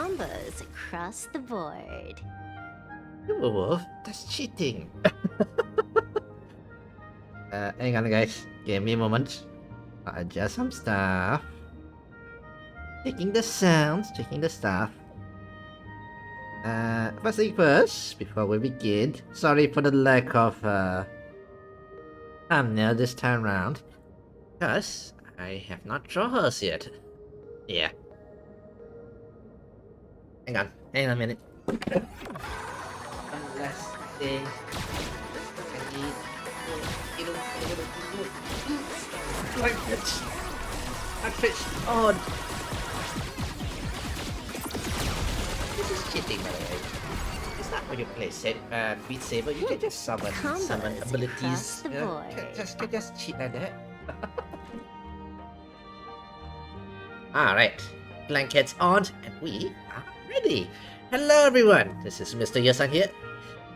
combos across the board. Wolf, that's cheating. Hang on guys, give me a moment. I'll adjust some stuff. Checking the sounds, checking the stuff. First thing first, before we begin, sorry for the lack of thumbnail this time round, because I have not drawn hers yet. Yeah. Hang on a minute. Last thing I need. Like this. Cartridge on. This is cheating, by the way. It's not when you play Beat Saber, you can just summon abilities. The Just cheat like that. Alright, blankets on, and we are ready. Hello everyone, this is Mr. Yasan here,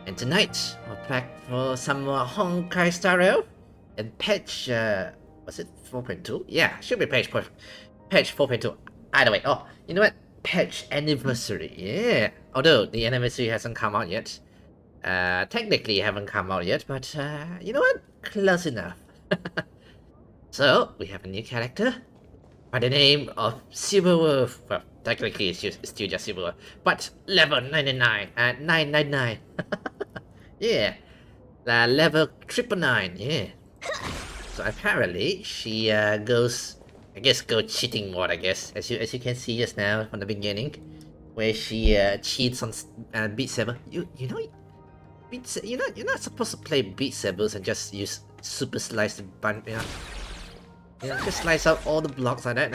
and tonight we're back for some more honkaistarrail and patch, was it 4.2? Yeah, should be patch 4.2. Either way, oh, you know what? Patch anniversary, yeah. Although the anniversary hasn't come out yet. Technically it haven't come out yet, but you know what? Close enough. So, we have a new character by the name of Silverwolf. Well, technically it's still just Silverwolf, but level 999. Yeah, level 999. Yeah. So apparently she goes cheating mode. I guess as you can see just now from the beginning, where she cheats on Beat Saber. You're not supposed to play Beat Sabers and just use super slice to bun. Just slice out all the blocks like that.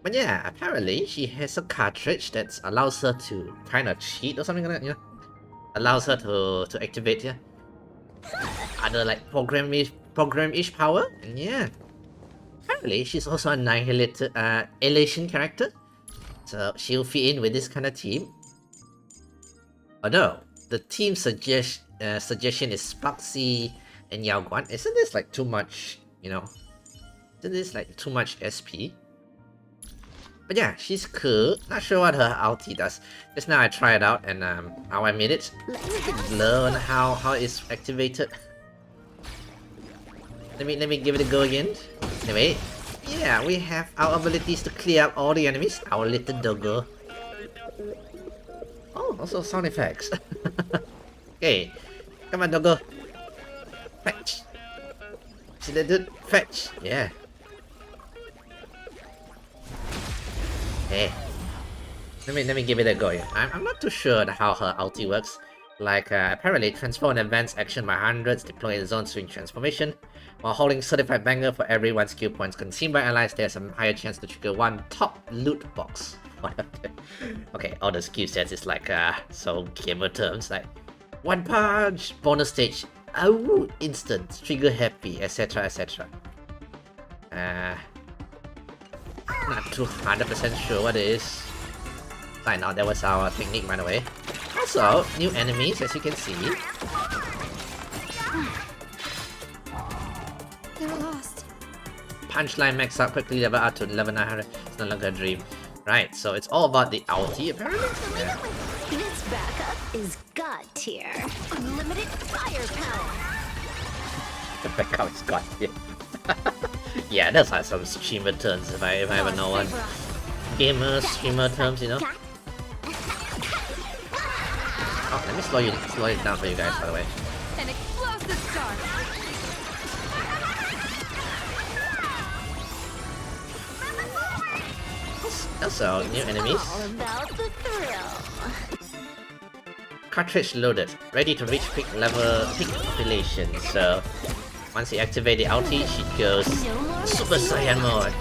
But yeah, apparently she has a cartridge that allows her to kind of cheat or something like that. Allows her to activate other like program-ish power. And yeah, apparently she's also a annihilation character, so she'll fit in with this kind of team. Although the team suggestion is Sparksy and Yao Guan. Isn't this like too much? Isn't this like too much SP? But yeah, she's cool. Not sure what her ulti does. Just now I tried it out and I'll admit it. Learn how it's activated. Let me give it a go again. Anyway, yeah, we have our abilities to clear out all the enemies. Our little doggo. Oh, also sound effects. Okay, come on, doggo. Fetch. See that dude? Fetch. Yeah. Hey, let me give it a go. I'm not too sure how her ulti works. Like apparently transform an advanced action by hundreds, deploy a zone swing transformation. While holding certified banger for every 1 skill points consumed by allies, there's a higher chance to trigger 1 top loot box. Okay, all the skill sets is like so gamer terms like 1 punch, bonus stage, instant, trigger happy, etc, etc. Not too 100% sure what it is. Right now, that was our technique, by the way. Also, new enemies, as you can see. They were lost. Punchline max out quickly, level up to level 900. It's no longer a dream. Right, so it's all about the ulti, apparently. Yeah. This backup is God tier. Unlimited firepower. The backup is god tier. Yeah, that's like some streamer terms if I ever know one. Gamer streamer terms, Oh, let me slow it down for you guys, by the way. An explosive start. Also, new enemies. All about the thrill. Cartridge loaded, ready to reach peak population. So once you activate the ulti, she goes Super Saiyan mode.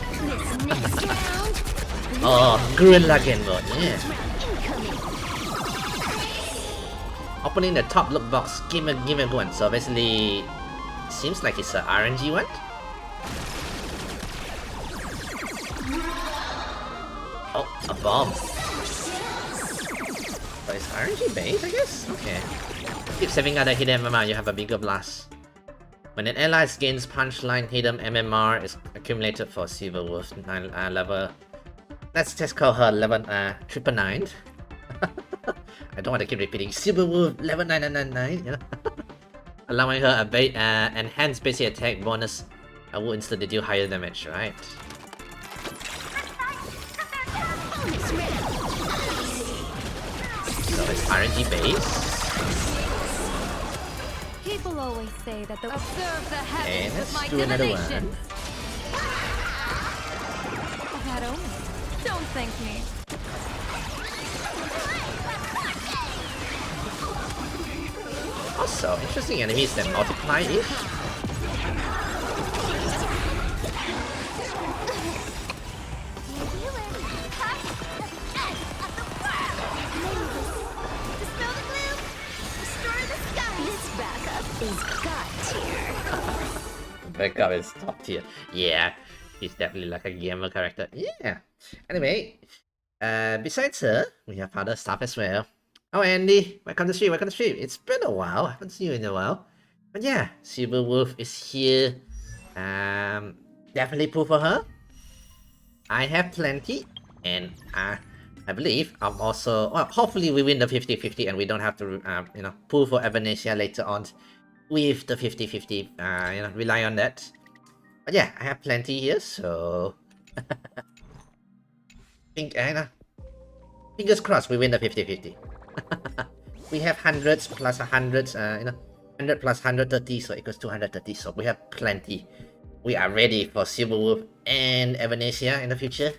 Oh, Gurren Lagann mode, yeah. Opening the top look box, give me one. So basically, seems like it's a RNG one. Oh, a bomb. So it's RNG based, I guess? Okay. Keep saving other hidden MMR, you have a bigger blast. When an ally gains punchline, hidden MMR is accumulated for Silverwolf level let's just call her 999. I don't want to keep repeating. Silver Wolf 999, you know. Allowing her a enhanced basic attack bonus will instantly deal higher damage, right? So it's RNG based. People always say that the observe the And habits let's of my do another divination. one. That only. Don't thank me. Also, interesting enemies that multiply each. Is God tier. Backup is top tier. Yeah, he's definitely like a gamer character. Yeah. Anyway, besides her, we have other stuff as well. Oh, Andy, welcome to the stream, welcome to the stream. It's been a while, I haven't seen you in a while. But yeah, Silver Wolf is here. Definitely pull for her. I have plenty, and I believe I'm also, well, hopefully we win the 50-50 and we don't have to, you know, pull for Evanesia later on with the 50-50, you know, rely on that. But yeah, I have plenty here, so fingers crossed we win the 50-50. We have hundreds plus hundreds, you know, 100 plus 130, so equals 230, so we have plenty. We are ready for Silver Wolf and Evanesia in the future.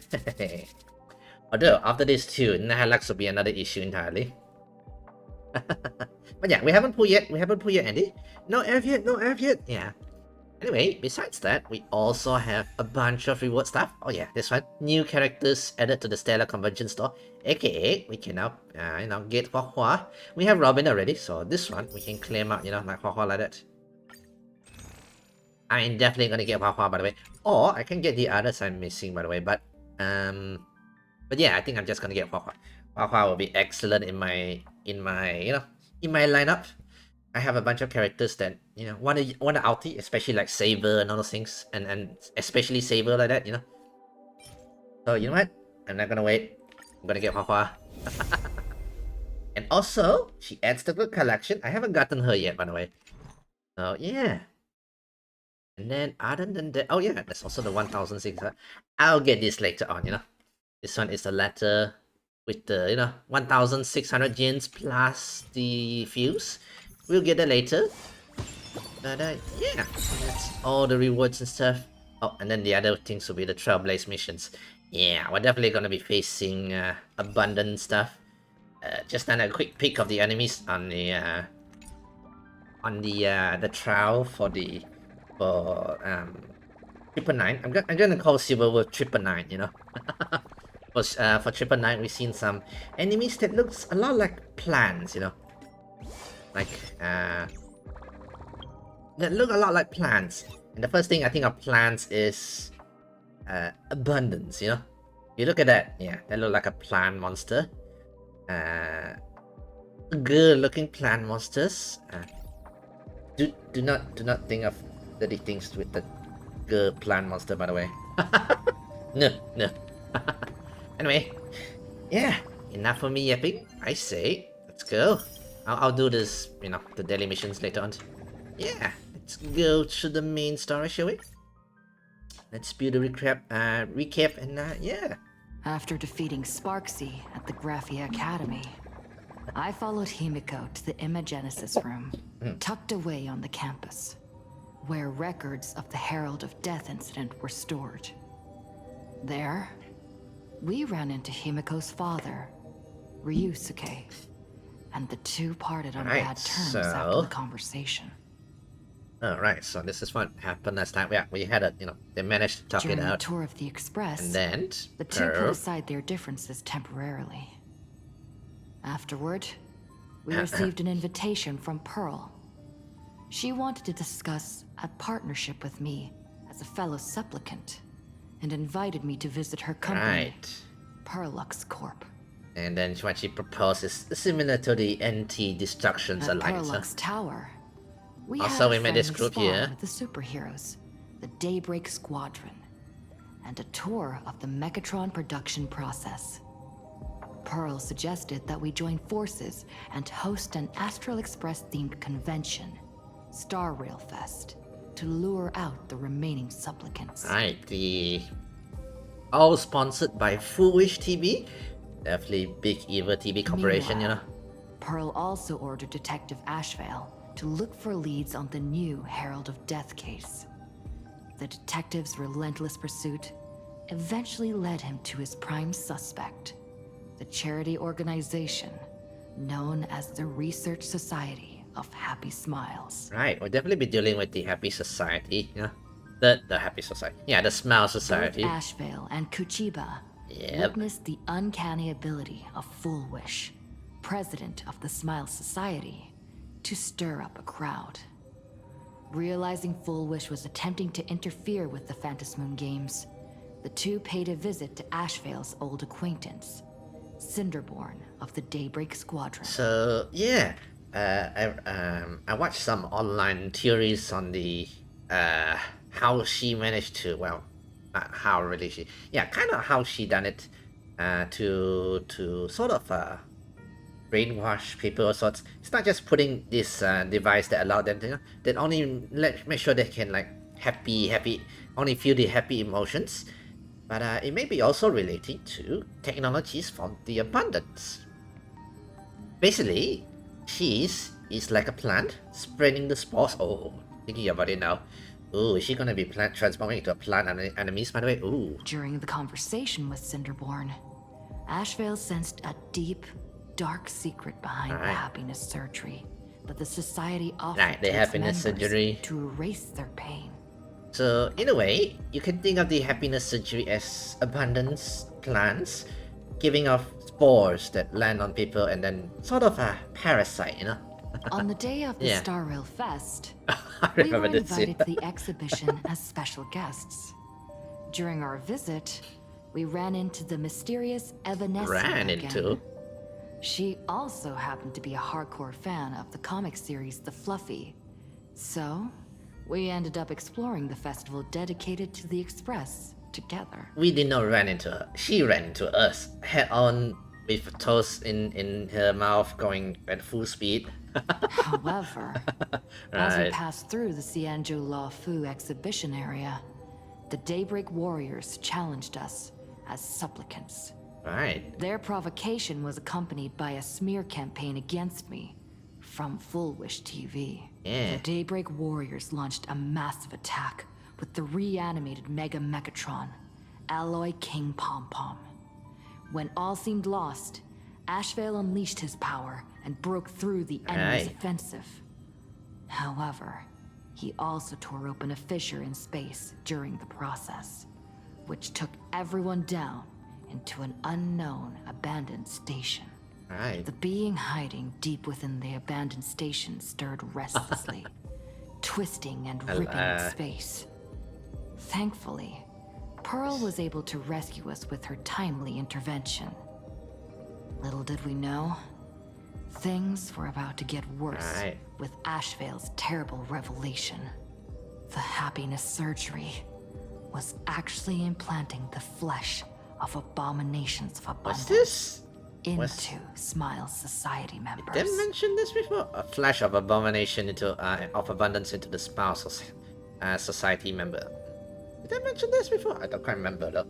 Although, after this too, Nihilux will be another issue entirely. But yeah, we haven't pulled yet, Andy. No F yet, no F yet, yeah. Anyway, besides that, we also have a bunch of reward stuff. Oh yeah, this one. New characters added to the Stellar Convention store. AKA, we can now, you know, get Hua Hua. We have Robin already, so this one, we can claim out, you know, like Hua Hua like that. I'm definitely gonna get Hua Hua, by the way. Or, I can get the others I'm missing, by the way, but yeah, I think I'm just gonna get Hua Hua. Hua Hua will be excellent in my, you know, in my lineup. I have a bunch of characters that, you know, want to ulti, especially like Saber and all those things, and especially Saber like that, you know. So you know what? I'm not gonna wait. I'm gonna get Hua Hua. And also, she adds to the collection. I haven't gotten her yet, by the way. So yeah. And then other than that, oh yeah, there's also the 1,600. I'll get this later on, you know. This one is the letter with the, you know, 1,600 yens plus the fuse. We'll get that later. But yeah, that's all the rewards and stuff. Oh, and then the other things will be the Trailblaze missions. Yeah, we're definitely gonna be facing abundant stuff. Just done a quick peek of the enemies on the trial for 999. I'm gonna call Silver Wolf 999, you know. For 999, we've seen some enemies that looks a lot like plants, you know. Like, that look a lot like plants. And the first thing I think of plants is abundance, you know. You look at that, yeah, that look like a plant monster. Good-looking plant monsters. Do not think of dirty things with the good plant monster, by the way. No. Anyway, yeah, enough for me yapping. I say, let's go. I'll do this, you know, the daily missions later on. Yeah, let's go to the main story, shall we? Let's build a recap, and yeah. After defeating Sparksy at the Graphia Academy, I followed Himiko to the Imagenesis room, tucked away on the campus, where records of the Herald of Death incident were stored. There, we ran into Himiko's father, Ryusuke, and the two parted on bad terms after the conversation. Alright, so this is what happened last time. Yeah, we had you know, they managed to talk During it out. the tour of the Express, And then, the two put aside their differences temporarily. Afterward, we received an invitation from Pearl. She wanted to discuss a partnership with me as a fellow supplicant, and invited me to visit her company, Perlux Corp. And then what she proposed is similar to the Anti-Destructions At Alliance. Perlux Tower, we Also, had we met this friendly group spawn here. with the superheroes, the Daybreak Squadron, and a tour of the Mechatron production process. Pearl suggested that we join forces and host an Astral Express themed convention, Starrail Fest, to lure out the remaining supplicants. Right, all sponsored by Foolish TV. Definitely big evil TV corporation, you know. Pearl also ordered Detective Ashvale to look for leads on the new Herald of Death case. The detective's relentless pursuit eventually led him to his prime suspect, the charity organization known as the Research Society of Happy Smiles. Right, we'll definitely be dealing with the Happy Society, you know. The Happy Society. Yeah, the Smile Society. Both Ashvale and Kuchiba witnessed the uncanny ability of Full Wish, president of the Smile Society, to stir up a crowd. Realizing Full Wish was attempting to interfere with the Phantasmoon games, the two paid a visit to Ashvale's old acquaintance, Cinderborn of the Daybreak Squadron. So yeah, I watched some online theories on the how she managed to, well, how really she, yeah, kind of how she done it to sort of brainwash people or sorts. It's not just putting this device that allowed them to, you know, that only make sure they can like happy only feel the happy emotions, but it may be also relating to technologies from the abundance. Basically, she's like a plant spreading the spores. Oh, thinking about it now. Ooh, is she gonna be transforming into a plant enemies, by the way? Ooh. During the conversation with Cinderborn, Ashvale sensed a deep, dark secret behind the happiness surgery that the society offered the to happiness its members surgery to erase their pain. So in a way, you can think of the happiness surgery as abundance plants giving off spores that land on people and then sort of a parasite, you know? On the day of the Yeah. Starrail Fest, I we were remember this scene. invited to the exhibition as special guests. During our visit, we ran into the mysterious Evanescence Ran again. into? She also happened to be a hardcore fan of the comic series The Fluffy. So, we ended up exploring the festival dedicated to the Express together. We did not run into her. She ran into us, head on, with toes in her mouth going at full speed. However, as we Right. passed through the Cianjo La Fu exhibition area, the Daybreak Warriors challenged us as supplicants. Right. Their provocation was accompanied by a smear campaign against me from Full Wish TV. Yeah. The Daybreak Warriors launched a massive attack with the reanimated Mega Mechatron, Alloy King Pom Pom. When all seemed lost, Ashvale unleashed his power and broke through the enemy's Aye. offensive. However, he also tore open a fissure in space during the process, which took everyone down into an unknown abandoned station. Right. The being hiding deep within the abandoned station stirred restlessly, twisting and ripping in space. Thankfully, Pearl was able to rescue us with her timely intervention. Little did we know, things were about to get worse Right. with Ashvale's terrible revelation. The happiness surgery was actually implanting the flesh of abominations of What's abundance this? into Smile Society members. Did I mention this before? A flash of abomination into of abundance into the spouse society member. Did I mention this before? I don't quite remember though.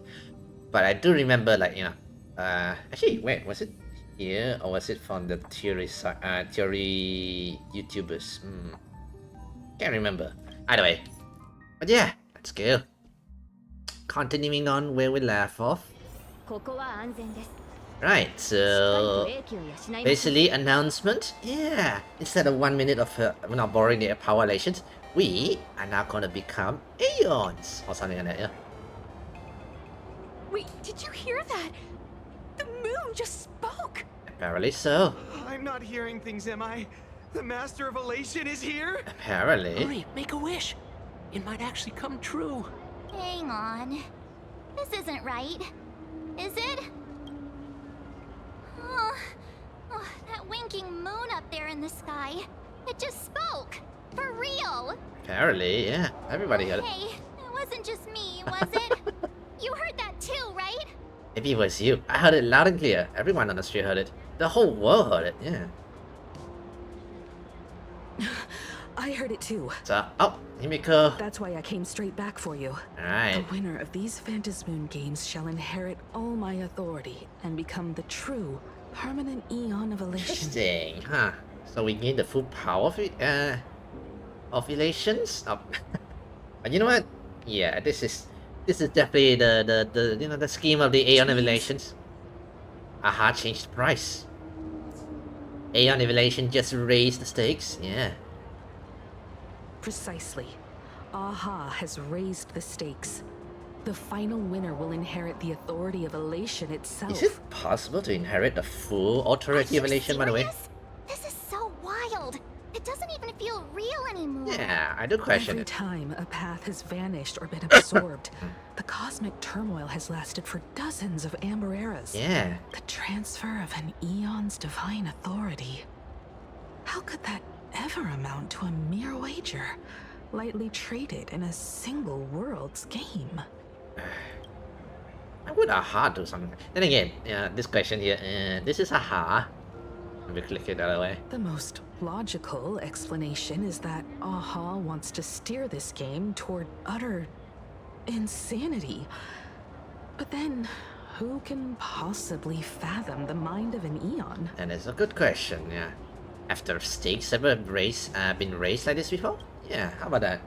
But I do remember, like, you know, actually, wait, was it here or was it from the theory YouTubers? Can't remember. Either way, but yeah, let's go. Continuing on where we left off. ここは安全です。 Right, しっかりと so 英気を養いましょう。 basically announcement. Yeah, instead of 1 minute of not borrowing their power relations, we are now gonna become Aeons or something like that. Yeah. Wait, did you hear that? The moon just spoke. Apparently so. I'm not hearing things, am I? The Master of Elation is here? Apparently. Hurry, make a wish. It might actually come true. Hang on. This isn't right. Is it? Oh, that winking moon up there in the sky. It just spoke. For real. Apparently, yeah. Everybody got it. Hey, it wasn't just me, was it? You heard that too, right? Maybe it was you. I heard it loud and clear. Everyone on the street heard it. The whole world heard it, yeah. I heard it too. So, oh, Himiko. That's why I came straight back for you. Alright. The winner of these Phantasmoon games shall inherit all my authority and become the true, permanent Eon of Elation. Interesting, huh? So we gain the full power of elations? Oh. But you know what? Yeah, this is definitely the you know, the scheme of the Aeon of Elations. Aha, changed the price. Aeon of Elation just raised the stakes, yeah. Precisely. Aha has raised the stakes. The final winner will inherit the authority of Elation itself. Is it possible to inherit the full authority of Are you Elation, by the way? serious? This is so wild. It doesn't even feel real anymore. Yeah, I do question Every it. time a path has vanished or been absorbed, the cosmic turmoil has lasted for dozens of amber eras. Yeah. The transfer of an Eon's divine authority. How could that ever amount to a mere wager, lightly traded in a single world's game? Why would Aha do something? Then again, this question here, this is Aha. Let me click it the other way. The most logical explanation is that Aha wants to steer this game toward utter insanity. But then, who can possibly fathom the mind of an Eon? And it's a good question, yeah. After stakes ever been raised like this before? Yeah, how about that?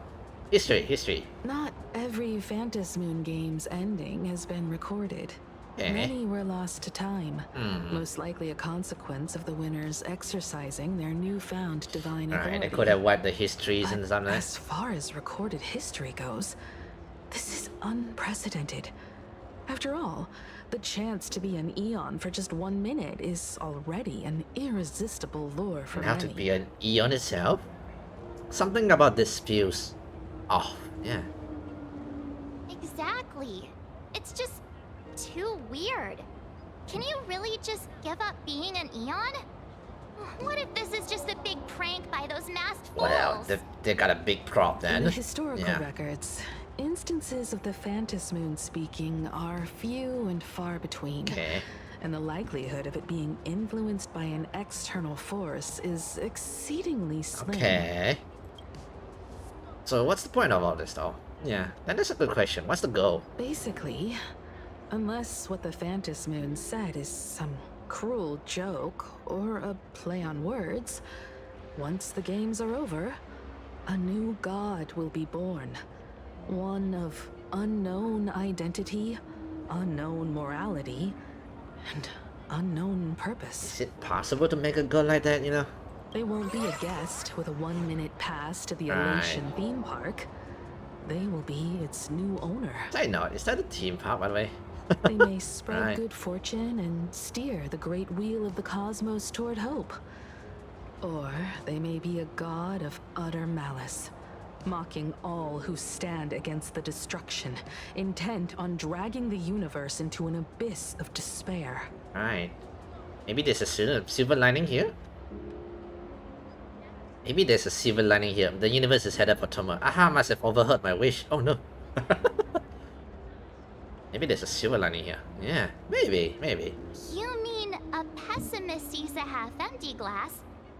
History. Not every Phantasmoon game's ending has been recorded. Okay. Many were lost to time, most likely a consequence of the winners exercising their newfound divine authority. Alright, they could have wiped the histories But and something. as far as recorded history goes, this is unprecedented. After all, the chance to be an Eon for just 1 minute is already an irresistible lure for And have many. to be an Eon itself? Something about this feels off, yeah. Exactly. It's just too weird. Can you really just give up being an Eon? What if this is just a big prank by those masked fools? Well, they got a big prop In then. the historical Yeah. records, instances of the Phantasmoon speaking are few and far between. Okay. And the likelihood of it being influenced by an external force is exceedingly slim. Okay. So what's the point of all this though? Yeah, that is a good question. What's the goal? Basically, unless what the Phantasmoon said is some cruel joke or a play on words, once the games are over, a new god will be born. One of unknown identity, unknown morality, and unknown purpose. Is it possible to make a goal like that, you know? They won't be a guest with a 1 minute pass to the Right. Elation theme park. They will be its new owner. I know, is that a theme park, by the way? They may spread Right. good fortune and steer the great wheel of the cosmos toward hope. Or they may be a god of utter malice, mocking all who stand against the destruction, intent on dragging the universe into an abyss of despair. Right. Maybe there's a silver lining here? Maybe there's a silver lining here. The universe is headed for tomorrow. Aha must have overheard my wish. Oh no. Maybe there's a silver lining here. Yeah, maybe. You mean a pessimist sees a half-empty glass,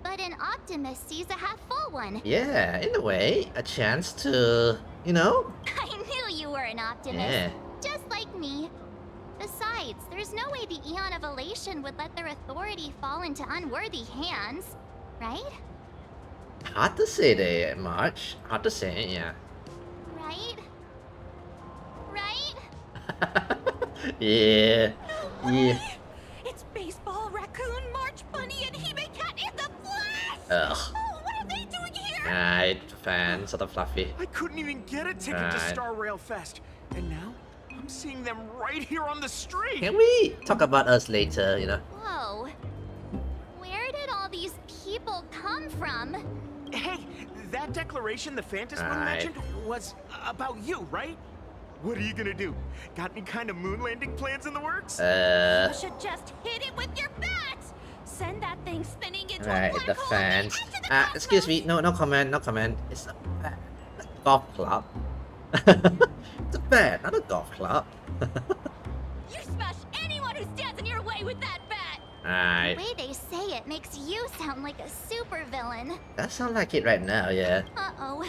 but an optimist sees a half-full one? Yeah, in a way, a chance to, you know? I knew you were an optimist. Yeah. Just like me. Besides, there's no way the Eon of Elation would let their authority fall into unworthy hands, right? Hard to say there, March. Hard to say, yeah. Right? Right? Yeah. Yeah. It's Baseball, Raccoon, March Bunny, and Hime Cat in the flesh! Ugh. Oh, what are they doing here? Right, fans of the fluffy. I couldn't even get a ticket to Right. Star Rail Fest. And now, I'm seeing them right here on the street. Can we talk about us later, you know? Whoa. Where did all these people come from? Hey, that declaration the Phantasmoon Right. mentioned was about you, right? What are you gonna do? Got any kind of moon landing plans in the works? You should just hit it with your bat! Send that thing spinning into a Right, black the hole and fans. into the Excuse me, no comment. It's a golf club. It's a band, not a golf club. You smash anyone who stands in your way with that bat! Alright. The way they say it makes you sound like a supervillain. That sounds like it right now, yeah. Uh-oh.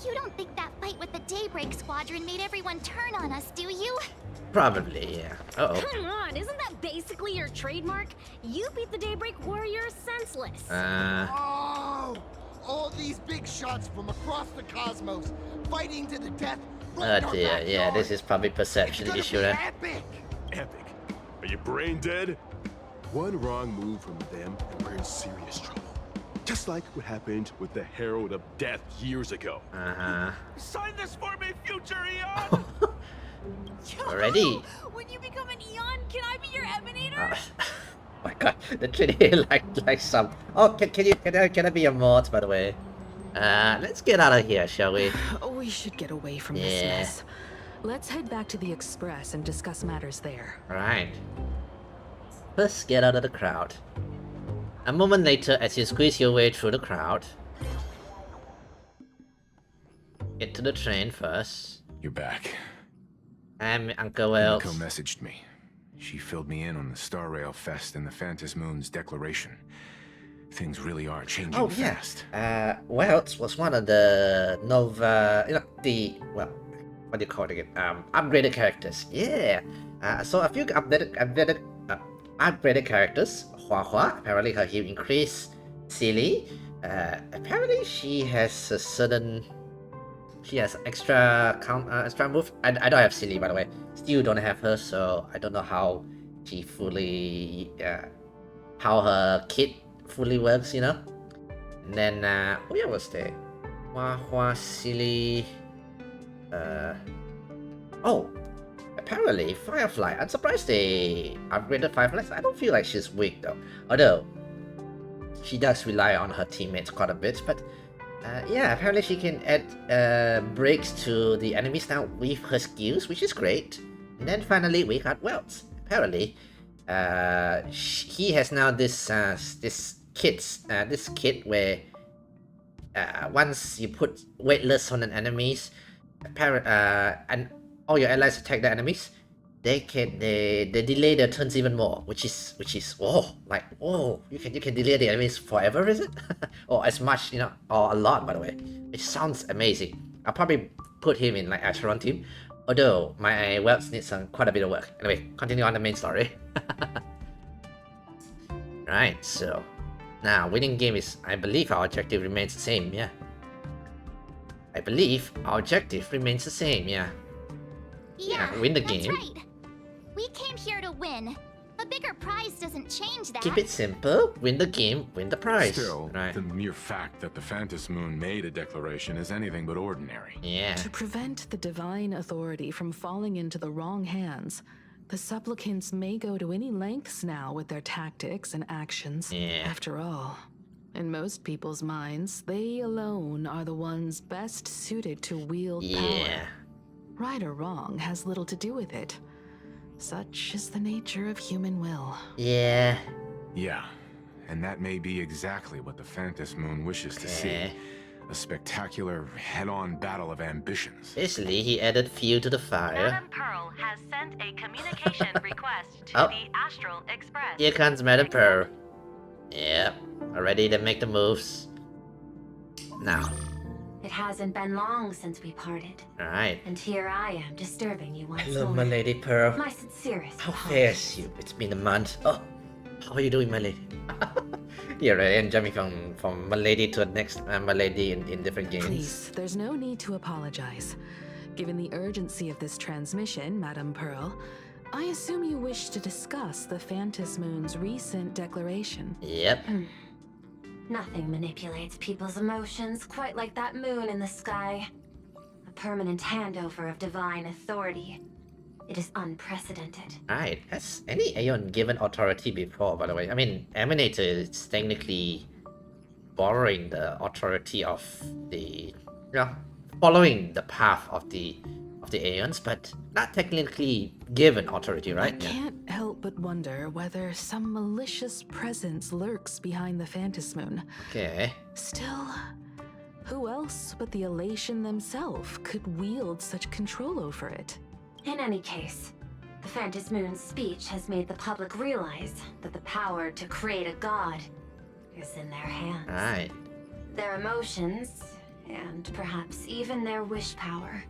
You don't think that fight with the Daybreak Squadron made everyone turn on us, do you? Probably, yeah. Uh-oh. Come on, isn't that basically your trademark? You beat the Daybreak Warriors senseless. Oh! All these big shots from across the cosmos, fighting to the death. Oh dear, yeah, this is probably perception It's issue gonna there. be epic. Epic. Are you brain dead? One wrong move from them and we're in serious trouble. Just like what happened with the Herald of Death years ago. Uh-huh. Sign this for me, future Eon! Already? When you become an Eon, can I be your Emanator? My god, the Trinity like some... Oh, can I be a mod, by the way? Let's get out of here, shall we? We should get away from Yeah. this mess. Let's head back to the Express and discuss matters there. Right. First, get out of the crowd. A moment later, as you squeeze your way through the crowd, get to the train first. You're back. I'm Uncle Wells. Miko messaged me. She filled me in on the Starrail Fest and the Phantom Moon's declaration. Things really are changing fast. Wells was one of the Nova, well, what do you call it again? Upgraded characters. Yeah. So a few upgraded characters. Hua Hua, apparently her heal increased. Silly, apparently she has a certain. She has extra move. I don't have Silly, by the way. Still don't have her, so I don't know how she fully how her kit fully works, you know. And then where was there? Hua Hua, Silly. Oh, apparently Firefly. I'm surprised they upgraded Firefly. I don't feel like she's weak though. Although she does rely on her teammates quite a bit, but yeah, apparently she can add breaks to the enemies now with her skills, which is great. And then finally we got Wells. Apparently, he has now this kit where once you put weightless on an enemies, and all your allies attack the enemies, they delay their turns even more, which is you can delay the enemies forever, is it? Or as much, you know, or a lot, by the way. It sounds amazing. I'll probably put him in like Echelon team, although my Wells needs quite a bit of work. Anyway, continue on the main story. Right, so now winning game is, I believe our objective remains the same, yeah. I believe our objective remains the same, yeah. Yeah, win the that's game. right. We came here to win. A bigger prize doesn't change that. Keep it simple, win the game, win the prize. Still, right. the mere fact that the Phantom Moon made a declaration is anything but ordinary. Yeah. To prevent the divine authority from falling into the wrong hands, the supplicants may go to any lengths now with their tactics and actions. Yeah. After all, in most people's minds, they alone are the ones best suited to wield power. Right or wrong has little to do with it. Such is the nature of human will. Yeah. Yeah, and that may be exactly what the Phantom Moon wishes to see. A spectacular, head-on battle of ambitions. Basically, he added fuel to the fire. Madam Pearl has sent a communication request to the Astral Express. Here comes Madam Pearl. Yep, ready to make the moves. Now. It hasn't been long since we parted. Alright. And here I am, disturbing you once Hello, more. my lady Pearl. My sincerest How fares you? It's been a month. Oh, how are you doing, my lady? Yeah, right, and jumping from my lady to the next my lady in different games. Please, there's no need to apologize. Given the urgency of this transmission, Madam Pearl, I assume you wish to discuss the Phantom Moon's recent declaration. Yep. Nothing manipulates people's emotions quite like that moon in the sky. A permanent handover of divine authority. It is unprecedented. Alright, has any Aeon given authority before, by the way? I mean, Emanator is technically borrowing the authority of the, following the path of the Aeons, but not technically given authority, right? I can't help but wonder whether some malicious presence lurks behind the Phantom Moon. Okay. Still, who else but the Elation themselves could wield such control over it? In any case, The Fantasy Moon's speech has made the public realize that the power to create a god is in their hands. Right. Their emotions, and perhaps even their wish power,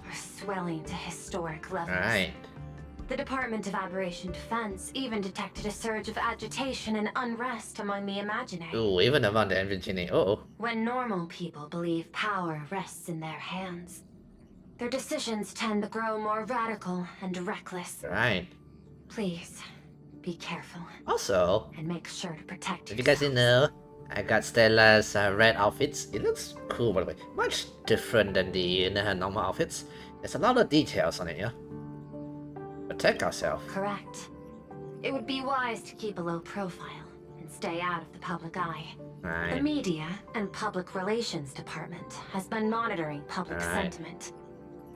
are swelling to historic levels. Right. The Department of Aberration Defense even detected a surge of agitation and unrest among the imaginary. Ooh, even among the imaginary. Uh-oh. When normal people believe power rests in their hands, their decisions tend to grow more radical and reckless. Right. Please, be careful. Also, and make sure to protect if you guys didn't know, I got Stella's red outfits. It looks cool, by the way. Much different than the her normal outfits. There's a lot of details on it, yeah? Protect ourselves. Correct. It would be wise to keep a low profile and stay out of the public eye. Right. The media and public relations department has been monitoring public sentiment.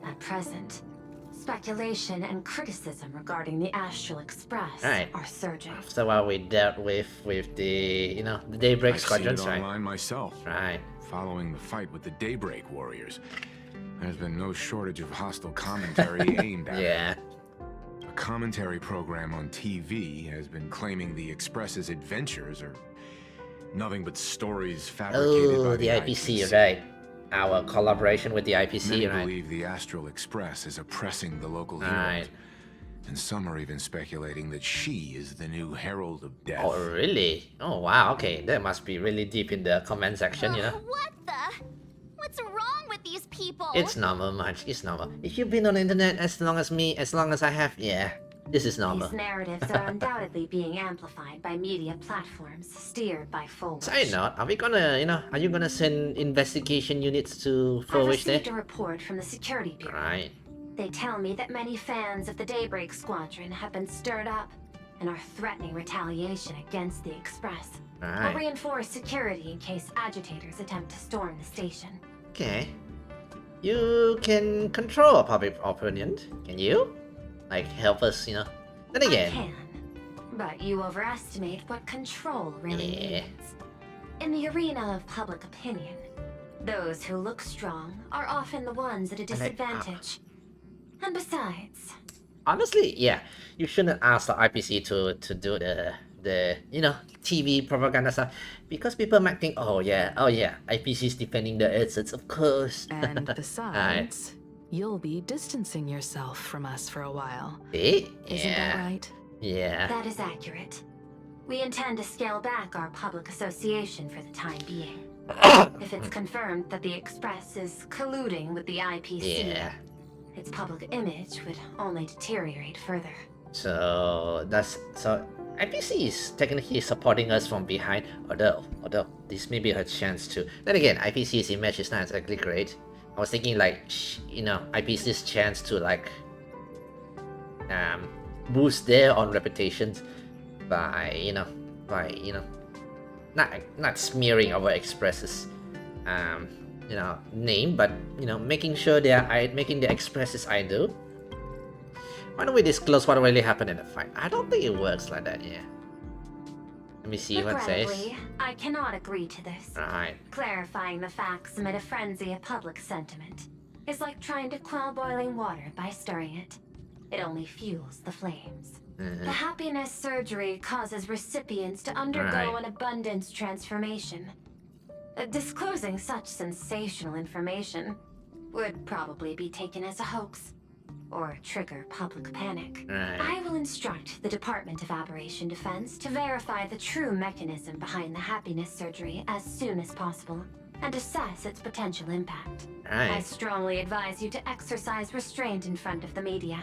At present, speculation and criticism regarding the Astral Express are surging. After what we dealt with the, the Daybreak Squadrons, right? Online myself. Right. Following the fight with the Daybreak Warriors, there's been no shortage of hostile commentary aimed at Yeah. A commentary program on TV has been claiming the Express's adventures are nothing but stories fabricated by the IPC, right? Our collaboration with the IPC, Many right? believe the Astral Express is oppressing the local heroes. And some are even speculating that she is the new Herald of Death. Oh, really? Oh, wow, okay. That must be really deep in the comment section, you know? What the? What's wrong with these people? It's normal, Marge. It's normal. If you've been on the internet as long as me, as long as I have, yeah, this is normal. These narratives are undoubtedly being amplified by media platforms steered by Forward. Side note, are we gonna, are you gonna send investigation units to I've Forward there? received a report from the Security Bureau. Right. They tell me that many fans of the Daybreak Squadron have been stirred up and are threatening retaliation against the Express. I'll Right. reinforce security in case agitators attempt to storm the station. Okay. You can control a public opinion, can you? Like, help us, Then again. I can, but you overestimate what control really means. In the arena of public opinion, those who look strong are often the ones at a disadvantage. And besides, Honestly, yeah, you shouldn't ask the IPC to do the TV propaganda stuff, because people might think, oh yeah, IPC is defending the assets, of course. And besides, you'll be distancing yourself from us for a while. See? Isn't that right? Yeah. that is accurate. We intend to scale back our public association for the time being. If it's confirmed that the Express is colluding with the IPC, its public image would only deteriorate further. So IPC is technically supporting us from behind, although this may be her chance to. Then again, IPC's image is not exactly great. I was thinking IPC's chance to boost their own reputations by not smearing our Express's name, but making sure they are making the Express's idol. Why don't we disclose what really happened in the fight? I don't think it works like that, yeah. Let me see what it says. Regrettably, I cannot agree to this. Right. Clarifying the facts amid a frenzy of public sentiment is like trying to quell boiling water by stirring it. It only fuels the flames. The happiness surgery causes recipients to undergo an abundance transformation. Disclosing such sensational information would probably be taken as a hoax, or trigger public panic. I will instruct the Department of Aberration Defense to verify the true mechanism behind the happiness surgery as soon as possible, and assess its potential impact. I strongly advise you to exercise restraint in front of the media.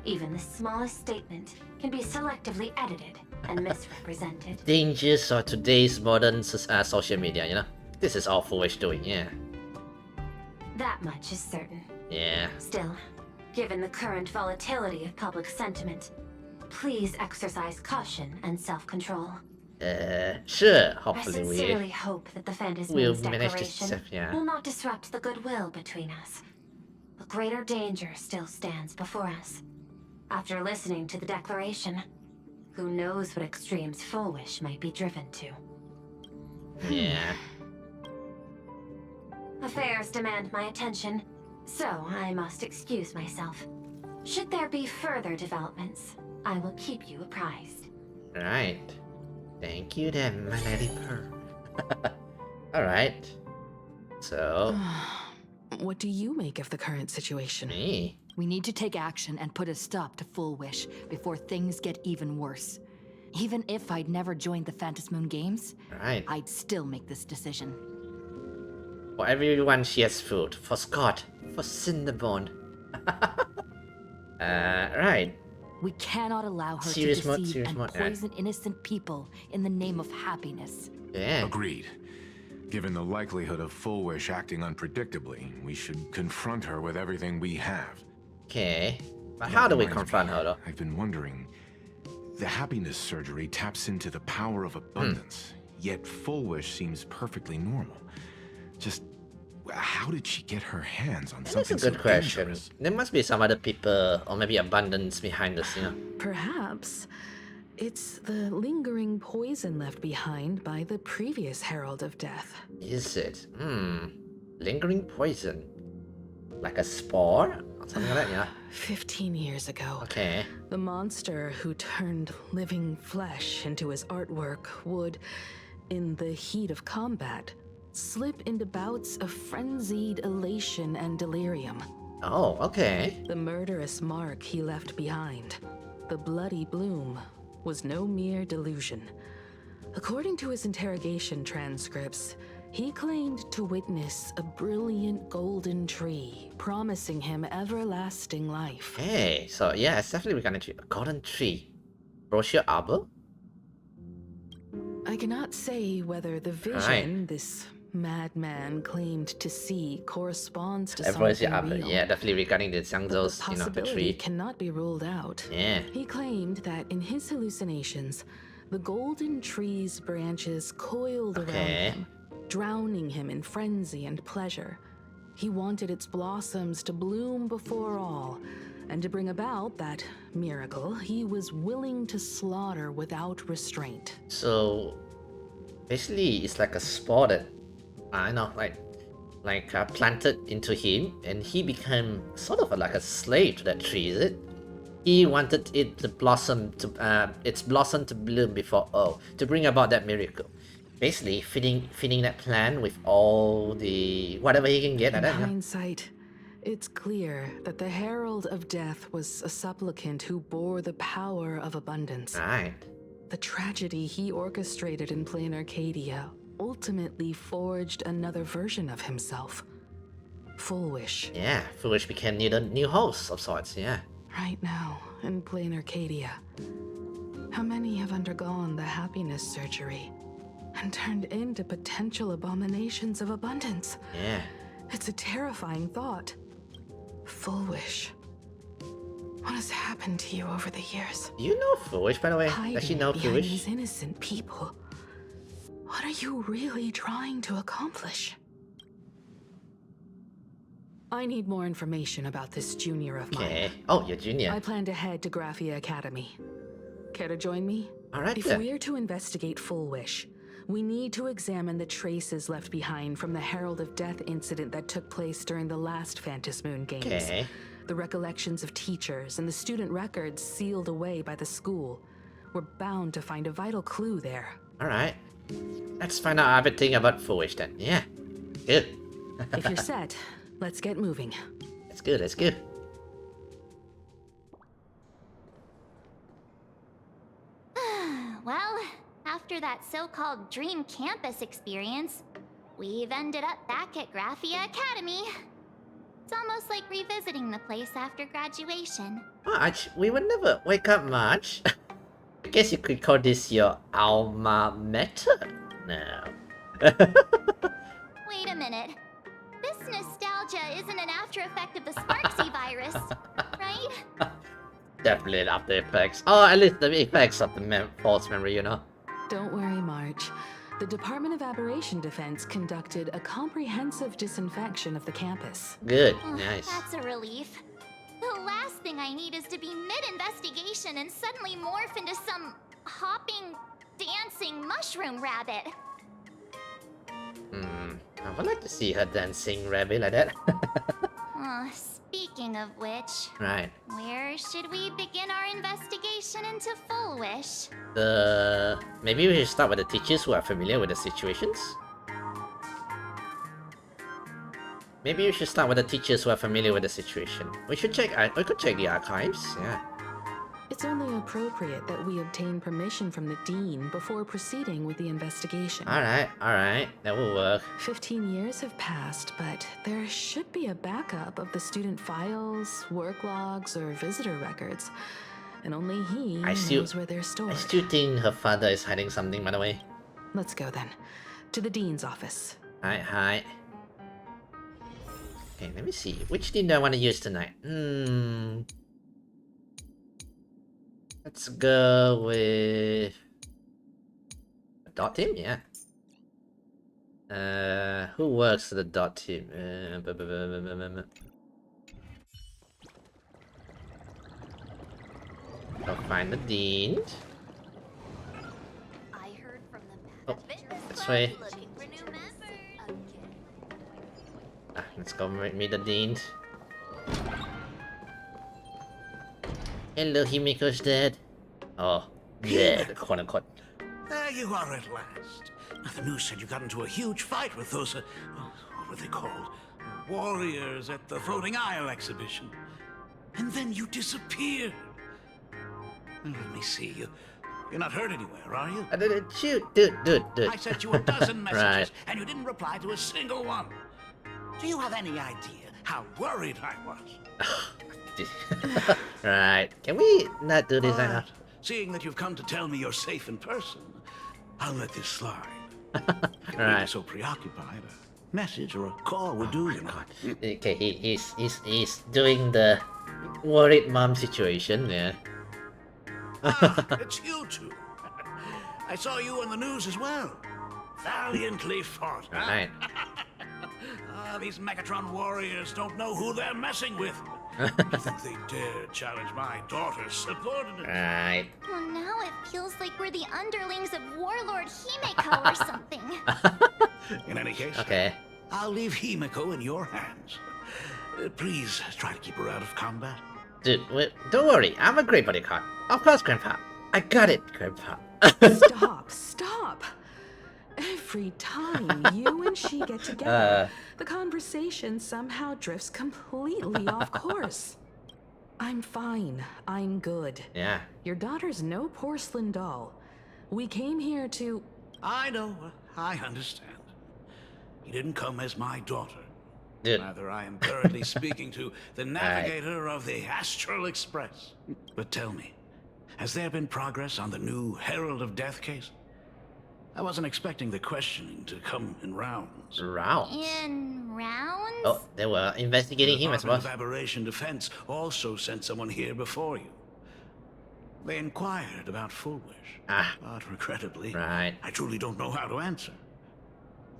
Even the smallest statement can be selectively edited and misrepresented. Dangers of today's modern social media, This is all foolish doing, yeah. That much is certain. Yeah. Still, given the current volatility of public sentiment, please exercise caution and self-control. Sure. I Hopefully sincerely hope that the Fantasy we'll Moon's manage declaration to will not disrupt the goodwill between us. But greater danger still stands before us. After listening to the declaration, who knows what extremes Fulwish might be driven to. Yeah. Affairs demand my attention, so I must excuse myself. Should there be further developments, I will keep you apprised. Right. Thank you then, my lady Pearl. Alright. So... What do you make of the current situation? Me? We need to take action and put a stop to Full Wish before things get even worse. Even if I'd never joined the Phantom Moon Games, right. I'd still make this decision. For everyone she has food. For Scott. For Cinnabon. Right. We cannot allow her Serious to mode, deceive and mode, poison innocent people in the name of happiness. Yeah. Agreed. Given the likelihood of Full Wish acting unpredictably, we should confront her with everything we have. Okay. But how do we confront her though? I've been wondering. The happiness surgery taps into the power of abundance, yet Full Wish seems perfectly normal. Just how did she get her hands on something That's a good so question. dangerous? There must be some other people, or maybe abundance behind this, you know. Perhaps it's the lingering poison left behind by the previous Herald of Death. Is it? Lingering poison. Like a spore? Or something like that, yeah. 15 years ago. Okay. The monster who turned living flesh into his artwork would, in the heat of combat, slip into bouts of frenzied elation and delirium. Oh, okay. The murderous mark he left behind, the bloody bloom, was no mere delusion. According to his interrogation transcripts, he claimed to witness a brilliant golden tree, promising him everlasting life. Hey, so yeah, it's definitely we're gonna do a golden tree. Brochure arbor? I cannot say whether the vision this madman claimed to see corresponds to something real. Yeah, definitely regarding the Xiangzhou's, The you know, the possibility tree. cannot be ruled out. Yeah. He claimed that in his hallucinations, the golden tree's branches coiled around him, drowning him in frenzy and pleasure. He wanted its blossoms to bloom before all, and to bring about that miracle, he was willing to slaughter without restraint. So, basically, it's like a spore that, I know, planted into him, and he became sort of like a slave to that tree, is it? He wanted it to blossom, its blossom to bloom before all, to bring about that miracle. Basically, feeding that plant with all the whatever he can get. In hindsight, it's clear that the Herald of Death was a supplicant who bore the power of abundance. Right. The tragedy he orchestrated in Plain Arcadia ultimately forged another version of himself. Full Wish. Yeah, Full Wish became new host of sorts, yeah. Right now, in Plain Arcadia, how many have undergone the happiness surgery and turned into potential abominations of abundance? Yeah. It's a terrifying thought. Full Wish. What has happened to you over the years? You know Full Wish, by the way? Does she know Full Wish? These innocent people. What are you really trying to accomplish? I need more information about this junior of mine. Oh, you're junior. I plan to head to Graphia Academy. Care to join me? Alright If then. we're to investigate Full Wish, we need to examine the traces left behind from the Herald of Death incident that took place during the last Phantom Moon Games. Okay. The recollections of teachers and the student records sealed away by the school. We're bound to find a vital clue there. Alright. Let's find out everything about Full Wish then. Yeah. Good. If you're set, let's get moving. Let's go, let's go. Well, after that so-called dream campus experience, we've ended up back at Graphia Academy. It's almost like revisiting the place after graduation. March, we would never wake up, March. I guess you could call this your alma mater now. Wait a minute. This nostalgia isn't an after effect of the Sparksy virus, right? Definitely after effects. Oh, at least the effects of the false memory, you know. Don't worry, March. The Department of Aberration Defense conducted a comprehensive disinfection of the campus. Good, nice. That's a relief. The last thing I need is to be mid-investigation and suddenly morph into some hopping, dancing mushroom rabbit. I would like to see her dancing rabbit like that. Speaking of which, Right. where should we begin our investigation into Full Wish? Maybe we should start with the teachers who are familiar with the situations. Maybe we should start with the teachers who are familiar with the situation. We could check the archives, yeah. It's only appropriate that we obtain permission from the dean before proceeding with the investigation. Alright, that will work. 15 years have passed, but there should be a backup of the student files, work logs, or visitor records. And only he knows where they're stored. I still think her father is hiding something, by the way. Let's go then. To the dean's office. Hi. Okay, let me see. Which dean do I want to use tonight? Let's go with a dot team, yeah. Who works for the dot team? I'll find the dean. I heard from the This way. Let's go meet the dean. Hello, Himiko's dead. Oh, dead, quote unquote. There you are at last. The news said you got into a huge fight with those, what were they called? Warriors at the Floating Isle exhibition. And then you disappeared. Let me see you. You're not hurt anywhere, are you? Shoot, dude. I sent you a dozen messages, Right. and you didn't reply to a single one. Do you have any idea how worried I was? Right. Can we not do this now? Seeing that you've come to tell me you're safe in person, I'll let this slide. Right. You're so preoccupied, a message or a call would do, you know. Okay, he's doing the worried mom situation, yeah. It's you two. I saw you on the news as well. Valiantly fought. Huh? Right. These Megatron warriors don't know who they're messing with. I think they dare challenge my daughter's subordinates. Right. Well, now it feels like we're the underlings of Warlord Himiko or something. In any case, okay. I'll leave Himiko in your hands. Please try to keep her out of combat. Dude, wait, don't worry. I'm a great bodyguard. Of course, Grandpa. I got it, Grandpa. Stop. Every time you and she get together, the conversation somehow drifts completely off course. I'm fine. I'm good. Yeah. Your daughter's no porcelain doll. We came here to... I know. I understand. You didn't come as my daughter. Dude. Rather, I am currently speaking to the navigator of the Astral Express. But tell me, has there been progress on the new Herald of Death case? I wasn't expecting the questioning to come in rounds. Rounds? In rounds? Oh, they were investigating him as well. The Department of Aberration Defense also sent someone here before you. They inquired about Full Wish. But regrettably, I truly don't know how to answer.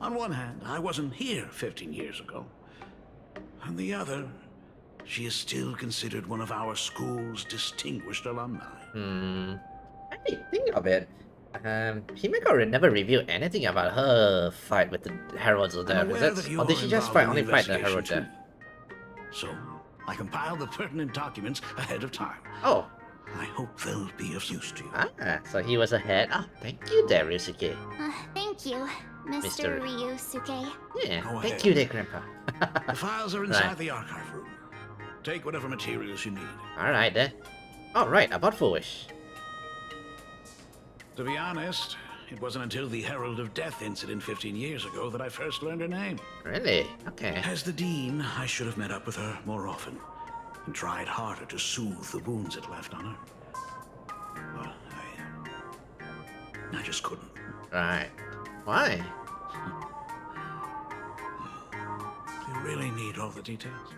On one hand, I wasn't here 15 years ago. On the other, she is still considered one of our school's distinguished alumni. Hey, think of it. Himiko never revealed anything about her fight with the Heralds of Death, is it? Or did she just only fight the Herald of Death? So, I compiled the pertinent documents ahead of time. Oh. I hope they'll be of use to you. So he was ahead. Oh, thank you there, Ryusuke. Thank you, Mr. Ryusuke. Yeah, Go thank ahead. you there, Grandpa. The files are inside the archive room. Take whatever materials you need. Alright then. Alright, about Full Wish. To be honest, it wasn't until the Herald of Death incident 15 years ago that I first learned her name. Really? Okay. As the Dean, I should have met up with her more often and tried harder to soothe the wounds it left on her. But I just couldn't. Right. Why? Do you really need all the details?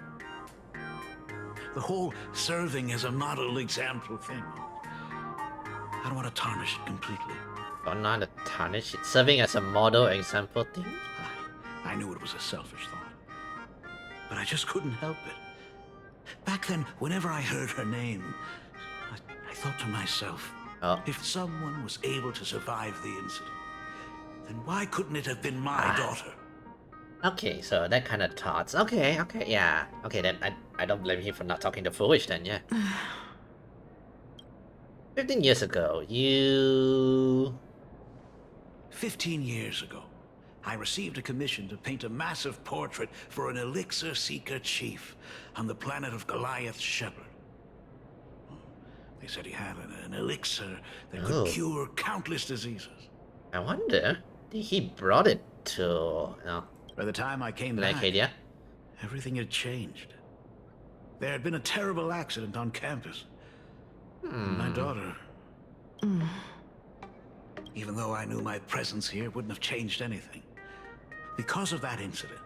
The whole serving as a model example thing. I don't want to tarnish it completely. Don't want to tarnish it. Serving as a model example thing? I knew it was a selfish thought. But I just couldn't help it. Back then, whenever I heard her name, I thought to myself, if someone was able to survive the incident, then why couldn't it have been my daughter? Okay, so that kind of thoughts. Okay, yeah. Okay, then I don't blame him for not talking to Foolish then, yeah. 15 years ago, you... 15 years ago, I received a commission to paint a massive portrait for an elixir seeker chief on the planet of Goliath Shepherd. They said he had an elixir that could cure countless diseases. I wonder, he brought it to, By the time I came back, everything had changed. There had been a terrible accident on campus. My daughter... Even though I knew my presence here wouldn't have changed anything. Because of that incident,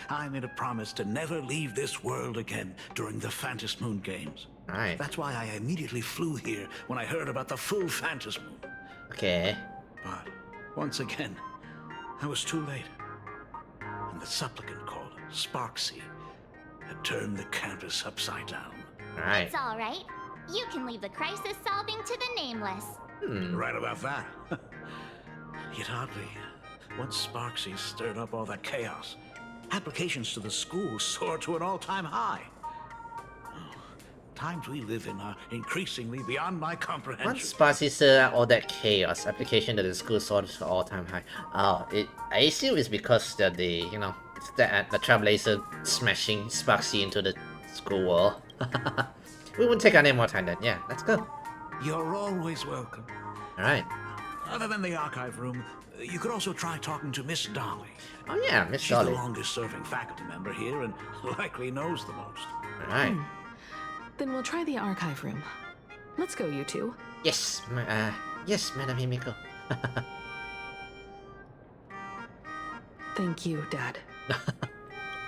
I made a promise to never leave this world again during the Phantom Moon Games. Right. That's why I immediately flew here when I heard about the full Phantom Moon. Okay. But, once again, I was too late. And the supplicant called Sparksy had turned the campus upside down. Right. It's all right. You can leave the crisis solving to the nameless. Right about that. Yet oddly, once Sparksy stirred up all that chaos, applications to the school soared to an all-time high. Times we live in are increasingly beyond my comprehension. Once Sparksy stirred up all that chaos, application to the school soared to all-time high. I assume it's because the it's the Trailblazer smashing Sparksy into the school wall. We won't take any more time then. Yeah, let's go. You're always welcome. Alright. Other than the archive room, you could also try talking to Miss Dolly. Oh yeah, Miss She's Dolly. the longest serving faculty member here and likely knows the most. Alright. Then we'll try the archive room. Let's go, you two. Yes, yes, Madam Himiko. Thank you, Dad.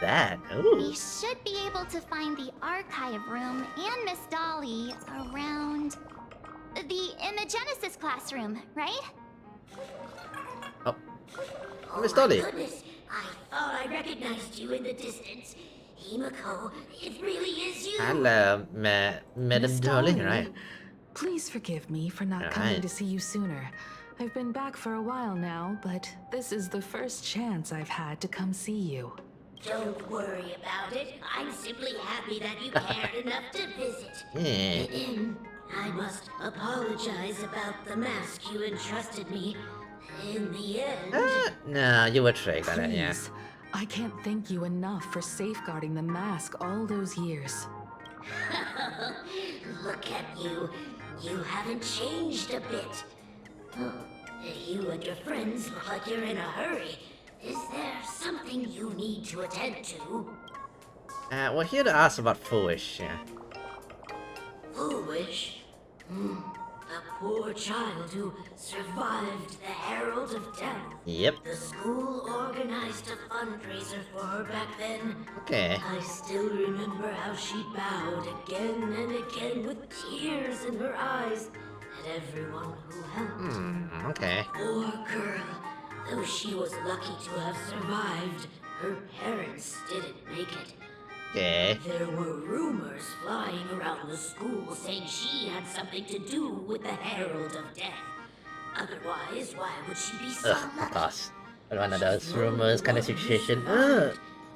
Dad? Ooh. We should be able to find the archive room and Miss Dolly around the Imagenesis classroom, right? Oh, Miss Dolly. Goodness, I thought I recognized you in the distance. Himiko, it really is you. Hello, Madam Dolly, right? Please forgive me for not coming to see you sooner. I've been back for a while now, but this is the first chance I've had to come see you. Don't worry about it. I'm simply happy that you cared enough to visit. I must apologize about the mask you entrusted me. In the end... No, you were tricked on it, yeah. I can't thank you enough for safeguarding the mask all those years. Look at you. You haven't changed a bit. You and your friends look like you're in a hurry. Is there something you need to attend to? We're here to ask about Foolish, yeah. Foolish? A poor child who survived the Herald of Death. Yep. The school organized a fundraiser for her back then. Okay. I still remember how she bowed again and again with tears in her eyes at everyone who helped. Okay. Poor girl. Though she was lucky to have survived, her parents didn't make it. Okay. There were rumors flying around the school saying she had something to do with the Herald of Death. Otherwise, why would she be so lucky? Of course. One of those rumors kind of situation.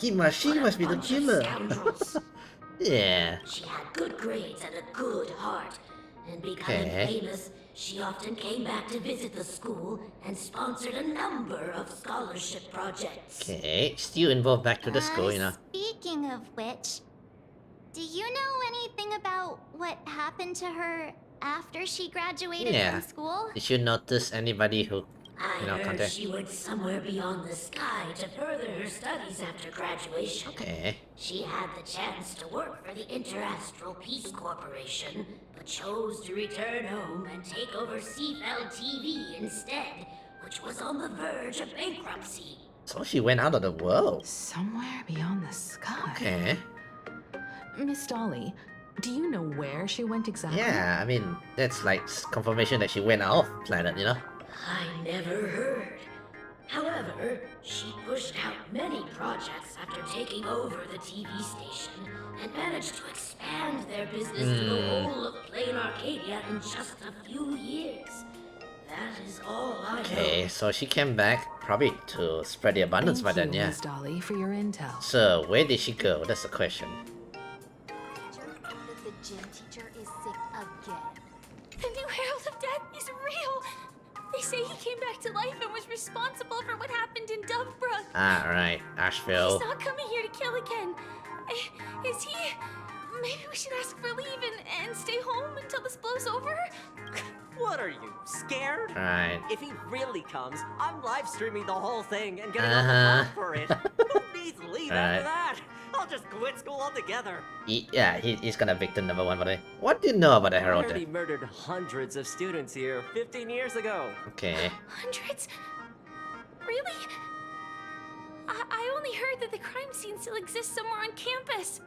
She must be the killer. Yeah. She had good grades and a good heart. And becoming famous, she often came back to visit the school and sponsored a number of scholarship projects. Okay, still involved back to the school, you know. Speaking of which, do you know anything about what happened to her after she graduated from school? Did you notice anybody who, I heard she went somewhere beyond the sky to further her studies after graduation. Okay. She had the chance to work for the Interastral Peace Corporation, but chose to return home and take over CFL TV instead, which was on the verge of bankruptcy. So she went out of the world. Somewhere beyond the sky. Okay. Miss Dolly, do you know where she went exactly? Yeah, I mean, that's like confirmation that she went off planet, you know? I never heard. However, she pushed out many projects after taking over the TV station and managed to expand their business to the whole of Plain Arcadia in just a few years. That is all I know. Okay, so she came back probably to spread the abundance by then, yeah. Miss Dolly, for your intel. So, where did she go? That's the question. the gym teacher is sick again. The new Herald of Death is real! They say he came back to life and was responsible for what happened in Dovebrook. Alright, Asheville. He's not coming here to kill again. Is he? Maybe we should ask for leave and stay home until this blows over? What are you, scared? Right. If he really comes, I'm live streaming the whole thing and getting on the clock for it. Who needs leave after that? I'll just quit school altogether. He's gonna victim number 1, by the way. What do you know about the Herald? I heard he murdered hundreds of students here 15 years ago. Okay. Hundreds? Really? I only heard that the crime scene still exists somewhere on campus.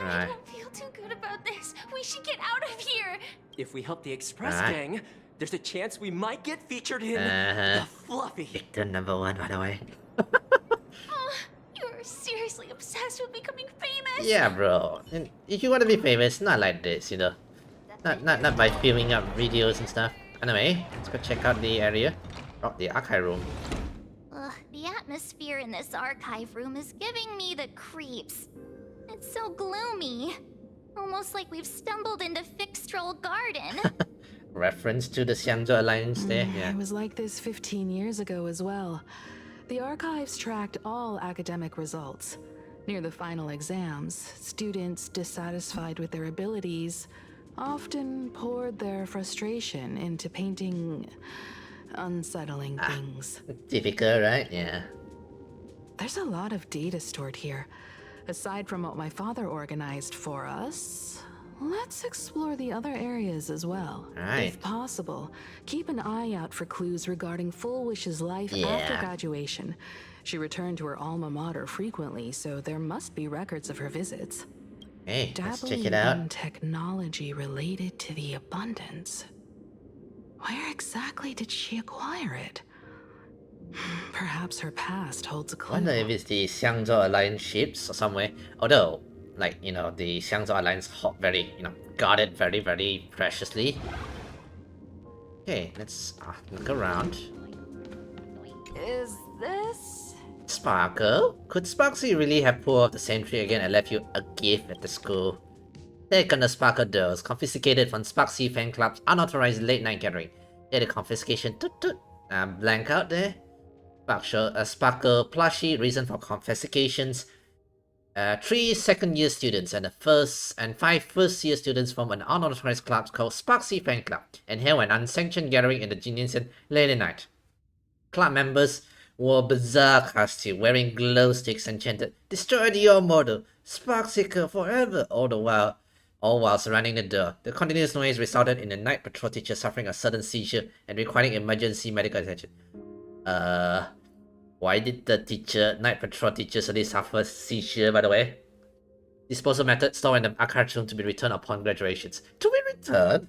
I don't feel too good about this. We should get out of here. If we help the Express gang, there's a chance we might get featured in the Fluffy. Victim number 1, by the way. You're seriously obsessed with becoming famous. Yeah, bro. And if you want to be famous, not like this, you know. Not by filming up videos and stuff. Anyway, let's go check out the area. Oh, the archive room. The atmosphere in this archive room is giving me the creeps. It's so gloomy. Almost like we've stumbled into Fixtroll Garden. Reference to the Xiangzhou Alliance there, yeah. It was like this 15 years ago as well. The archives tracked all academic results. Near the final exams, students dissatisfied with their abilities often poured their frustration into painting unsettling things. Difficult, right? Yeah. There's a lot of data stored here. Aside from what my father organized for us, let's explore the other areas as well. Right. If possible, keep an eye out for clues regarding Full Wish's life after graduation. She returned to her alma mater frequently, so there must be records of her visits. Hey, let's check it Dabbling out. in technology related to the abundance. Where exactly did she acquire it? Perhaps her past holds a I clue. wonder if it's the Xiangzhou Alliance ships or somewhere. Although, like, you know, the Xiangzhou Alliance very, you know, guard it very, very preciously. Okay, let's look around. Is this? Sparkle? Could Sparksy really have pulled off the sentry again and left you a gift at the school? Take on the Sparkle dolls, confiscated from Sparksy fan club's unauthorized late-night gathering. Data confiscation, blank out there. Sparkle plushie, reason for confiscations. 3 second-year students and 5 first-year students from an unauthorized club called Sparksy Fan Club and held an unsanctioned gathering in the Geniusen late at night. Club members wore bizarre costumes, wearing glow sticks and chanted, "Destroy the old model, Sparkseeker forever," all while surrounding the door. The continuous noise resulted in the night patrol teacher suffering a sudden seizure and requiring emergency medical attention. Why did the night patrol teacher suddenly suffer seizure, by the way? Disposal method, store in the archive room to be returned upon graduations. To be returned?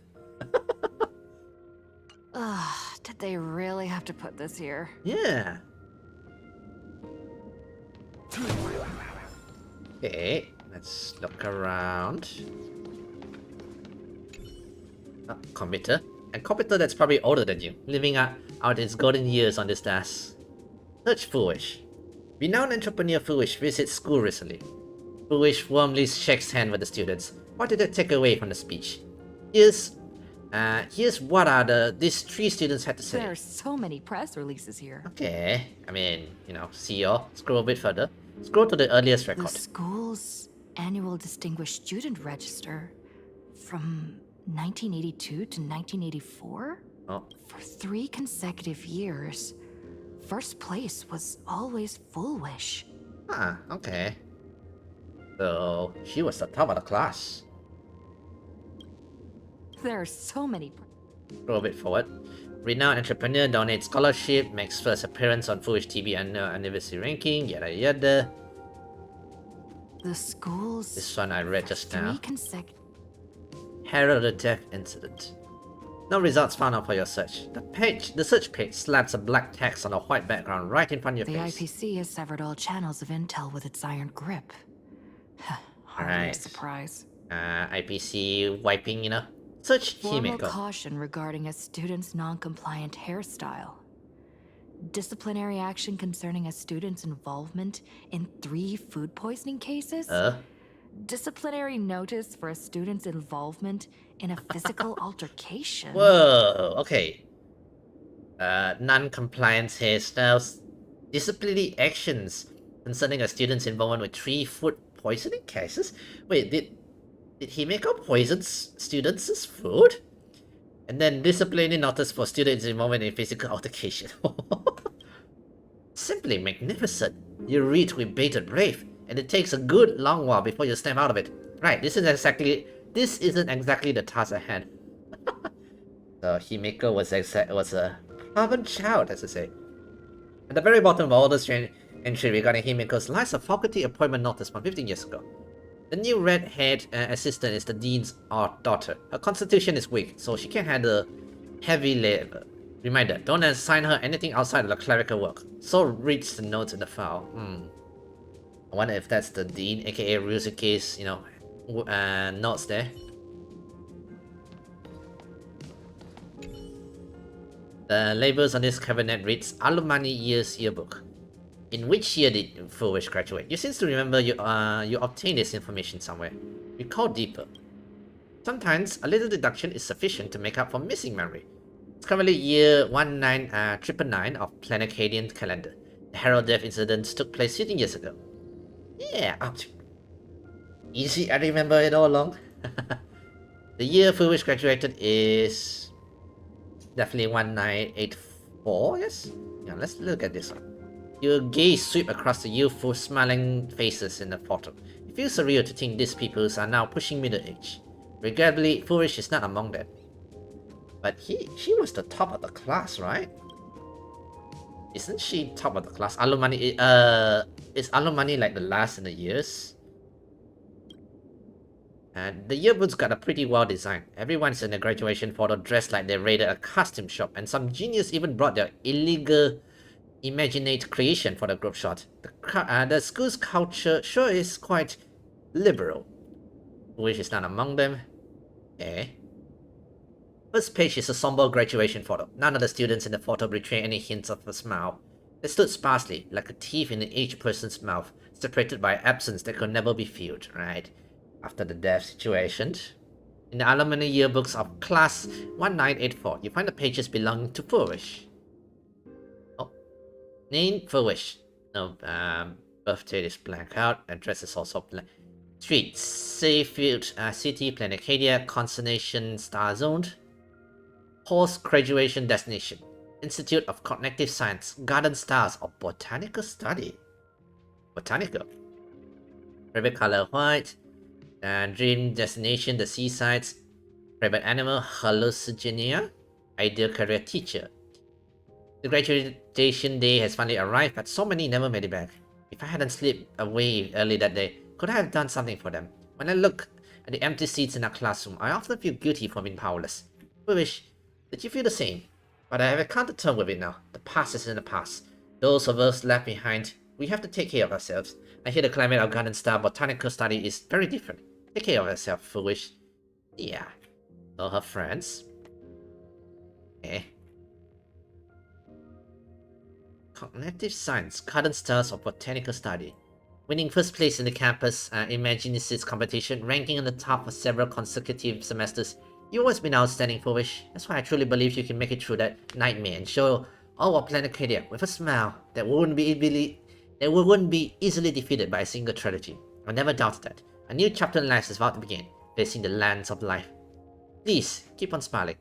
Did they really have to put this here? Yeah. Okay, let's look around. Computer. A computer that's probably older than you, living out its golden years on this desk. Search Foolish. Renowned entrepreneur Foolish visits school recently. Foolish warmly shakes hands with the students. What did they take away from the speech? Here's what these 3 students had to say. There are so many press releases here. Okay, I mean, you know, see y'all. Scroll a bit further. Scroll to the earliest record. The school's annual Distinguished Student Register from 1982 to 1984? Oh. For 3 consecutive years, first place was always Full Wish. Okay. So, she was the top of the class. There are so many. Scroll a bit forward. Renowned entrepreneur donates scholarship, makes first appearance on Foolish TV anniversary ranking, yada yada. The school's... This one I read just now. 3 consecutive... Herald of the Death Incident. No results found out for your search. The search page slaps a black text on a white background right in front of your face. The IPC has severed all channels of intel with its iron grip. Hardly a surprise. IPC wiping, you know. Search Formal Himiko. Caution regarding a student's non-compliant hairstyle. Disciplinary action concerning a student's involvement in 3 food poisoning cases. disciplinary notice for a student's involvement in a physical altercation. Whoa, okay. Non-compliance hairstyles, disciplinary actions concerning a student's involvement with 3 food poisoning cases. Wait, did Himeko poison students' food? And then disciplinary notice for students' involvement in physical altercation. Simply magnificent. You read with bated breath, and it takes a good long while before you snap out of it. Right, this isn't exactly the task at hand. So Himeko was a carbon child, as I say. At the very bottom of all this entry regarding Himeko's lies a faculty appointment notice from 15 years ago. The new red-haired assistant is the dean's daughter. Her constitution is weak, so she can't handle heavy labor. Reminder, don't assign her anything outside of the clerical work. So reads the notes in the file. I wonder if that's the dean, aka Ryusuke's, notes there. The labels on this cabinet reads Alumni Year's Yearbook. In which year did Foolish graduate? You seem to remember you obtained this information somewhere. Recall deeper. Sometimes a little deduction is sufficient to make up for missing memory. It's currently year 19999 of Planetarian calendar. The Herald death incident took place 15 years ago. Yeah, easy, I remember it all along. The year Foolish graduated is definitely 1984, yes? Yeah, let's look at this one. Your gaze sweep across the youthful, smiling faces in the photo. It feels surreal to think these people are now pushing middle age. Regrettably, Foolish is not among them. But she was the top of the class, right? Isn't she top of the class? Is Alumni like the last in the years? And the yearbook's got a pretty well designed. Everyone's in the graduation photo dressed like they raided a costume shop, and some genius even brought their illegal imaginate creation for the group shot. The school's culture sure is quite liberal. Which is not among them. Okay. First page is a somber graduation photo. None of the students in the photo betray any hints of a smile. They stood sparsely, like a teeth in an aged person's mouth, separated by absence that could never be filled, right? After the death situation. In the alumni yearbooks of class 1984, you find the pages belonging to Foolish. Oh. Name Foolish. No, birthday is blanked out, address is also blank. Street, Sayfield City, Planetaria, Constellation Star Zone. Post-graduation destination. Institute of Cognitive Science, Garden Stars, or Botanical Study. Botanical. Favorite color, white. Dream destination, the seasides. Favorite animal, hallucinogen. Ideal career, teacher. The graduation day has finally arrived, but so many never made it back. If I hadn't slipped away early that day, could I have done something for them? When I look at the empty seats in our classroom, I often feel guilty for being powerless. Foolish, did you feel the same? But I have come to terms with it now. The past is in the past. Those of us left behind, we have to take care of ourselves. I hear the climate of Garden Star Botanical Study is very different. Take care of yourself, Foolish. Yeah. So her friends. Eh. Cognitive Science, Garden Stars of Botanical Study. Winning first place in the campus Imaginesis competition, ranking on the top for several consecutive semesters. You've always been outstanding, Foolish. That's why I truly believe you can make it through that nightmare and show all of Planetaria with a smile that wouldn't be easily defeated by a single tragedy. I never doubted that. A new chapter in life is about to begin, facing the lands of life. Please, keep on smiling.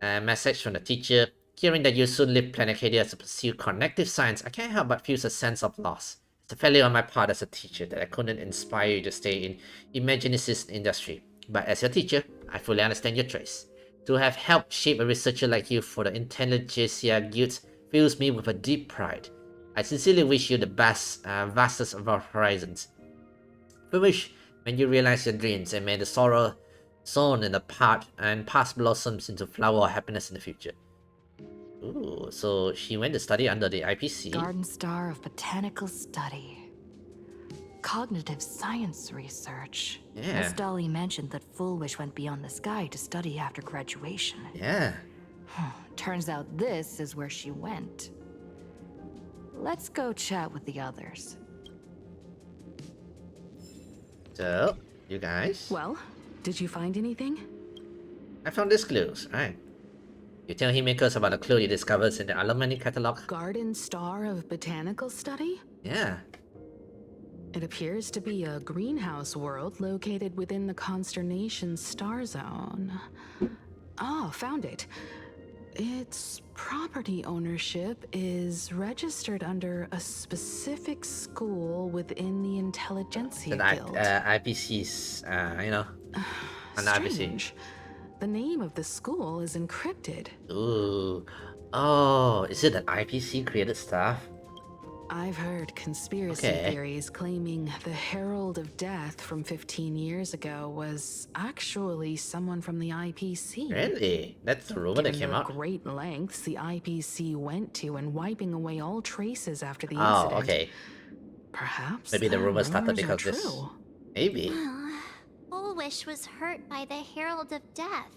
A message from the teacher. Hearing that you soon leave Planetaria to pursue cognitive science, I can't help but feel a sense of loss. It's a failure on my part as a teacher that I couldn't inspire you to stay in Imaginesis industry. But as your teacher, I fully understand your choice. To have helped shape a researcher like you for the Intelligentsia Guild fills me with a deep pride. I sincerely wish you the best, vastest of our horizons. Foolish, when you realize your dreams and may the sorrow sown in the past blossoms into flower of happiness in the future. Ooh, so she went to study under the IPC. Garden Star of Botanical Study. Cognitive science research. Yeah. Miss Dolly mentioned that Foolish went beyond the sky to study after graduation. Yeah. Turns out this is where she went. Let's go chat with the others. So, you guys. Well, did you find anything? I found these clues, right? You tell Himekos about the clue you discovered in the alumni catalog. Garden Star of Botanical Study? Yeah. It appears to be a greenhouse world located within the constellation star zone. Ah, found it. Its property ownership is registered under a specific school within the Intelligentsia Guild. IPC's, you know, an IPC. The name of the school is encrypted. Ooh. Oh, is it that IPC created stuff? I've heard conspiracy theories claiming the Herald of Death from 15 years ago was actually someone from the IPC. Really? That's the rumor that came out? Great lengths the IPC went to in wiping away all traces after the incident. incident. Okay. Perhaps maybe the rumor started because of this. Maybe. Fullwish was hurt by the Herald of Death.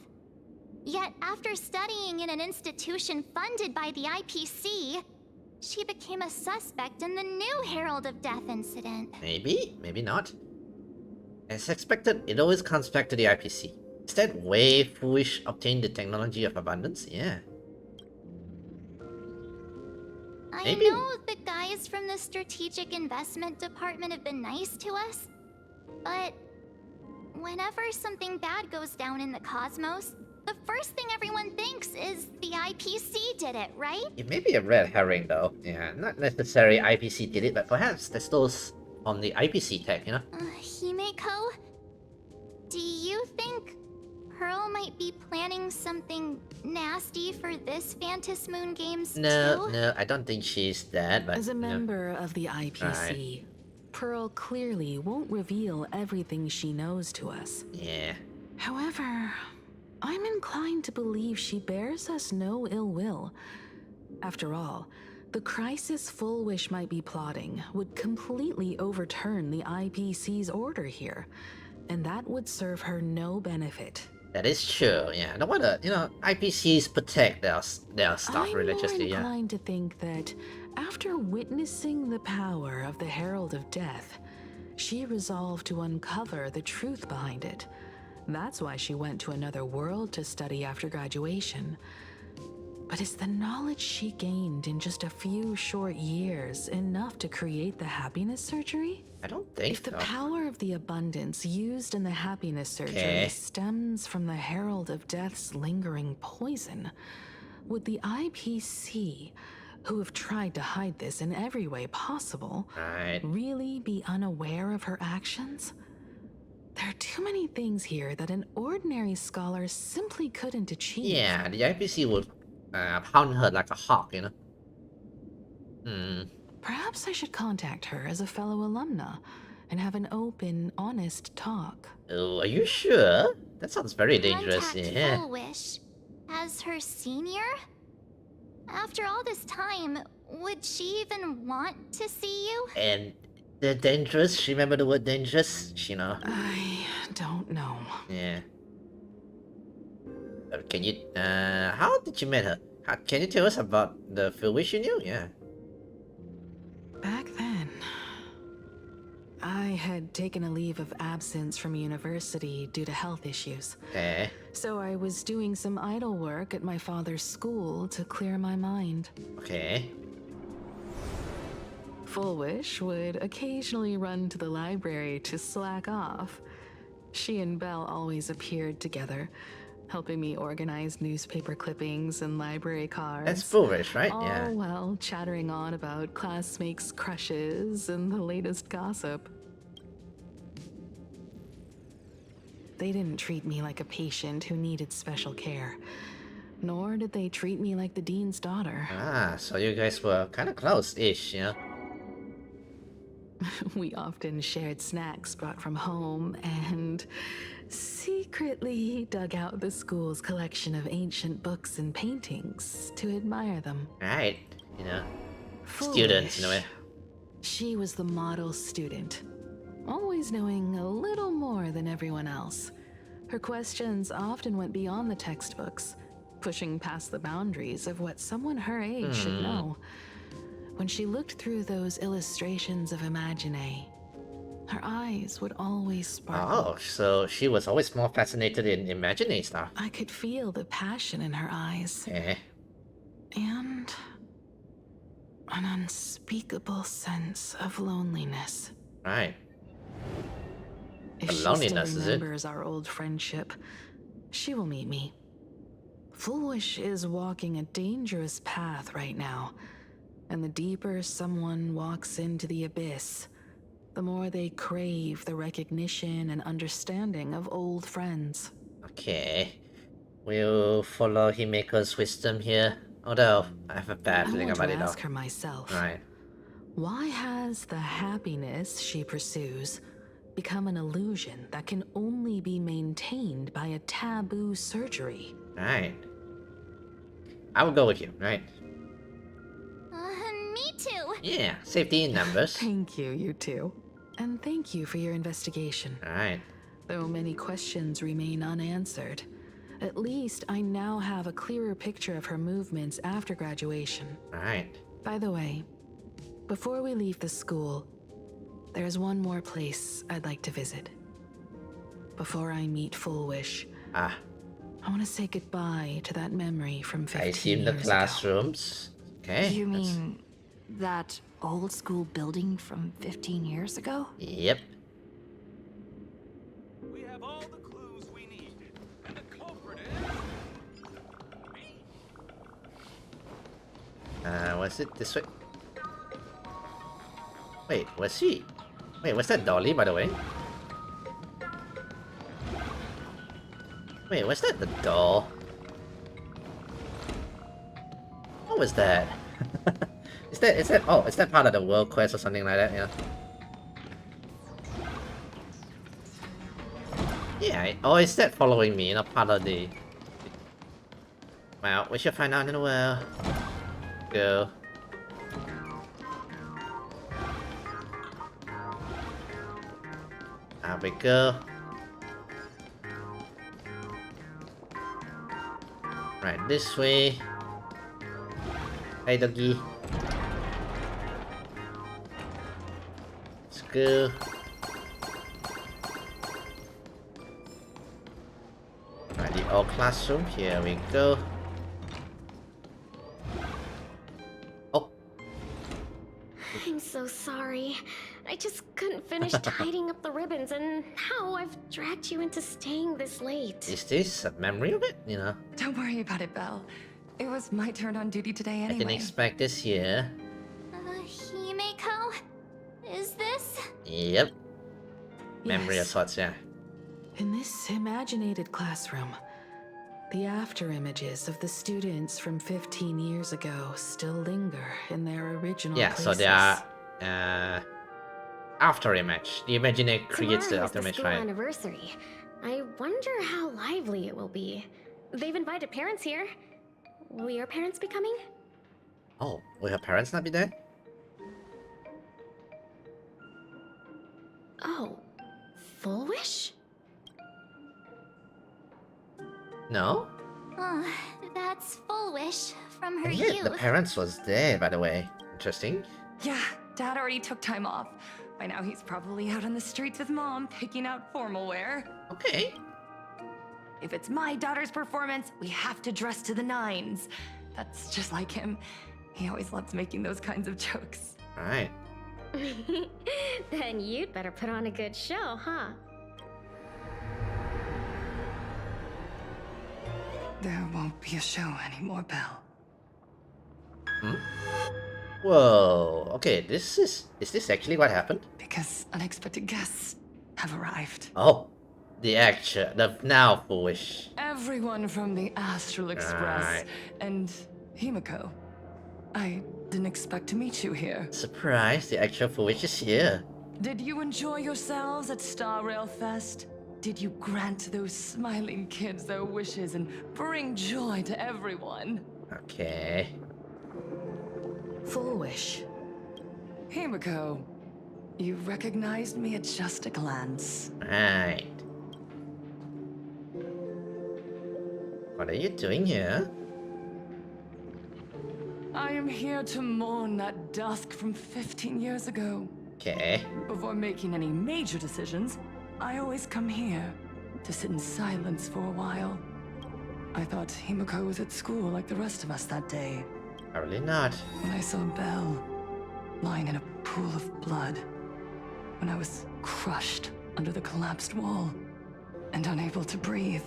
Yet after studying in an institution funded by the IPC, she became a suspect in the new Herald of Death incident. Maybe, maybe not. As expected, it always comes back to the IPC. Is that way Foolish obtained the technology of abundance? Yeah. Maybe. I know the guys from the Strategic Investment Department have been nice to us, but whenever something bad goes down in the cosmos, the first thing everyone thinks is the IPC did it, right? It may be a red herring though. Yeah, not necessarily IPC did it, but perhaps there's those on the IPC tech, you know? Himeko, do you think Pearl might be planning something nasty for this Phantom Moon Games too? No, I don't think she's that, but... As a member of the IPC, Pearl clearly won't reveal everything she knows to us. Yeah. However, I'm inclined to believe she bears us no ill will. After all, the crisis Fullwish might be plotting would completely overturn the IPC's order here, and that would serve her no benefit. That is true, yeah. No wonder, you know, IPCs protect their stuff religiously, I'm inclined to think that after witnessing the power of the Herald of Death, she resolved to uncover the truth behind it. That's why she went to another world to study after graduation. But is the knowledge she gained in just a few short years enough to create the happiness surgery? I don't think so. If the power of the abundance used in the happiness surgery stems from the Herald of Death's lingering poison, would the IPC, who have tried to hide this in every way possible, really be unaware of her actions? There are too many things here that an ordinary scholar simply couldn't achieve. Yeah, the IPC would pound her like a hawk, you know? Perhaps I should contact her as a fellow alumna and have an open, honest talk. Oh, are you sure? That sounds very dangerous, yeah. Fullwish as her senior? After all this time, would she even want to see you? And the dangerous? Remember the word dangerous? You know. I don't know. Yeah. Can you, how did you meet her? Can you tell us about the Fullwish you knew? Yeah. Back then, I had taken a leave of absence from university due to health issues. Okay. So I was doing some idle work at my father's school to clear my mind. Okay. Fullwish would occasionally run to the library to slack off. She and Belle always appeared together, helping me organize newspaper clippings and library cards. That's Fullwish, right? All yeah. while chattering on about classmates' crushes and the latest gossip. They didn't treat me like a patient who needed special care, nor did they treat me like the dean's daughter. Ah, so you guys were kind of close-ish, you know? We often shared snacks brought from home and secretly dug out the school's collection of ancient books and paintings to admire them. Right, you know, students in a way. She was the model student, always knowing a little more than everyone else. Her questions often went beyond the textbooks, pushing past the boundaries of what someone her age should know. When she looked through those illustrations of Imagine, Her eyes would always sparkle. Oh, so she was always more fascinated in imagining stuff. I could feel the passion in her eyes. Eh. And an unspeakable sense of loneliness. Right. If The she loneliness, still is it? remembers our old friendship, she will meet me. Foolish is walking a dangerous path right now, and the deeper someone walks into the abyss, the more they crave the recognition and understanding of old friends. Okay. We'll follow Himiko's wisdom here. Although, I have a bad feeling about it I all. ask her myself. Right. Why has the happiness she pursues become an illusion that can only be maintained by a taboo surgery? Right. I will go with you, right? Me too. Yeah, safety in numbers. Thank you, you two. And thank you for your investigation. Right. Though many questions remain unanswered, at least I now have a clearer picture of her movements after graduation. Right. By the way, before we leave the school, there's one more place I'd like to visit. Before I meet Full Wish, I want to say goodbye to that memory from 15 I years assume the classrooms. Okay. You mean that old school building from 15 years ago? Yep. We have all the clues we need, and the culprit is... Was it this way? Wait, was she? Wait, was that Dolly, by the way? Wait, was that the doll? What was that? is that oh, is that part of the world quest or something like that, yeah? Yeah, or is that following me, not part of the... Well, we should find out in a while. Go. There we go. Right, this way. Hey, doggy. Let's go. Right, the old classroom. Here we go. Oh. I'm so sorry. I just couldn't finish tidying up the ribbons, and now I've dragged you into staying this late. Is this a memory of it? You know? Don't worry about it, Belle. It was my turn on duty today anyway. I didn't expect this here. Himiko? Is this? Yep. Memory of Yes. sorts, yeah. In this imaginated classroom, the after images of the students from 15 years ago still linger in their original Yeah, places. so they are after image. The Imagineer creates the Tomorrow is after the image, school right? anniversary. I wonder how lively it will be. They've invited parents here. Will your parents be coming? Oh, will her parents not be there? Oh, Full Wish? No? That's Full Wish from her And yet youth. the parents was there, by the way. Interesting. Yeah, Dad already took time off. By now he's probably out on the streets with Mom, picking out formal wear. Okay. If it's my daughter's performance, we have to dress to the nines. That's just like him. He always loves making those kinds of jokes. Right. Then you'd better put on a good show, huh? There won't be a show anymore, Belle. Hmm? Whoa. Okay, is this actually what happened? Because unexpected guests have arrived. Oh. The now foolish. Everyone from the Astral Express Right. and Himiko. I didn't expect to meet you here. Surprise, the actual foolish is here. Did you enjoy yourselves at Starrail Fest? Did you grant those smiling kids their wishes and bring joy to everyone? Okay. Full Wish. Himiko, you recognized me at just a glance. Right. What are you doing here? I am here to mourn that dusk from 15 years ago. Okay. Before making any major decisions, I always come here to sit in silence for a while. I thought Himiko was at school like the rest of us that day. Probably not. When I saw Belle lying in a pool of blood, when I was crushed under the collapsed wall and unable to breathe,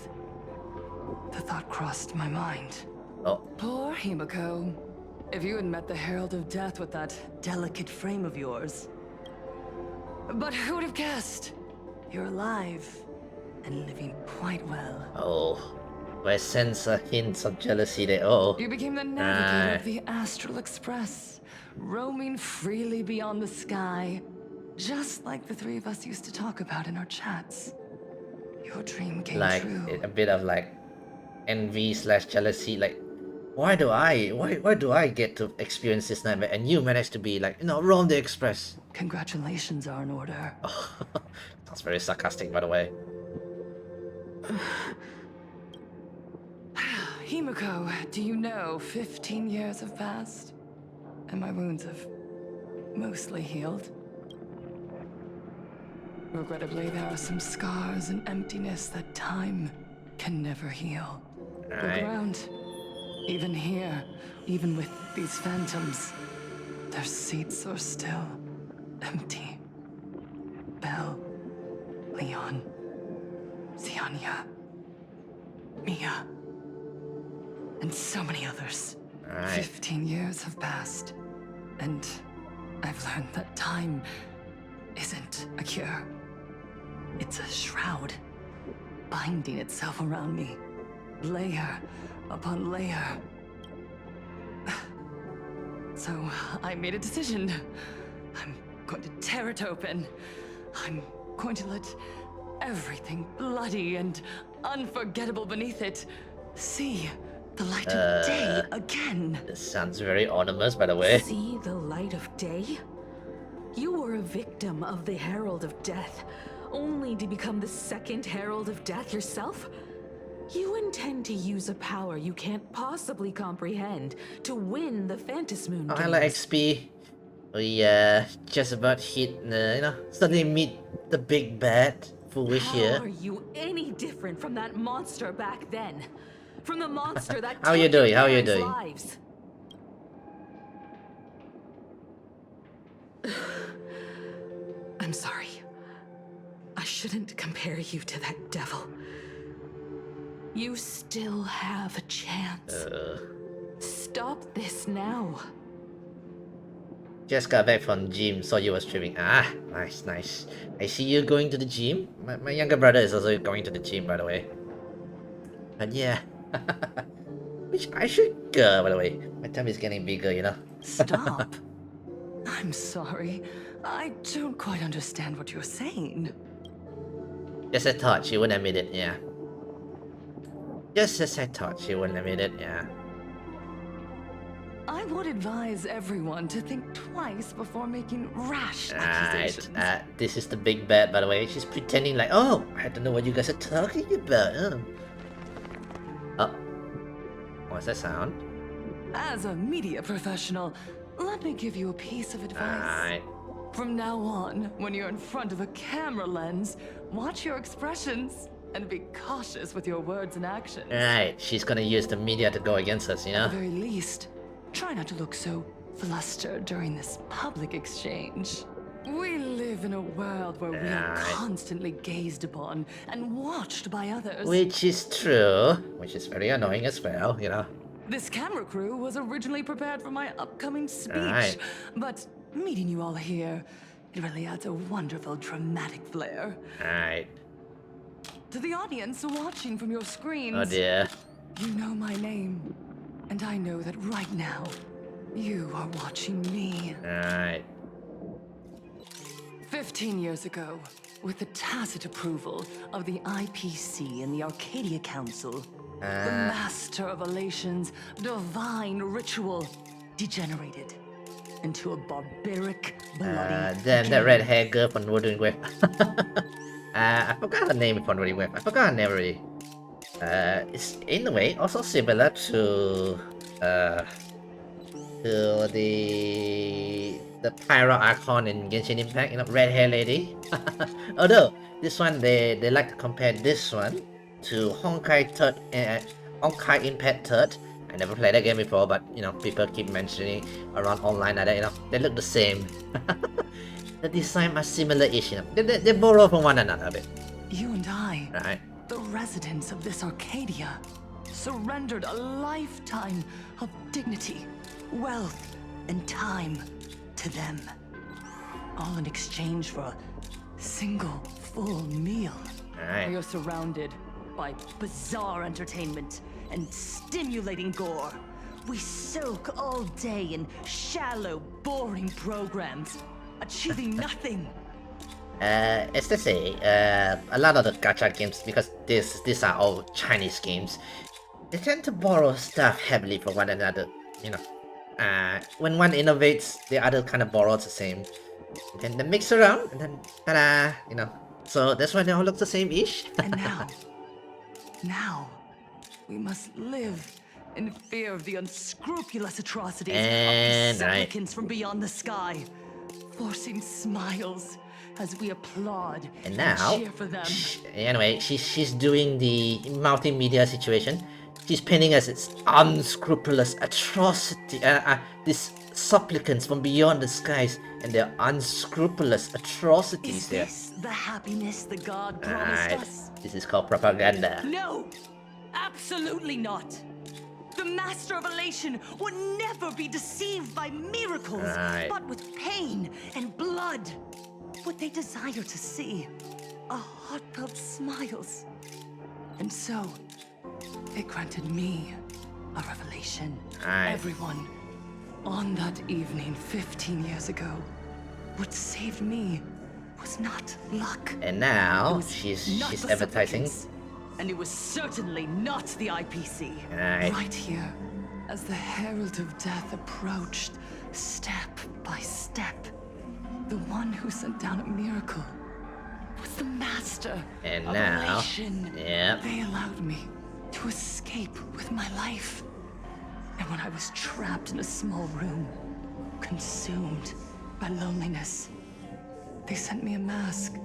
the thought crossed my mind. Oh. Poor Himiko. If you had met the Herald of Death with that delicate frame of yours. But who would have guessed? You're alive and living quite well. Oh. I sense a hint of jealousy there. Oh. You became the navigator of the Astral Express, roaming freely beyond the sky, just like the three of us used to talk about in our chats. Your dream came true. Like a bit of like envy/jealousy. Like, why do I get to experience this nightmare and you manage to be like, roam the express? Congratulations are in order. Oh, that's very sarcastic, by the way. Himiko, do you know 15 years have passed? And my wounds have mostly healed. Regrettably, there are some scars and emptiness that time can never heal. The ground, even here, even with these phantoms, their seats are still empty. Belle, Leon, Xianya, Mia, and so many others. 15 years have passed, and I've learned that time isn't a cure. It's a shroud, binding itself around me, layer upon layer. So I made a decision. I'm going to tear it open. I'm going to let everything bloody and unforgettable beneath it see the light of day again. This sounds very ominous, by the way. See the light of day? You were a victim of the Herald of Death, only to become the second Herald of Death yourself? You intend to use a power you can't possibly comprehend to win the Phantasmoon games. I like XP. We just about hit, suddenly meet the big bad foolish here. How are you any different from that monster back then? From the monster that How are you took your doing? How are you parents' doing? lives? I'm sorry. I shouldn't compare you to that devil. You still have a chance. Stop this now. Just got back from gym, saw you were streaming. Ah, nice, nice. I see you going to the gym. My younger brother is also going to the gym, by the way. But yeah. Which I should go, by the way. My tummy is getting bigger, Stop. I'm sorry. I don't quite understand what you're saying. Just as I thought she wouldn't admit it, yeah. Just as I thought she wouldn't admit it, yeah. I would advise everyone to think twice before making rash accusations. This is the big bad, by the way. She's pretending like, oh, I don't know what you guys are talking about. Oh. What's that sound? As a media professional, let me give you a piece of advice. From now on, when you're in front of a camera lens, watch your expressions and be cautious with your words and actions. Right, she's gonna use the media to go against us, At the very least, try not to look so flustered during this public exchange. We live in a world where we are constantly gazed upon and watched by others. Which is true, which is very annoying as well, This camera crew was originally prepared for my upcoming speech, but meeting you all here, it really adds a wonderful dramatic flair. To the audience watching from your screens, oh dear. You know my name, and I know that right now, you are watching me. 15 years ago, with the tacit approval of the IPC and the Arcadia Council, the Master of Elation's divine ritual degenerated into a barbaric, bloody Damn, that red hair girl from Wuthering Wave. I forgot her name from Wuthering Wave. I forgot her name already. It's in a way also similar to the the Pyro Archon in Genshin Impact, you know, red hair lady. Although this one they like to compare this one to Honkai Impact 3rd. I never played that game before, but you know, people keep mentioning around online that you know they look the same. The design are similar-ish, you know. They borrow from one another a bit. You and I, right? The residents of this Arcadia, surrendered a lifetime of dignity, wealth, and time to them. All in exchange for a single full meal. Right. We are surrounded by bizarre entertainment and stimulating gore. We soak all day in shallow, boring programs, achieving nothing. As they say, a lot of the gacha games, because these are all Chinese games, they tend to borrow stuff heavily from one another. You know, when one innovates, the other kind of borrows the same. Then they mix around, and then ta-da! You know, so that's why they all look the same-ish. And now, we must live in fear of the unscrupulous atrocities and of the supplicants from beyond the sky, forcing smiles as we applaud and now, cheer for them. Anyway, she's doing the multimedia situation. She's painting us its unscrupulous atrocity. These supplicants from beyond the skies and their unscrupulous atrocities. Is this the happiness the god promised us? This is called propaganda. No, absolutely not. The Master of Elation would never be deceived by miracles, but with pain and blood. What they desire to see are heartfelt smiles. And so, it granted me a revelation. Everyone, on that evening 15 years ago, what saved me was not luck. And now she's advertising. And it was certainly not the IPC. Right here, as the Herald of Death approached, step by step, the one who sent down a miracle was the Master and of now, Elation. yep. They allowed me to escape with my life. And when I was trapped in a small room, consumed by loneliness, they sent me a mask.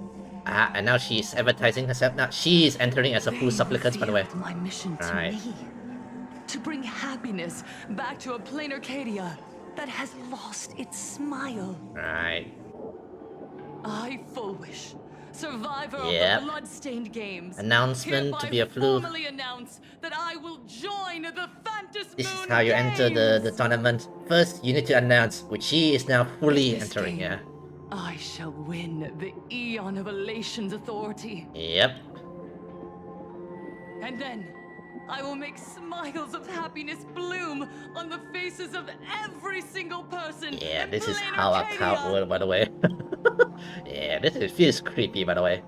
And now she's advertising herself. Now she is entering as a full supplicant, by the way. My mission to me, to bring happiness back to a plain Arcadia that has lost its smile. Right. I, Fullwish, survivor of Yep. the blood-stained games, Announcement to be a flu. formally announce that I will join the Phantom This is how you enter the tournament. First, you need to announce, which she is now fully entering, yeah. I shall win the Eon of Elation's authority. Yep. And then, I will make smiles of happiness bloom on the faces of every single person. Yeah, this is how I count word, by the way. Yeah, feels creepy, by the way.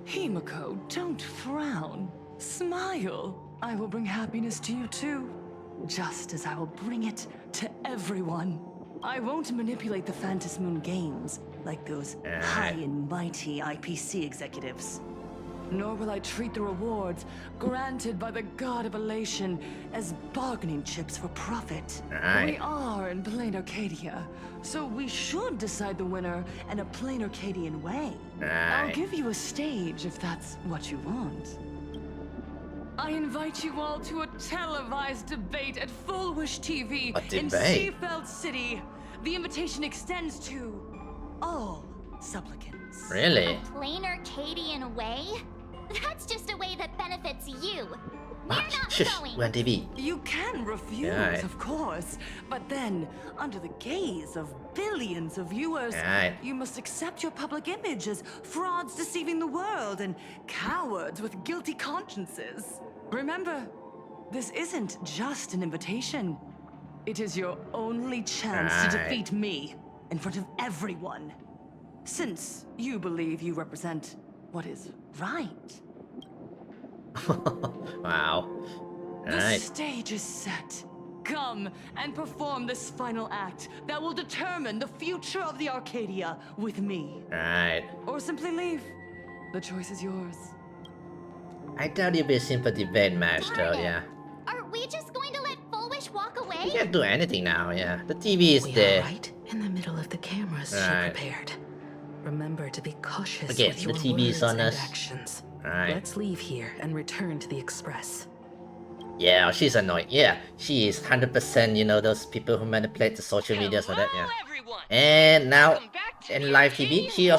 Himiko, don't frown. Smile. I will bring happiness to you too. Just as I will bring it to everyone. I won't manipulate the Phantom Moon games like those high and mighty IPC executives. Nor will I treat the rewards granted by the God of Elation as bargaining chips for profit. We are in plain Arcadia, so we should decide the winner in a plain Arcadian way. I'll give you a stage if that's what you want. I invite you all to a televised debate at Fullwish TV in Seafeld City. The invitation extends to all supplicants. Really? A plain Arcadian way? That's just a way that benefits you. We're not going. We're on TV. You can refuse, of course, but then, under the gaze of billions of viewers, you must accept your public image as frauds deceiving the world and cowards with guilty consciences. Remember, this isn't just an invitation. It is your only chance to defeat me in front of everyone. Since you believe you represent what is right. Wow. The stage is set. Come and perform this final act that will determine the future of the Arcadia with me. Or simply leave. The choice is yours. I doubt it'll be a simple debate match though, yeah. Are we just going to let Fullwish walk away? You can't do anything now, yeah. The TV is there. Right in the middle of the chaos. cameras she prepared. Remember to be cautious Again, with your the TV is words on and us. actions. Right. Let's leave here and return to the Express. Yeah, she's annoying. Yeah, she is 100%, you know, those people who manipulate the social media for that, yeah. And now, in live TV, she's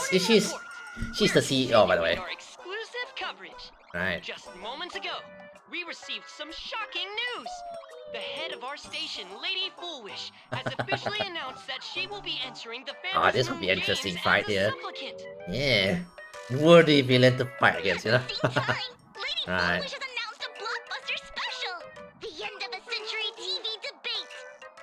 the CEO, by the way. Exclusive coverage. Right. Just moments ago, we received some shocking news. The head of our station, Lady Foolish, has officially announced that she will be entering the Fantasy Oh, this will be an interesting Games fight as a here. supplicant. Yeah. Worthy villain to fight against, you know? Right. Foolish has announced a blockbuster special! The end of a century TV debate!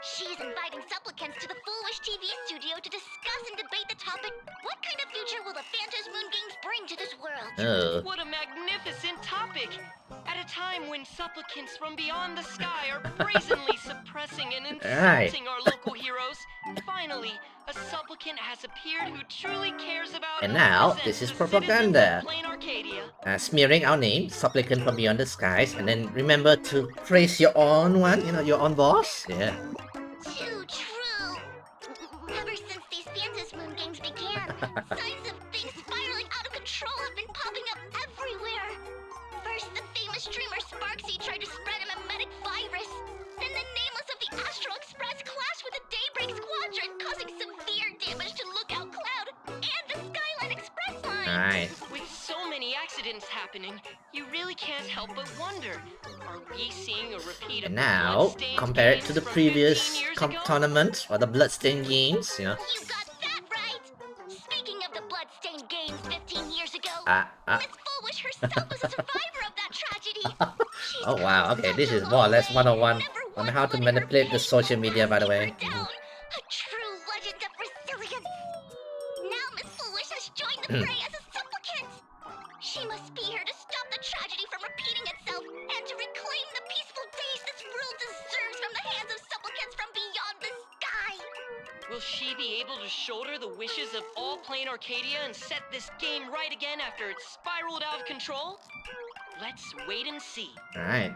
She's inviting supplicants to the Foolish TV studio to discuss and debate the topic, what kind of future will the Phantasm Moon Games bring to this world? Oh. What a magnificent topic! At a time when supplicants from beyond the sky are brazenly suppressing and insulting our local heroes, finally, a supplicant has appeared who truly cares about And now, this is propaganda. Smearing our name, supplicant from beyond the skies, and then remember to praise your own one, you know, your own boss. Yeah. Too true! Ever since these Phantasm Moon Games began, signs of things spiraling out of control have been popping up everywhere. First, the famous streamer Sparksy tried to spread a mimetic virus. Then the nameless of the Astral Express clashed with the Daybreak Squadron, causing severe damage to Lookout Cloud and the Skyline Express line. Right. With so many accidents happening, you really can't help but wonder, are we seeing a repeat of And now, compare it to the previous tournament, or the Bloodstained Games, you know. You got that right! Speaking of the Bloodstained Games 15 years ago, Miss Foolish herself was a survivor of that tragedy. Oh wow, okay, this is more or less 101 on how to manipulate the social media, by the way. A true legend of resilience. Now Miss Foolish has joined the fray as a supplicant. She must be here to stop the tragedy from repeating itself and to reclaim the peaceful days this world deserves from the hands of supplicants from beyond the sky. Will she be able to shoulder the wishes of all Plain Arcadia and set this game right again after it's spiraled out of control? Let's wait and see. Right.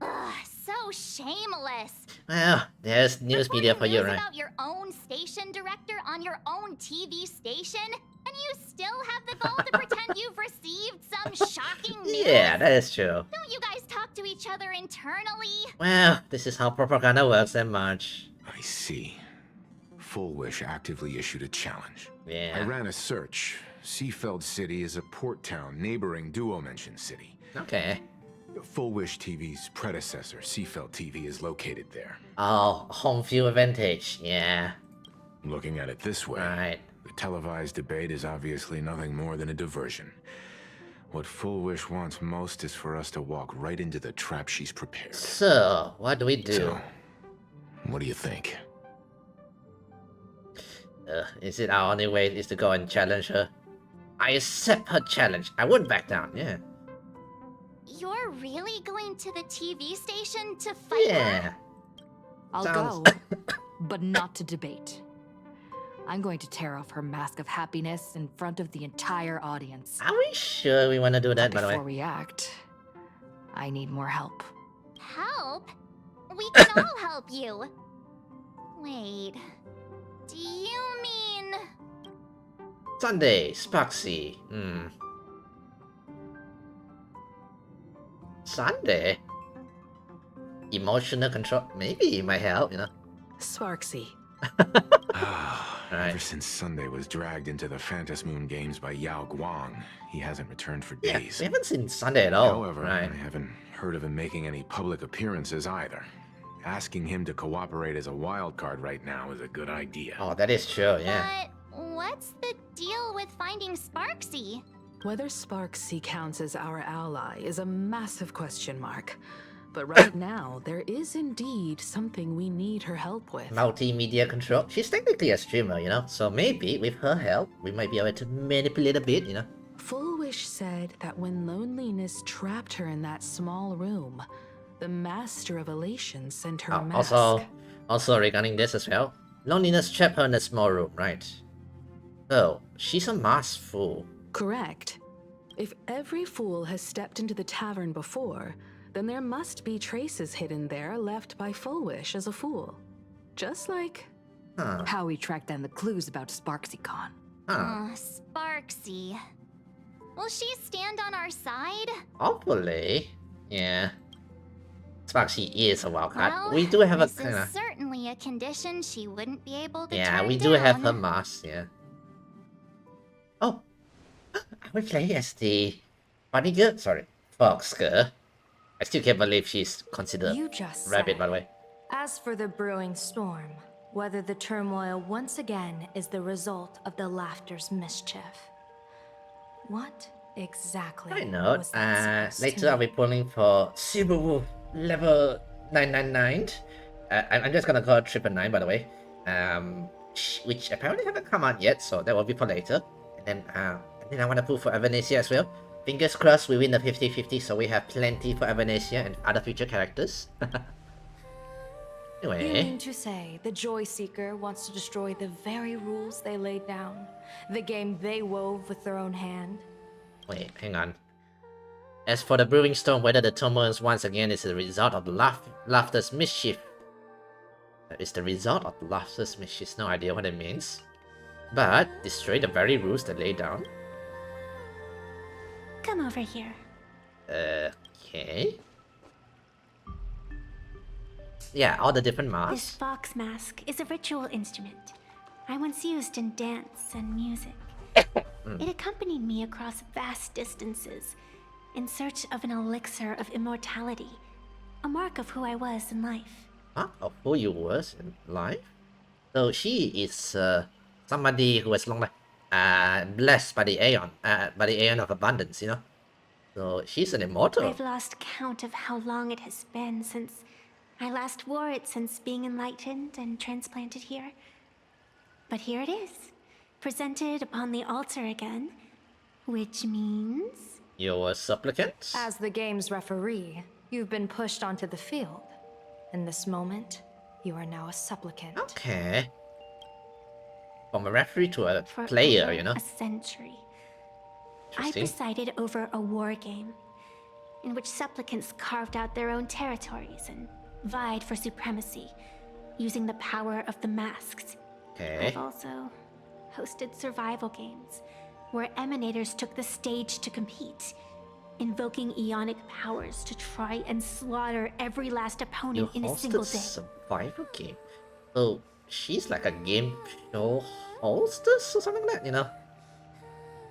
Ugh, so shameless. Well, there's news media for you, right? About your own station director on your own TV station, and you still have the gall to pretend you've received some shocking news? Yeah, that is true. Don't you guys talk to each other internally? Well, this is how propaganda works that much. I see. Full Wish actively issued a challenge. Yeah. I ran a search. Seafeld City is a port town neighboring Duo-Mention City. Okay. Full Wish TV's predecessor, Seafeld TV, is located there. Oh, home field advantage, yeah. Looking at it this way, the televised debate is obviously nothing more than a diversion. What Full Wish wants most is for us to walk right into the trap she's prepared. So, what do we do? So, what do you think? Is it our only way is to go and challenge her? I accept her challenge. I wouldn't back down, yeah. You're really going to the TV station to fight her? I'll go, but not to debate. I'm going to tear off her mask of happiness in front of the entire audience. Are we sure we want to do that, by the way? Before we act, I need more help. Help? We can all help you. Wait, do you mean... Sunday, Sparksy. Sunday? Emotional control? Maybe it might help, you know? Sparksy. Ever since Sunday was dragged into the Phantasm Moon Games by Yao Guang, he hasn't returned for days. We haven't seen Sunday at all. However, I haven't heard of him making any public appearances either. Asking him to cooperate as a wild card right now is a good idea. Oh, that is true, yeah. But what's the deal with finding Sparksy? Whether Sparksy counts as our ally is a massive question mark. But right now, there is indeed something we need her help with. Multimedia control. She's technically a streamer, you know? So maybe, with her help, we might be able to manipulate a bit, you know? Full Wish said that when loneliness trapped her in that small room, the Master of Elation sent her a mask. Also regarding this as well, loneliness trapped her in a small room, right? Oh, she's a masked fool. Correct. If every fool has stepped into the tavern before, then there must be traces hidden there left by Full Wish as a fool. Just like How we tracked down the clues about SparksyCon. Sparksy. Will she stand on our side? Hopefully. Yeah. Sparksy is a wildcard. Well, We do have this a kind is of... certainly a condition she wouldn't be able to Yeah, turn we do have her down. mask, yeah. Oh! Are we playing as the bunny girl? Sorry, fox girl. I still can't believe she's considered rabbit, by the way. As for the brewing storm, whether the turmoil once again is the result of the laughter's mischief. What exactly I know. was that supposed Later to I'll be pulling for Super Wolf level 999. I'm just gonna call it 999, by the way. Which apparently haven't come out yet, so that will be for later. And then I want to pull for Avenesia as well. Fingers crossed we win the 50-50, so we have plenty for Avenesia and other future characters. You Anyway. mean to say the Joy Seeker wants to destroy the very rules they laid down? The game they wove with their own hand? Wait, hang on. As for the Brewing Storm, whether the turmoil once again is the result of laughter's mischief. It's the result of laughter's mischief, no idea what it means. But destroy the very rules they laid down. Come over here. Okay. Yeah, all the different masks. This fox mask is a ritual instrument I once used in dance and music. It accompanied me across vast distances in search of an elixir of immortality, a mark of who I was in life. Huh? Of who you was in life? So she is somebody who was long blessed by the Aeon of Abundance, you know? So she's an immortal. I've lost count of how long it has been since I last wore it since being enlightened and transplanted here. But here it is, presented upon the altar again, which means... You're a supplicant? As the game's referee, you've been pushed onto the field. In this moment, you are now a supplicant. Okay. From a referee to a For player, over you know? a century. I Interesting. presided over a war game in which supplicants carved out their own territories and vied for supremacy, using the power of the masks. Okay. I've also hosted survival games where emanators took the stage to compete, invoking eonic powers to try and slaughter every last opponent in a single day. Survival game. So she's like a game show hostess or something like that, you know?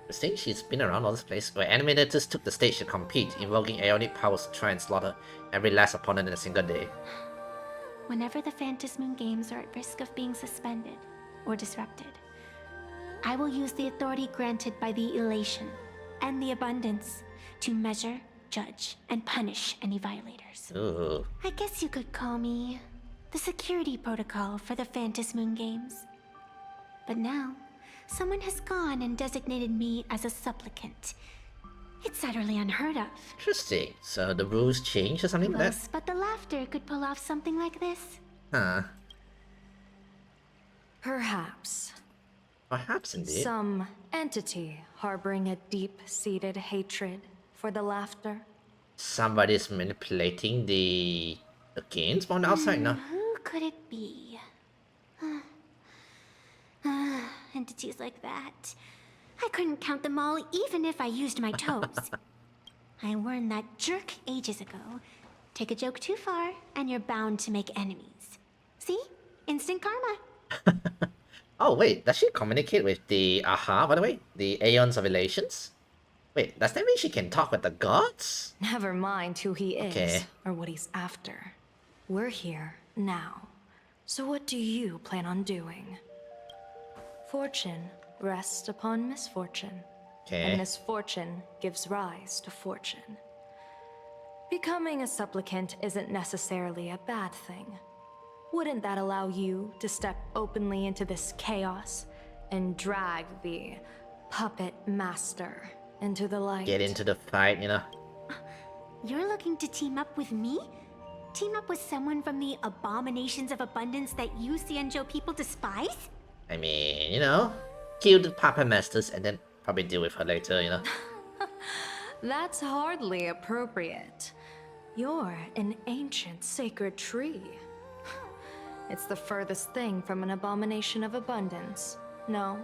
I think she's been around all this place where animators took the stage to compete, invoking aeonic powers to try and slaughter every last opponent in a single day. Whenever the Phantom Moon games are at risk of being suspended or disrupted, I will use the authority granted by the elation and the abundance to measure, judge, and punish any violators. Ooh. I guess you could call me the security protocol for the Phantom Moon games. But now, someone has gone and designated me as a supplicant. It's utterly unheard of. Interesting. So the rules changed or something Who like else but the laughter could pull off something like this? that? Huh. Perhaps. Perhaps indeed. Some entity harboring a deep-seated hatred for the laughter. Somebody's manipulating the games from the outside now. Who could it be? Entities like that. I couldn't count them all even if I used my toes. I learned that jerk ages ago. Take a joke too far, and you're bound to make enemies. See? Instant karma. Oh wait, does she communicate with the Aha, by the way? The Aeons of Elations? Wait, does that mean she can talk with the gods? Never mind who he is Okay. or what he's after. We're here now. So what do you plan on doing? Fortune rests upon misfortune. Okay. And misfortune gives rise to fortune. Becoming a supplicant isn't necessarily a bad thing. Wouldn't that allow you to step openly into this chaos and drag the puppet master into the light? Get into the fight, you know? You're looking to team up with me? Team up with someone from the abominations of abundance that you Xianzhou people despise? I mean, you know, kill the Papa Masters and then probably deal with her later, you know? That's hardly appropriate. You're an ancient sacred tree. It's the furthest thing from an abomination of abundance. No?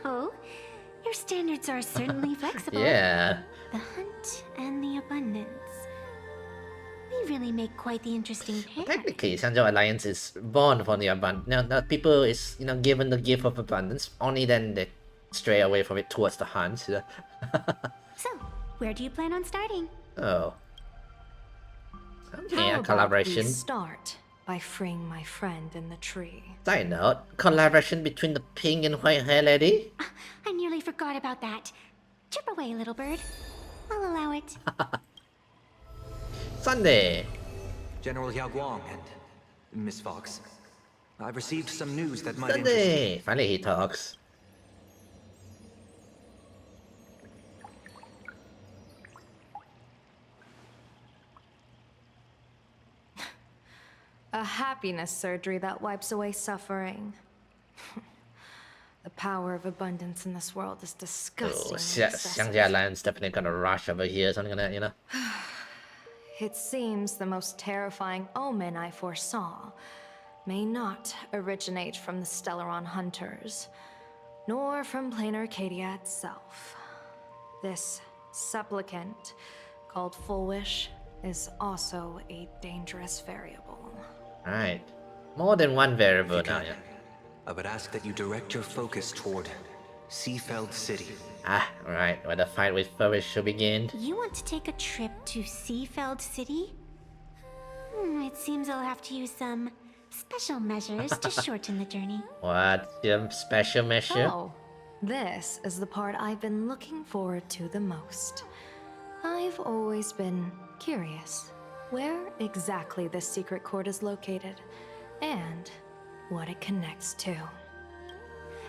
Oh, your standards are certainly flexible. Yeah. The hunt and the abundance. We really make quite the interesting pair. Technically, Sanjo Alliance is born from the abundance. Now, people is given the gift of abundance. Only then they stray away from it towards the hunt. So, where do you plan on starting? Oh. Okay, How a collaboration. about we start by freeing my friend in the tree? Side note, collaboration between the pink and white hair lady? I nearly forgot about that. Chip away, little bird. I'll allow it. Sunday. General Yao Guang and Miss Fox. I've received some news that might interest Sunday. you. Finally he talks. A happiness surgery that wipes away suffering. The power of abundance in this world is disgusting. Oh, Xiangjia Alliance definitely gonna rush over here, something like that, It seems the most terrifying omen I foresaw may not originate from the Stellaron hunters, nor from plain Arcadia itself. This supplicant, called Full Wish, is also a dangerous variable. Alright. More than one variable now, yeah. I would ask that you direct your focus toward Seafeld City. Right, where the fight with Furwish should begin. You want to take a trip to Seafeld City? It seems I'll have to use some special measures to shorten the journey. What? Special measure? Oh, this is the part I've been looking forward to the most. I've always been curious where exactly this secret court is located, and what it connects to.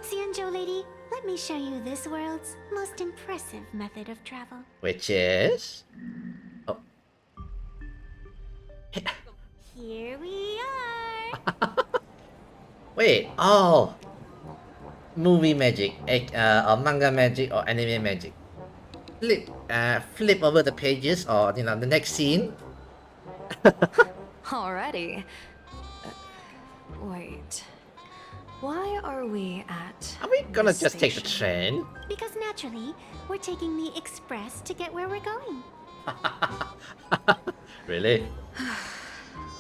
Xianzhou lady, let me show you this world's most impressive method of travel. Which is... Oh. Here we are! Wait, oh! Movie magic, or manga magic, or anime magic. Flip over the pages, or the next scene. Already? Wait. Why are we at... Are we gonna just take the train? Because naturally, we're taking the express to get where we're going. Really?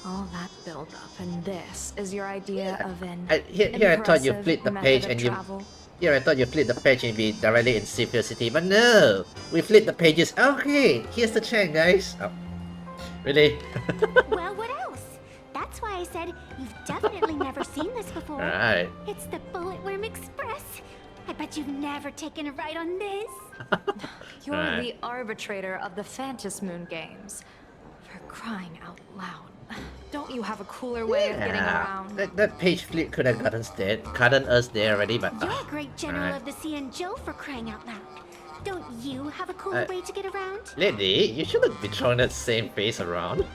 All that build-up, and this is your idea of an Here I thought you impressive flipped the method page of and you... travel? Here I thought you flipped the page and be directly in Seafield City, but no! We flipped the pages. Okay, here's the train, guys. Oh. Really? Well, what else? That's why I said you've definitely never seen this before. Right. It's the Bulletworm Express. I bet you've never taken a ride on this. You're Right. the arbitrator of the Phantom Moon games. For crying out loud. Don't you have a cooler way of getting around? That page flip could have gotten us there already, but... You're a great general Alright. of the Xianzhou for crying out loud. Don't you have a cooler way to get around? Lady, you shouldn't be throwing that same face around.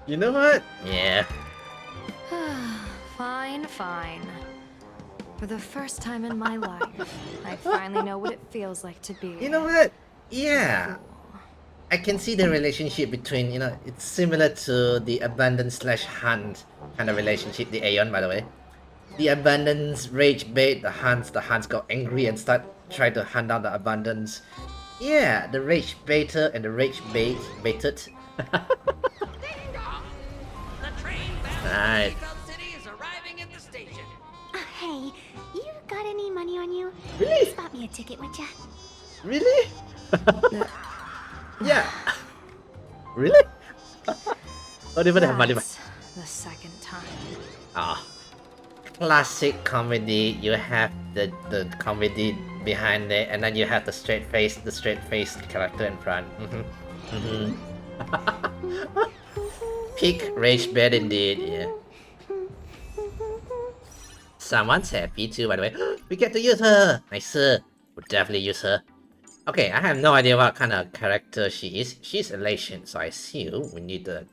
You know what? Yeah. Fine, fine. For the first time in my life, I finally know what it feels like to be. You know what? Yeah. I can see the relationship between, it's similar to the abundance/hunt kind of relationship, the Aeon, by the way. The abundance rage bait the hunts got angry and start trying to hunt down the abundance. Yeah, the rage baiter and the rage baited. The train bound Right. to Seafeld City is arriving at the station. Hey, you got any money on you? Really? Spot me a ticket, would ya? Really? Yeah. Really? Don't even have money. That's the second time. Ah. Classic comedy. You have the comedy behind it, and then you have the straight face character in front. Peak rage bait indeed, yeah. Someone's happy too, by the way. We get to use her! Nice. We'll definitely use her. Okay, I have no idea what kind of character she is. She's elation, so I assume we need the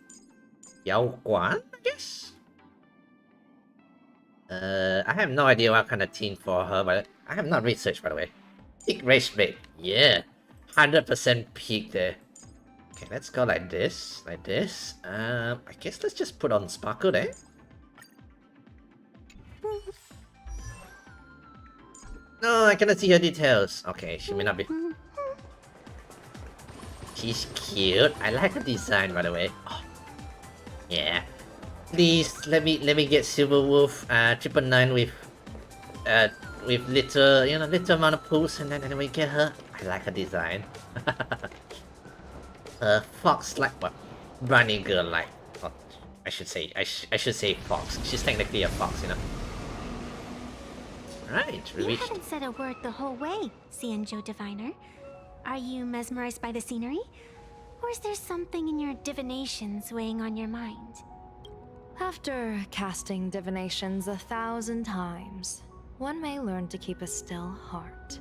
Yao Guan, I guess? I have no idea what kind of team for her, but I have not researched, by the way. Peak rage bait, yeah. 100% peak there. Okay, let's go like this, I guess let's just put on Sparkle there. No, I cannot see her details. Okay, she may not be. She's cute. I like the design, by the way. Oh, yeah. Please let me get Silver Wolf 999 with little little amount of pulls, and then we get her. I like her design. Fox like what? Bunny girl like. Oh, I should say fox. She's technically a fox, you know. Right, we You reached. haven't said a word the whole way, Xianzhou Diviner. Are you mesmerized by the scenery? Or is there something in your divinations weighing on your mind? After casting divinations 1,000 times, one may learn to keep a still heart.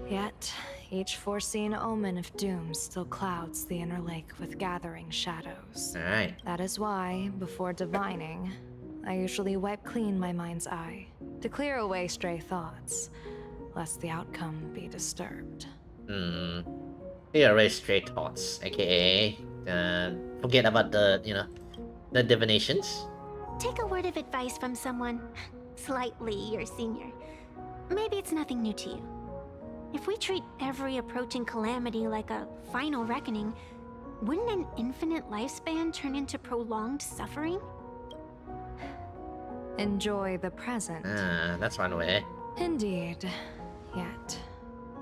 Yet, each foreseen omen of doom still clouds the inner lake with gathering shadows. Alright. That is why, before divining, I usually wipe clean my mind's eye to clear away stray thoughts, lest the outcome be disturbed. Clear away stray thoughts, aka forget about the the divinations. Take a word of advice from someone slightly your senior. Maybe it's nothing new to you. If we treat every approaching calamity like a final reckoning, wouldn't an infinite lifespan turn into prolonged suffering? Enjoy the present. That's one way. Indeed. Yet,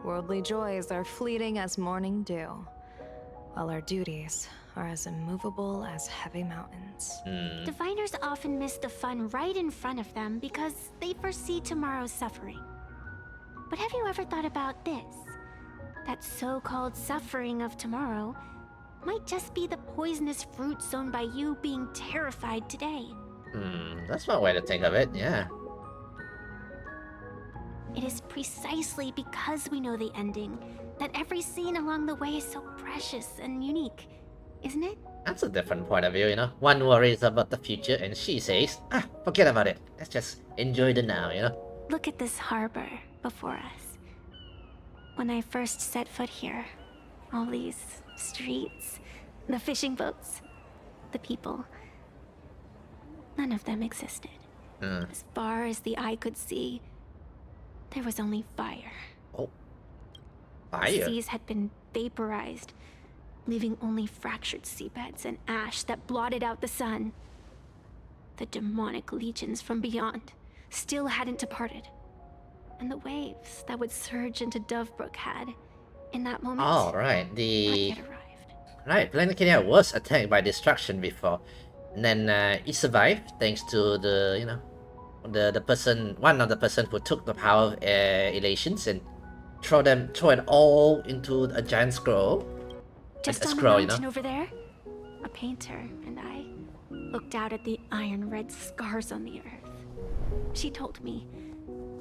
worldly joys are fleeting as morning dew, while our duties are as immovable as heavy mountains. Diviners often miss the fun right in front of them because they foresee tomorrow's suffering. But have you ever thought about this? That so-called suffering of tomorrow might just be the poisonous fruit sown by you being terrified today. That's one way to think of it, yeah. It is precisely because we know the ending that every scene along the way is so precious and unique, isn't it? That's a different point of view, you know. One worries about the future and she says, forget about it. Let's just enjoy the now, you know. Look at this harbor before us. When I first set foot here, all these streets, the fishing boats, the people, none of them existed. As far as the eye could see, there was only fire. Oh. The Fire? seas had been vaporized, leaving only fractured seabeds and ash that blotted out the sun. The demonic legions from beyond still hadn't departed. And the waves that would surge into Dovebrook had, in that moment, Oh, right. not yet arrived. Right, Planet Kenya was attacked by destruction before. And then it survived thanks to the, one of the person who took the power of elations and throw it all into a giant scroll. Just a on scroll, the mountain over there, a painter and I looked out at the iron red scars on the earth. She told me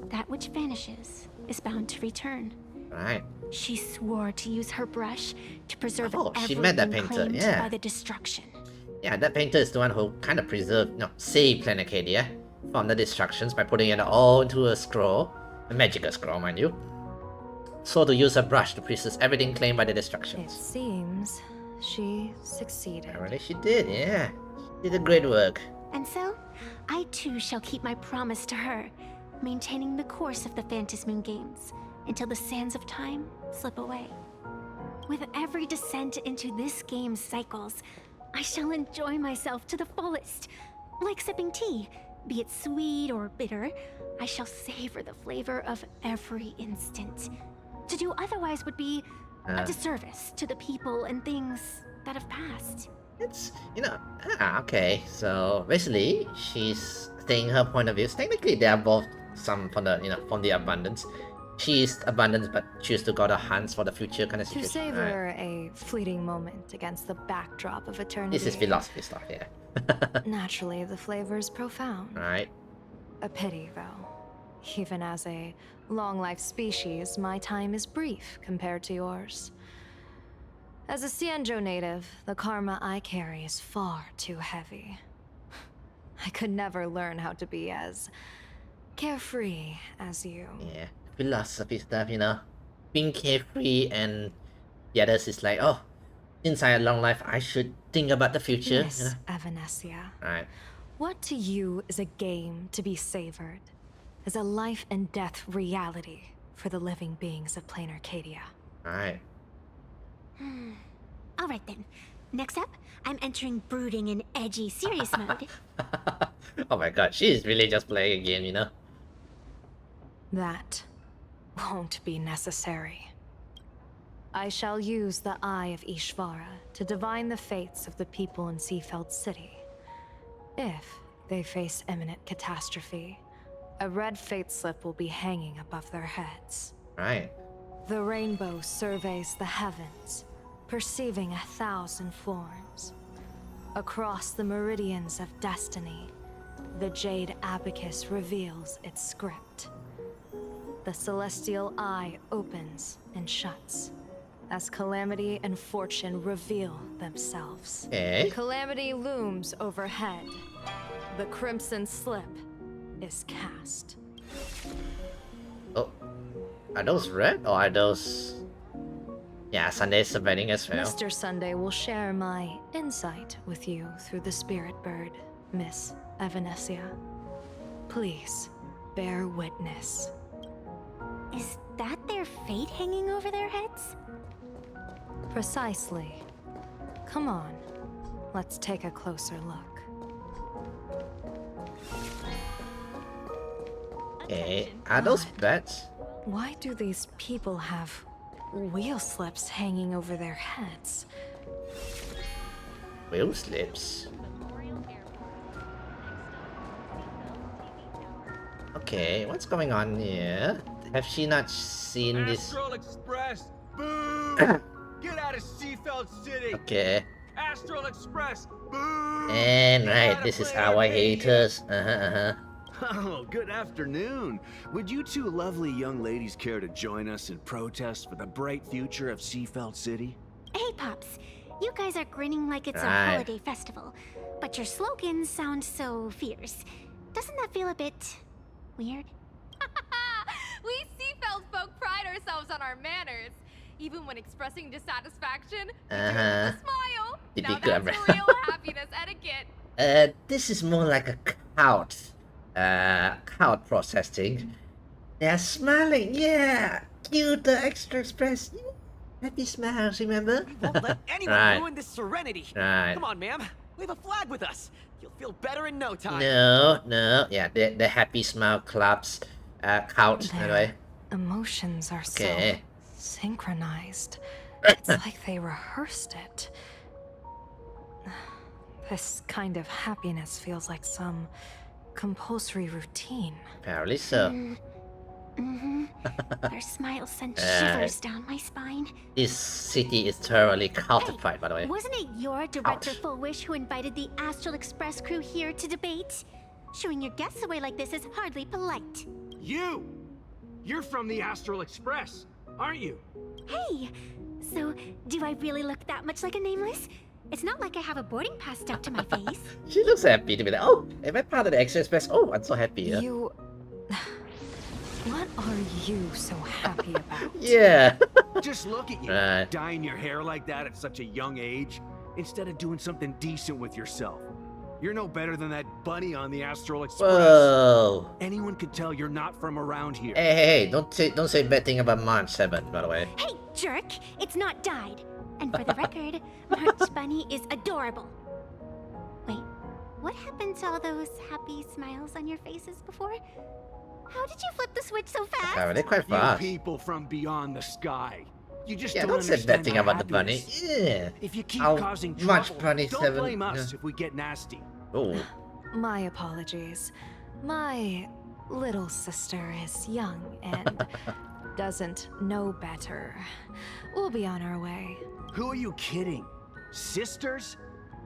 that which vanishes is bound to return. Right. She swore to use her brush to preserve She everything met that painter, claimed yeah. by the destruction. Yeah, that painter is the one who kind of saved Planet Acadia from the destructions by putting it all into a scroll. A magical scroll, mind you. So to use her brush to preserve everything claimed by the It destructions. seems she succeeded. Apparently she did, yeah. She did great work. And so, I too shall keep my promise to her, maintaining the course of the Phantasmoon Games until the sands of time slip away. With every descent into this game's cycles, I shall enjoy myself to the fullest. Like sipping tea, be it sweet or bitter, I shall savor the flavor of every instant. To do otherwise would be a disservice to the people and things that have passed. It's, okay. So basically, she's saying her point of view. Technically, they are both some from the, from the abundance. She's abundance, but choose to go to hunts for the future kind of To situation. savor a fleeting moment against the backdrop of eternity. This is philosophy stuff, yeah. Naturally, the flavor's profound. Right. A pity, though. Even as a long-life species, my time is brief compared to yours. As a Xianzhou native, the karma I carry is far too heavy. I could never learn how to be as carefree as you. Yeah, philosophy stuff, Being carefree and the others is like, Since I had long life, I should think about the future. Miss Evanesia. Alright. What to you is a game to be savored? Is a life and death reality for the living beings of plain Arcadia? Alright. Alright then. Next up, I'm entering brooding and edgy serious mode. Oh my god, she is really just playing a game, you know? That won't be necessary. I shall use the Eye of Ishvara to divine the fates of the people in Seafeld City. If they face imminent catastrophe, a red fate slip will be hanging above their heads. Right. The rainbow surveys the heavens, perceiving 1,000 forms. Across the meridians of destiny, the jade abacus reveals its script. The celestial eye opens and shuts as calamity and fortune reveal themselves. Okay. Calamity looms overhead. The crimson slip is cast. Oh. Are those red or are those... Yeah, Sunday's surveying as well. Mr. Sunday will share my insight with you through the spirit bird, Miss Evanesia. Please, bear witness. Is that their fate hanging over their heads? Precisely. Come on, let's take a closer look. Okay, are those bats? Why do these people have wheel slips hanging over their heads? Wheel slips? Okay, what's going on here? Have she not seen this? Astral Express! Boo! Get out of Seafeld City! Okay. Astral Express! Boo! And right, this is our haters. Oh, good afternoon. Would you two lovely young ladies care to join us in protest for the bright future of Seafeld City? Hey, Pops. You guys are grinning like it's a Right. holiday festival, but your slogans sound so fierce. Doesn't that feel a bit weird? We Seafeld folk pride ourselves on our manners. Even when expressing dissatisfaction, we do it with a smile. Now that's real happiness etiquette. This is more like a crowd processing. They're smiling, yeah. Cue the extra express. Yeah. Happy smiles, remember? We won't let anyone ruin this serenity. Right. Come on, ma'am. Wave a flag with us. You'll feel better in no time. No. Yeah, the happy smile clubs count, by the way. Emotions are so synchronized. It's like they rehearsed it. This kind of happiness feels like some compulsory routine. Apparently so. Their smiles sent shivers down my spine. This city is thoroughly cultified, by the way. Wasn't it your director Fullwish who invited the Astral Express crew here to debate? Showing your guests away like this is hardly polite. You! You're from the Astral Express, aren't you? Hey! So, do I really look that much like a nameless? It's not like I have a boarding pass stuck to my face. She looks happy to be like, oh, am I part of the Extra Express? Oh, I'm so happy. Yeah. You... What are you so happy about? Yeah. Just look at you, dyeing your hair like that at such a young age, instead of doing something decent with yourself. You're no better than that bunny on the Astral Express. Whoa. Anyone could tell you're not from around here. Hey, don't say bad thing about March 7, by the way. Hey, jerk! It's not dyed. And for the record, March Bunny is adorable. Wait, what happened to all those happy smiles on your faces before? How did you flip the switch so fast? They're quite fast. You people from beyond the sky. You just don't say bad thing about the bunny. Yeah. If you keep causing trouble, don't blame us if we get nasty. Oh. My apologies. My little sister is young and doesn't know better. We'll be on our way. Who are you kidding? Sisters?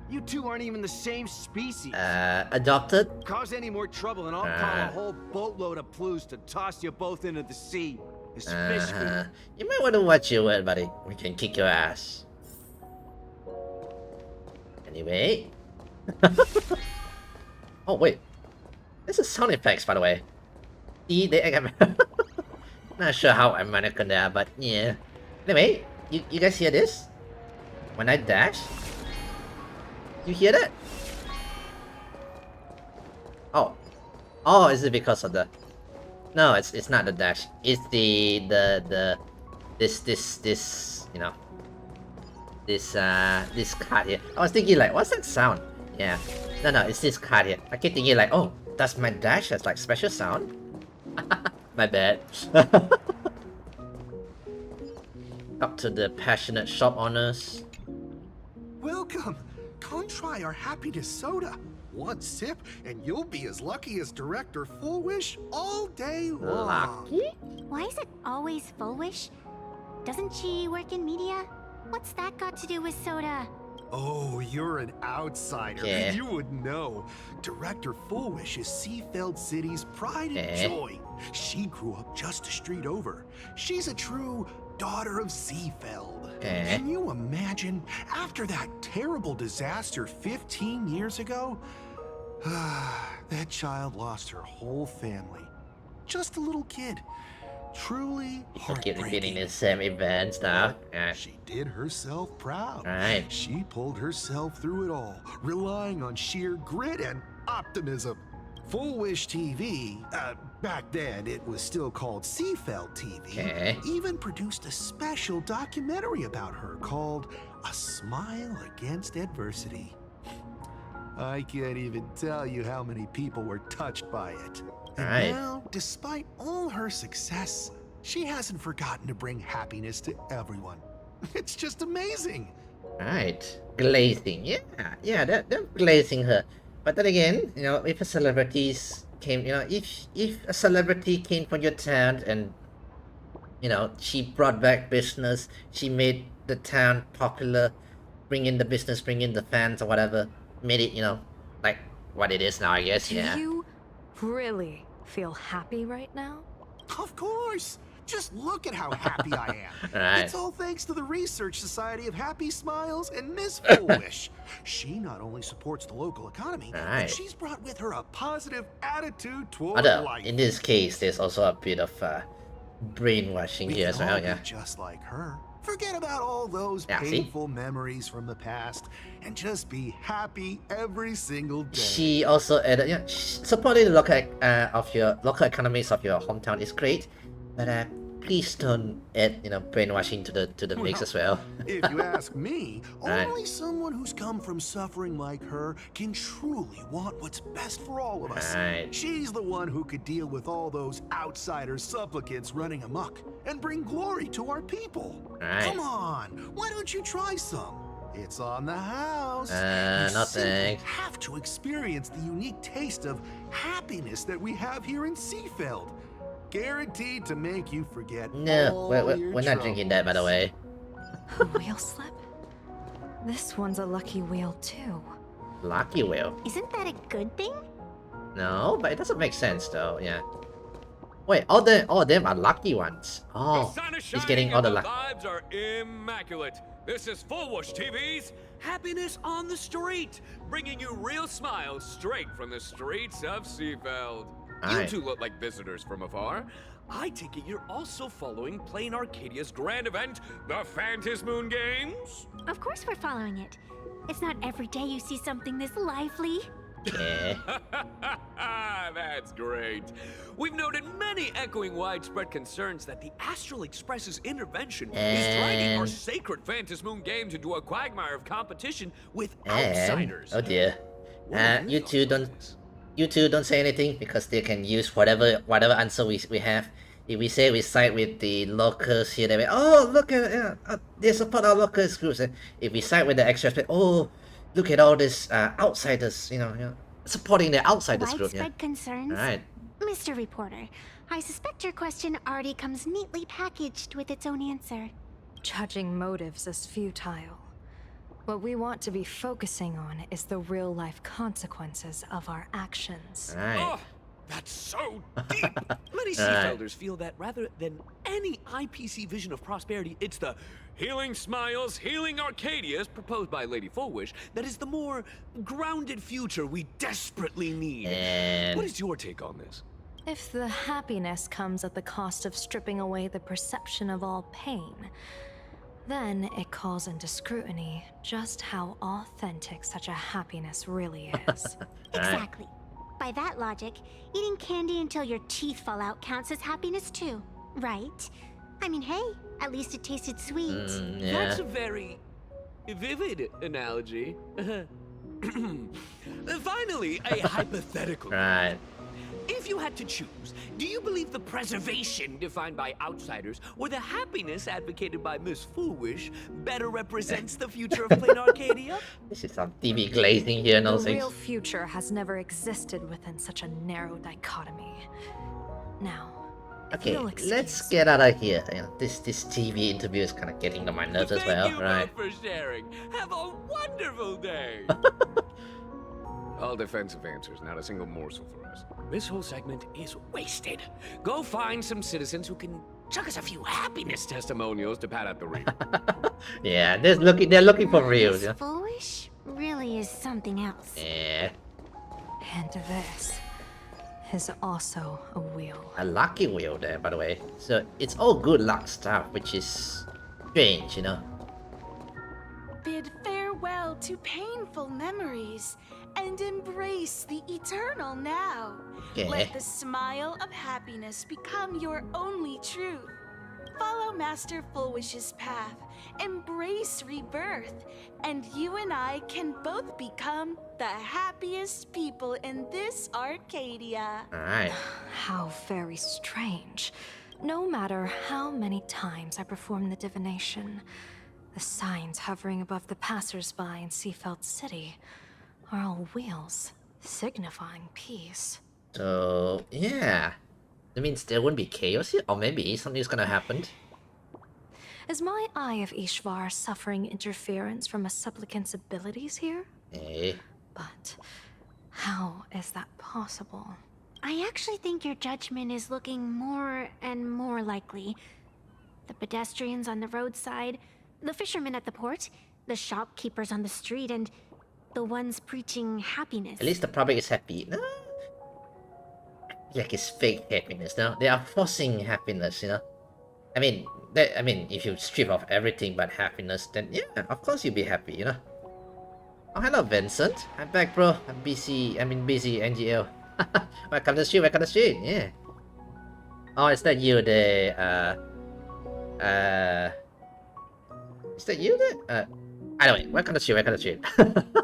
You two aren't even the same species. Adopted? Cause any more trouble and I'll call a whole boatload of plues to toss you both into the sea. It's fish food. You might want to watch your word, buddy. We can kick your ass. Anyway. Oh, wait. This is sound effects, by the way. Not sure how American they are, but yeah. Anyway, you guys hear this? When I dash? You hear that? Oh. Oh, is it because of the... No, it's not the dash. It's this, you know, this card here. I was thinking like, what's that sound? Yeah. No, it's this card here. I keep thinking like, oh, does my dash has like special sound? My bad. Up to the passionate shop owners. Welcome. Come try our happiness soda. One sip, and you'll be as lucky as Director Fullwish all day long. Lucky? Why is it always Fullwish? Doesn't she work in media? What's that got to do with soda? Oh, you're an outsider. Yeah. You would know. Director Fullwish is Seafeld City's pride and joy. She grew up just a street over. She's a true daughter of Seafeld. Can you imagine? After that terrible disaster 15 years ago, that child lost her whole family. Just a little kid. Truly heartbreaking. Repeating the same events now. She did herself proud. Right. She pulled herself through it all, relying on sheer grit and optimism. Fullwish TV, back then it was still called Seafeld TV, even produced a special documentary about her called A Smile Against Adversity. I can't even tell you how many people were touched by it. And now, despite all her success, she hasn't forgotten to bring happiness to everyone. It's just amazing. Right. Glazing. Yeah, they're glazing her. But then again, you know, if a celebrities came, you know, if a celebrity came from your town and, you know, she brought back business, she made the town popular, bring in the business, bring in the fans or whatever, made it, you know, like what it is now, I guess. Do you really feel happy right now? Of course. Just look at how happy I am. Right. It's all thanks to the Research Society of Happy Smiles and Miss Fullwish. She not only supports the local economy, but she's brought with her a positive attitude toward life. In this case, there's also a bit of brainwashing here as well, yeah. Just like her. Forget about all those painful memories from the past and just be happy every single day. She also added, supporting the local economies of your hometown is great, but please don't add, you know, brainwashing to the mix as well. If you ask me, only someone who's come from suffering like her can truly want what's best for all of us. She's the one who could deal with all those outsider supplicants running amok and bring glory to our people. Come on, why don't you try some? It's on the house. No thanks. You have to experience the unique taste of happiness that we have here in Seafeld. Guaranteed to make you forget. No, we're not drinking that, by the way. A wheel slip? This one's a lucky wheel too. Lucky wheel? Isn't that a good thing? No, but it doesn't make sense though. Yeah. Wait, all of them are lucky ones. Oh, he's getting all the luck. Vibes are immaculate. This is Fullwish TV's Happiness on the Street, bringing you real smiles straight from the streets of Seafeld. You two look like visitors from afar. I take it you're also following Plain Arcadia's grand event, the Phantasmoon Games? Of course we're following it. It's not every day you see something this lively. That's great. We've noted many echoing widespread concerns that the Astral Express's intervention is driving our sacred Phantasmoon Games into a quagmire of competition with outsiders. Oh dear. You two don't say anything because they can use whatever answer we have. If we say we side with the locals here, they will, oh look at they support our locals groups. If we side with the extras, oh look at all these outsiders, you know, supporting the outsiders group. Widespread concerns. Right. Mr. Reporter, I suspect your question already comes neatly packaged with its own answer. Judging motives is futile. What we want to be focusing on is the real-life consequences of our actions. Oh, that's so deep. Many Seafelders feel that rather than any IPC vision of prosperity, it's the Healing Smiles, Healing Arcadias proposed by Lady Fullwish that is the more grounded future we desperately need. What is your take on this? If the happiness comes at the cost of stripping away the perception of all pain, Then it calls into scrutiny just how authentic such a happiness really is. Exactly. By that logic, eating candy until your teeth fall out counts as happiness too, right? I mean, hey, at least it tasted sweet. That's a very vivid analogy. Finally, a hypothetical. Right. If you had to choose, do you believe the preservation defined by outsiders or the happiness advocated by Miss Foolish better represents the future of plain Arcadia? This is some TV glazing here, no The things. real future has never existed within such a narrow dichotomy. Now, Okay, let's get out of here. You know, this TV interview is kind of getting on my nerves as well, Thank you right? both for sharing. Have a wonderful day. All defensive answers, not a single morsel for us. This whole segment is wasted. Go find some citizens who can chuck us a few happiness testimonials to pad out the read. Yeah, they're looking for reals. Yeah. Foolish really is something else. Yeah. And this is also a wheel. A lucky wheel there, by the way. So it's all good luck stuff, which is strange, you know. Bid farewell to painful memories and embrace the eternal now. Okay. Let the smile of happiness become your only truth. Follow Master Fullwish's path, embrace rebirth, and you and I can both become the happiest people in this Arcadia. Alright. How very strange. No matter how many times I perform the divination, the signs hovering above the passers-by in Seafeld City are all wheels, signifying peace. So, yeah. That means there won't be chaos here? Or maybe something's gonna happen. Is my Eye of Ishvar suffering interference from a supplicant's abilities here? Hey. But how is that possible? I actually think your judgment is looking more and more likely. The pedestrians on the roadside, the fishermen at the port, the shopkeepers on the street, and the ones preaching happiness. At least the public is happy. No? Like it's fake happiness, no? They are forcing happiness, you know? I mean, if you strip off everything but happiness, then yeah, of course you'll be happy, you know? Oh, hello, Vincent. I'm back, bro. I'm busy, NGL. Welcome to the stream, yeah. Oh, is that you, is that you, anyway, welcome to the stream.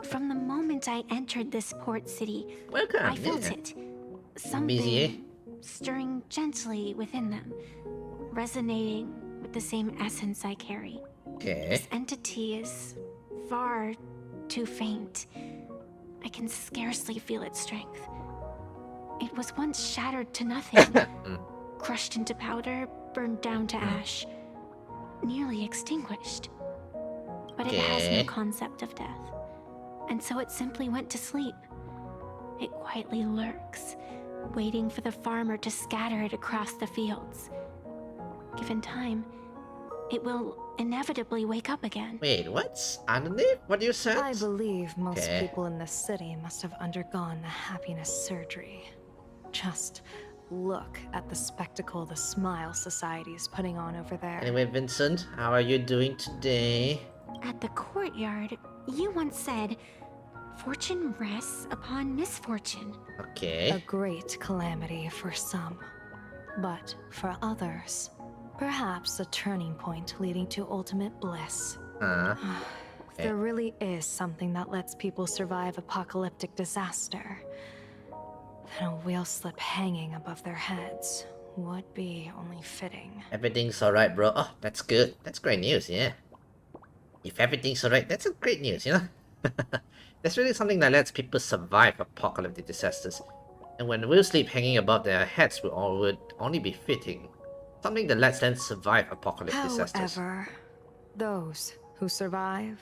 From the moment I entered this port city, welcome, I felt it. Something busy, eh? stirring gently within them, resonating with the same essence I carry. Okay. This entity is far too faint. I can scarcely feel its strength. It was once shattered to nothing, crushed into powder, burned down to ash, nearly extinguished. But it has no concept of death, and so it simply went to sleep. It quietly lurks, waiting for the farmer to scatter it across the fields. Given time, it will inevitably wake up again. Wait, what's underneath? What you said? I believe most people in this city must have undergone the happiness surgery. Just look at the spectacle the Smile Society is putting on over there. Anyway, Vincent, how are you doing today? At the courtyard, you once said, "Fortune rests upon misfortune." Okay. A great calamity for some, but for others, perhaps a turning point leading to ultimate bliss. If there really is something that lets people survive apocalyptic disaster, then a wheel slip hanging above their heads would be only fitting. Everything's alright, bro. Oh, that's good. That's great news, yeah. If everything's alright, that's a great news, you know? That's really something that lets people survive apocalyptic disasters. And when the wheel slip hanging above their heads would only be fitting. Something that lets them survive apocalyptic disasters. However, those who survive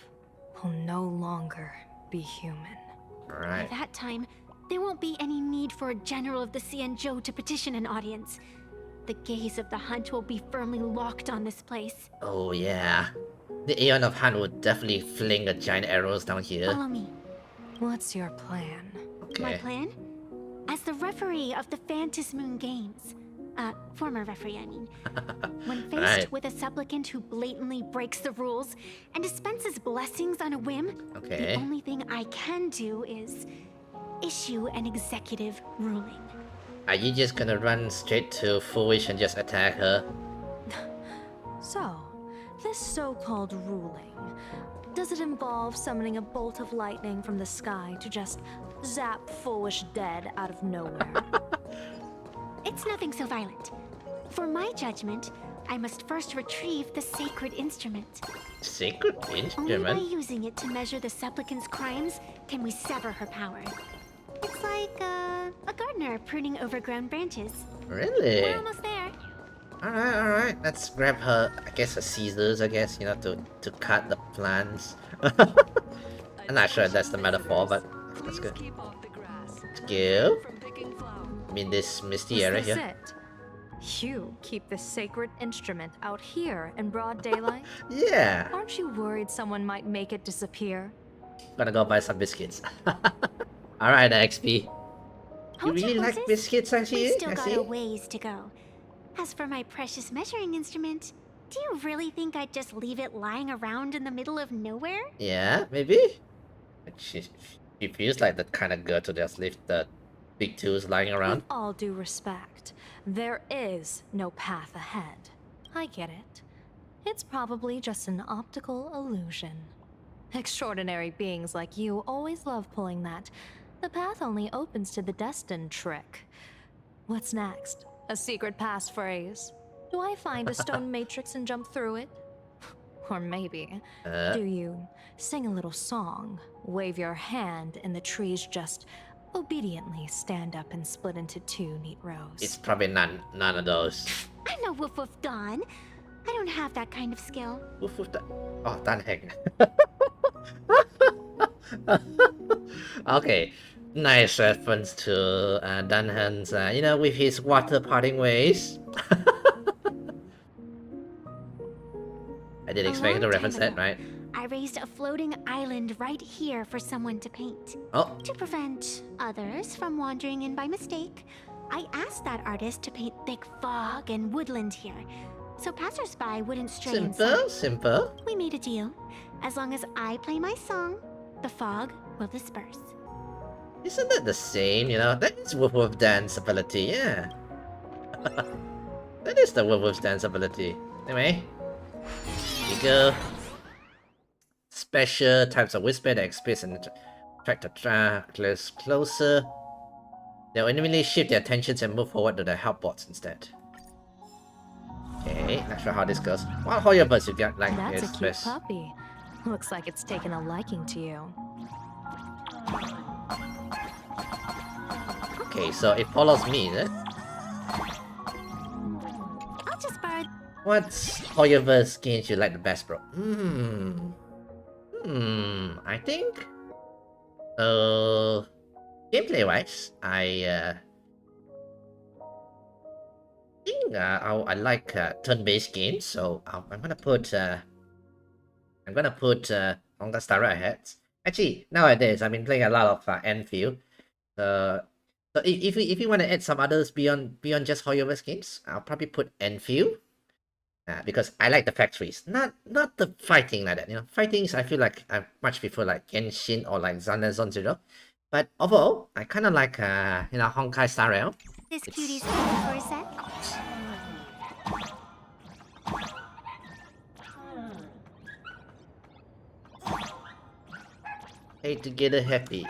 will no longer be human. Right. By that time, there won't be any need for a general of the Xianzhou to petition an audience. The gaze of the hunt will be firmly locked on this place. Oh yeah. The Aeon of Hunt would definitely fling the giant arrows down here. Follow me. What's your plan? Okay. My plan? As the referee of the Phantasmoon Games, Former referee, I mean. When faced with a supplicant who blatantly breaks the rules and dispenses blessings on a whim, the only thing I can do is issue an executive ruling. Are you just gonna run straight to Foolish and just attack her? So, this so-called ruling, does it involve summoning a bolt of lightning from the sky to just zap Foolish dead out of nowhere? It's nothing so violent. For my judgment, I must first retrieve the sacred instrument. Sacred instrument? Only by using it to measure the supplicant's crimes can we sever her power. It's like a gardener pruning overgrown branches. Really? We're almost there. Alright. Let's grab her, I guess, her scissors, you know, to cut the plants. I'm not sure if that's the metaphor, but that's good. Let's go. I mean, this misty area here. It? You keep this sacred instrument out here in broad daylight? Yeah. Aren't you worried someone might make it disappear? Gonna go buy some biscuits. Alright, XP. You really like biscuits, I see? We've still got a ways to go. As for my precious measuring instrument, do you really think I'd just leave it lying around in the middle of nowhere? Yeah, maybe. She feels like the kind of girl to just leave the big tools lying around. With all due respect, there is no path ahead. I get it. It's probably just an optical illusion. Extraordinary beings like you always love pulling that. The path only opens to the destined trick. What's next? A secret passphrase? Do I find a stone matrix and jump through it? Or maybe, do you sing a little song, wave your hand, and the trees just obediently stand up and split into two neat rows? It's probably none of those. I'm no Woof Woof Dawn. I don't have that kind of skill. Woof Woof Dawn. Oh, Dan Heck. Okay. Nice reference to Dunhan's, you know, with his water parting ways. I didn't expect to reference that, right? I raised a floating island right here for someone to paint. Oh. To prevent others from wandering in by mistake, I asked that artist to paint thick fog and woodland here, so passersby wouldn't stray inside. Simple. We made a deal. As long as I play my song, the fog will disperse. Isn't that the same, you know? That is Woof Woof Dan's ability, yeah. That is the Woof Woof Dan's ability. Anyway, here you go. Special types of whisper that experience and attract the closer. They'll immediately shift their attentions and move forward to the help bots instead. Okay, not sure how this goes. What Hoyabus you got like That's this? a cute puppy. Looks like it's taken a liking to you. Okay, so it follows me, is it? I'll just borrow. What's Hoyoverse games you like the best, bro? I think gameplay wise, I think I like turn-based games, so I'm gonna put honkaistarrail ahead. Actually, nowadays I've been playing a lot of envt. So if you want to add some others beyond just Hoyoverse games, I'll probably put envt. Because I like the factories, not the fighting like that. You know, fightings I feel like I much prefer like Genshin or like Zone Zero. But overall, I kind of like you know, honkaistarrail. This cutie's ready for a sec. Hey, together happy.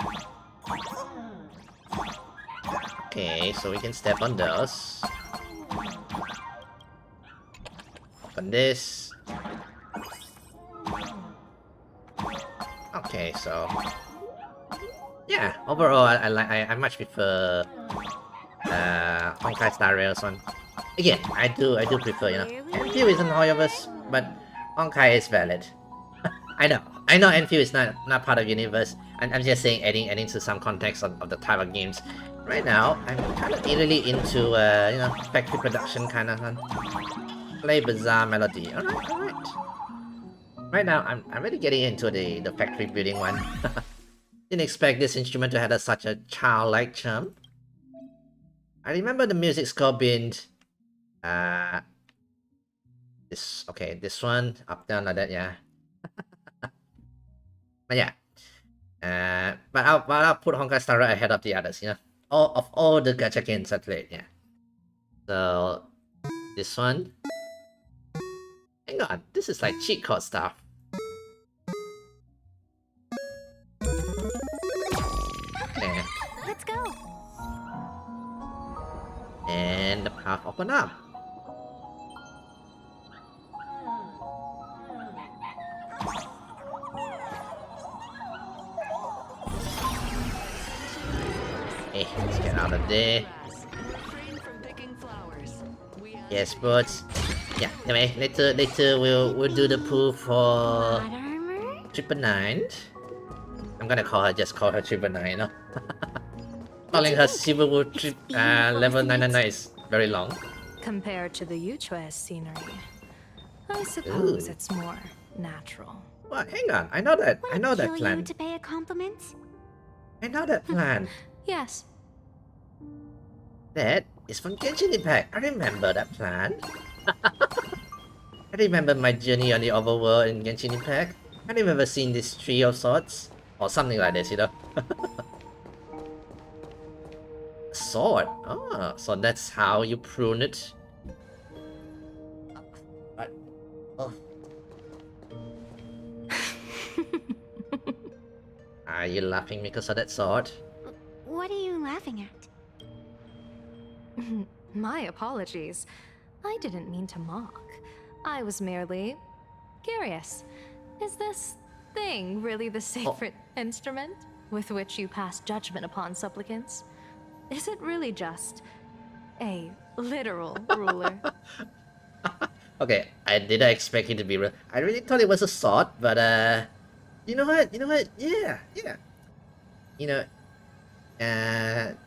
Okay, so we can step on those. On this. Okay, so yeah, overall I much prefer honkaistarrail's one. Again, I do prefer, you know, envt isn't Hoyoverse, but Honkai is valid. I know envt is not part of universe. I'm just saying adding to some context of the type of games. Right now, I'm kind of really into you know, factory production kind of one. Play bizarre melody. Alright. Right now, I'm really getting into the factory building one. Didn't expect this instrument to have such a childlike charm. I remember the music score being This okay, this one up down like that, yeah. But yeah. But I'll put Honkai Star Rail ahead of the others, you know. All the gacha games I played, yeah. So this one. Hang on, this is like cheat code stuff. Okay. Let's go. And the path open up. Hey, let's get out of there. Yes, but yeah. Anyway, later we'll do the pool for 999. I'm gonna just call her 999, you know. Calling her Silverwood level 999 is very long. Compared to the Yuchue's scenery, I suppose it's more natural. What? Hang on, I know that plan. You to pay a compliment? I know that plan. Yes. That is from Genshin Impact. I remember that plan. I remember my journey on the overworld in Genshin Impact. I remember seeing this tree of swords. Or something like this, you know. Sword. Oh, so that's how you prune it. Oh. Are you laughing because of that sword? What are you laughing at? My apologies. I didn't mean to mock. I was merely curious. Is this thing really the sacred instrument with which you pass judgment upon supplicants? Is it really just a literal ruler? Okay, I didn't expect it to be real. I really thought it was a sword, but you know what? Yeah. You know,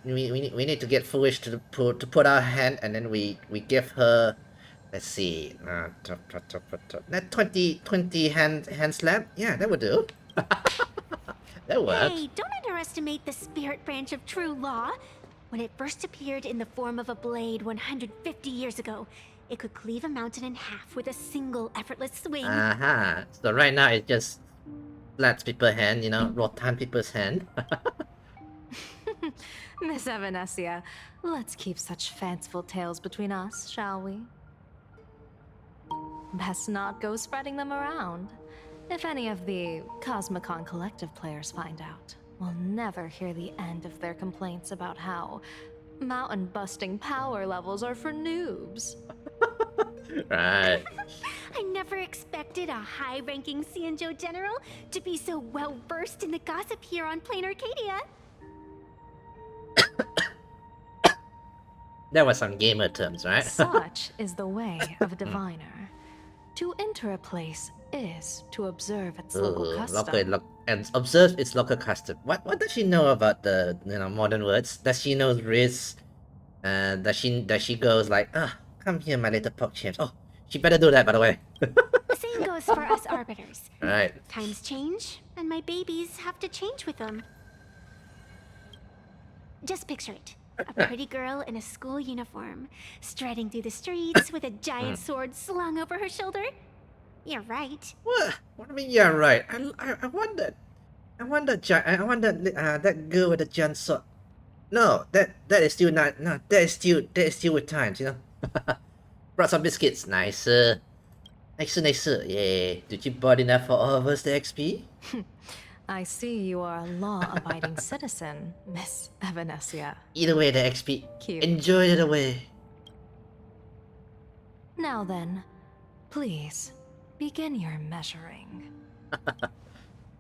we need to get foolish to put our hand, and then we give her, let's see, that 20 hand slap. Yeah, that would do. That works. Hey, don't underestimate the spirit branch of true law. When it first appeared in the form of a blade 150 years ago, it could cleave a mountain in half with a single effortless swing. So right now it just slats people's hand, you know, rotan people's hand. Miss Evanesia, let's keep such fanciful tales between us, shall we? Best not go spreading them around. If any of the Cosmicon Collective players find out, we'll never hear the end of their complaints about how mountain-busting power levels are for noobs. Right. I never expected a high-ranking Xianzhou general to be so well-versed in the gossip here on Plain Arcadia. That was some gamer terms, right? Such is the way of a diviner. To enter a place is to observe its local custom. And observe its local custom. What does she know about the modern words? Does she know risk? Does she goes like, come here, my little PogChamps. Oh, she better do that, by the way. The same goes for us arbiters. Right. Times change, and my babies have to change with them. Just picture it. A pretty girl in a school uniform, striding through the streets with a giant sword slung over her shoulder. You're right. What do you mean you're right? I want that girl with the giant sword. No, that is still not. No, that is still with times, you know. Brought some biscuits. Nicer. Yeah. Did you buy enough for all of us, the XP? I see you are a law-abiding citizen, Miss Evanesia. Either way, the XP. Cute. Enjoy it away. Now then, please, begin your measuring.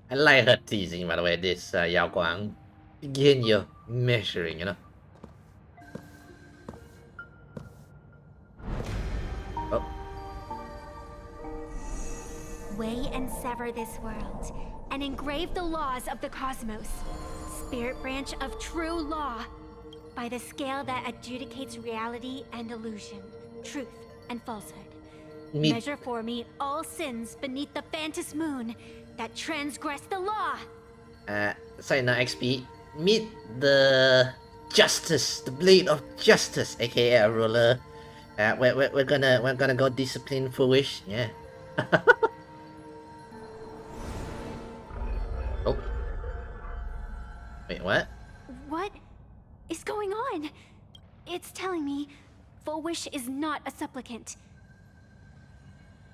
I like her teasing, by the way, this Yao Guang. Begin your measuring, you know. Oh. Weigh and sever this world, and engrave the laws of the cosmos. Spirit branch of true law. By the scale that adjudicates reality and illusion, truth and falsehood. Measure for me all sins beneath the phantom moon that transgress the law. Sorry, now XP. Meet the justice, the blade of justice, aka a ruler. We're gonna go discipline foolish. Yeah. Oh. Wait, what? What is going on? It's telling me Full Wish is not a supplicant.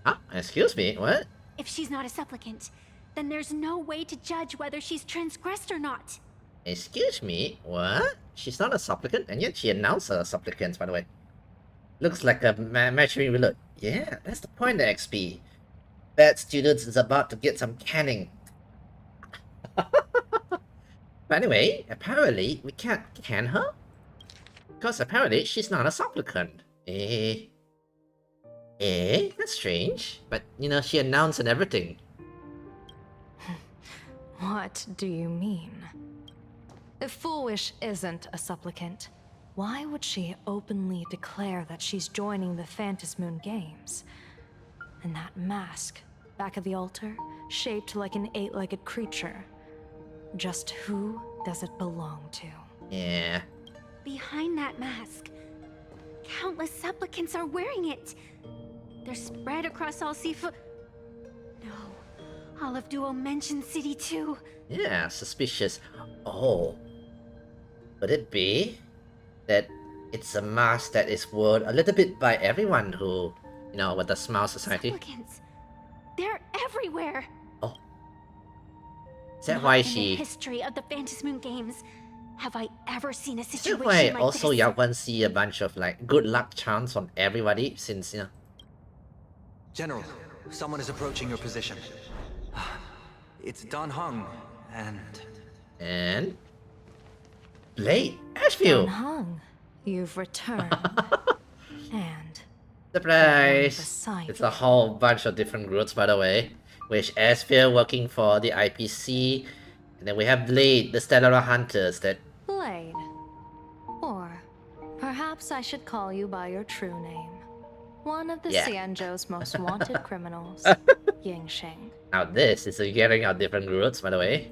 Ah, excuse me, what? If she's not a supplicant, then there's no way to judge whether she's transgressed or not. Excuse me, what? She's not a supplicant, and yet she announced her supplicants, by the way. Looks like a matching reload. Yeah, that's the point of XP. Bad students is about to get some canning. But anyway, apparently we can't can her? Because apparently she's not a supplicant. That's strange. But, you know, she announced and everything. What do you mean? If Full Wish isn't a supplicant, why would she openly declare that she's joining the Phantom Moon Games? And that mask, back of the altar, shaped like an 8-legged creature. Just who does it belong to? Yeah. Behind that mask, countless supplicants are wearing it. They're spread across all seafood. No, Olive Duo mentioned City too. Yeah, suspicious. Oh. Could it be that it's a mask that is worn a little bit by everyone who, you know, with the Smile Society? Supplicants. They're everywhere. Oh. Is that why In she... the history of the Phantom Moon Games, have I ever seen a Is that situation why like also this? y'all see a bunch of like good luck charms on everybody since, you know? General, someone is approaching your position. It's Don Hung, and... And... Blade, Ashview! Don Hung, you've returned. And... Surprise! It's a whole bunch of different groups, by the way. Which Ashview working for the IPC, and then we have Blade, the Stellar Hunters that... Blade. Or perhaps I should call you by your true name. One of the Xianzhou's most wanted criminals, Yingxing. Now this is getting out different groups, by the way.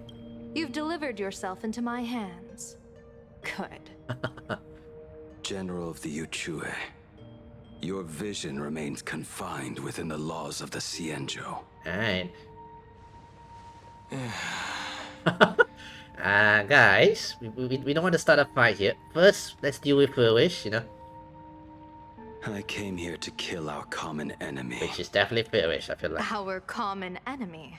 You've delivered yourself into my hands. Good. General of the Yuchue, your vision remains confined within the laws of the Xianzhou. Alright. Guys, we don't want to start a fight here. First, let's deal with Foolish, you know. I came here to kill our common enemy. Which is definitely Foolish, I feel like. Our common enemy.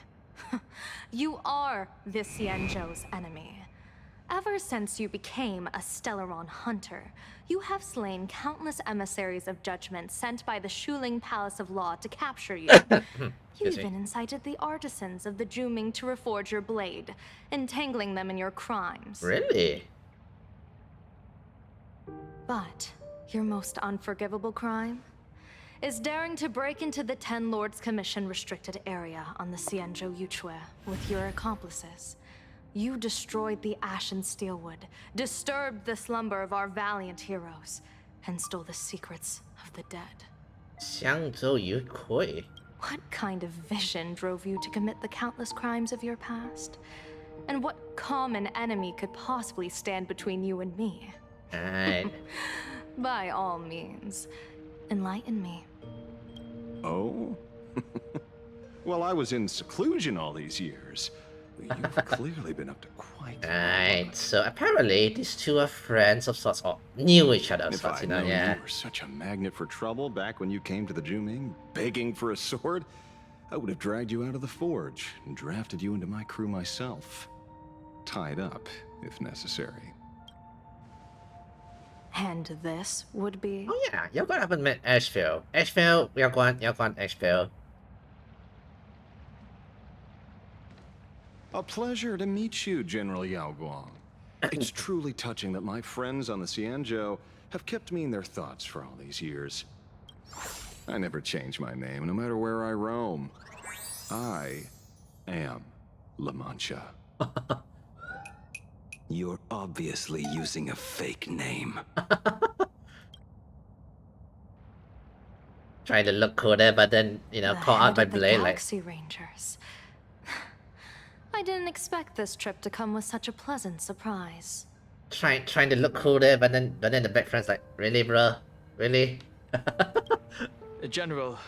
You are the Xianzhou's enemy. Ever since you became a Stellaron hunter, you have slain countless emissaries of judgment sent by the Shuling Palace of Law to capture you. You even incited the artisans of the Juming to reforge your blade, entangling them in your crimes. Really? But your most unforgivable crime is daring to break into the Ten Lords Commission restricted area on the Xianzhou Yuchue with your accomplices. You destroyed the Ashen Steelwood, disturbed the slumber of our valiant heroes, and stole the secrets of the dead. Xiangzhou Yuchue. What kind of vision drove you to commit the countless crimes of your past? And what common enemy could possibly stand between you and me? Alright. By all means, enlighten me. Oh? Well, I was in seclusion all these years. You've clearly been up to quite... Alright, so apparently these two are friends of sorts, or knew each other of If sorts, I you know, know yeah. you were such a magnet for trouble back when you came to the Juming, begging for a sword, I would have dragged you out of the forge and drafted you into my crew myself. Tied up, if necessary. And this would be... Oh yeah, y'all haven't met Ashville. Ashville, y'all gone Ashville. A pleasure to meet you, General Yao Guang. It's truly touching that my friends on the Xianzhou have kept me in their thoughts for all these years. I never change my name, no matter where I roam. I am La Mancha. You're obviously using a fake name. Trying to look cool there, but then, you know, caught out by Blade, like... Galaxy Rangers. I didn't expect this trip to come with such a pleasant surprise. Trying to look cool there, but then the back friend's like, really, bro? Really? General,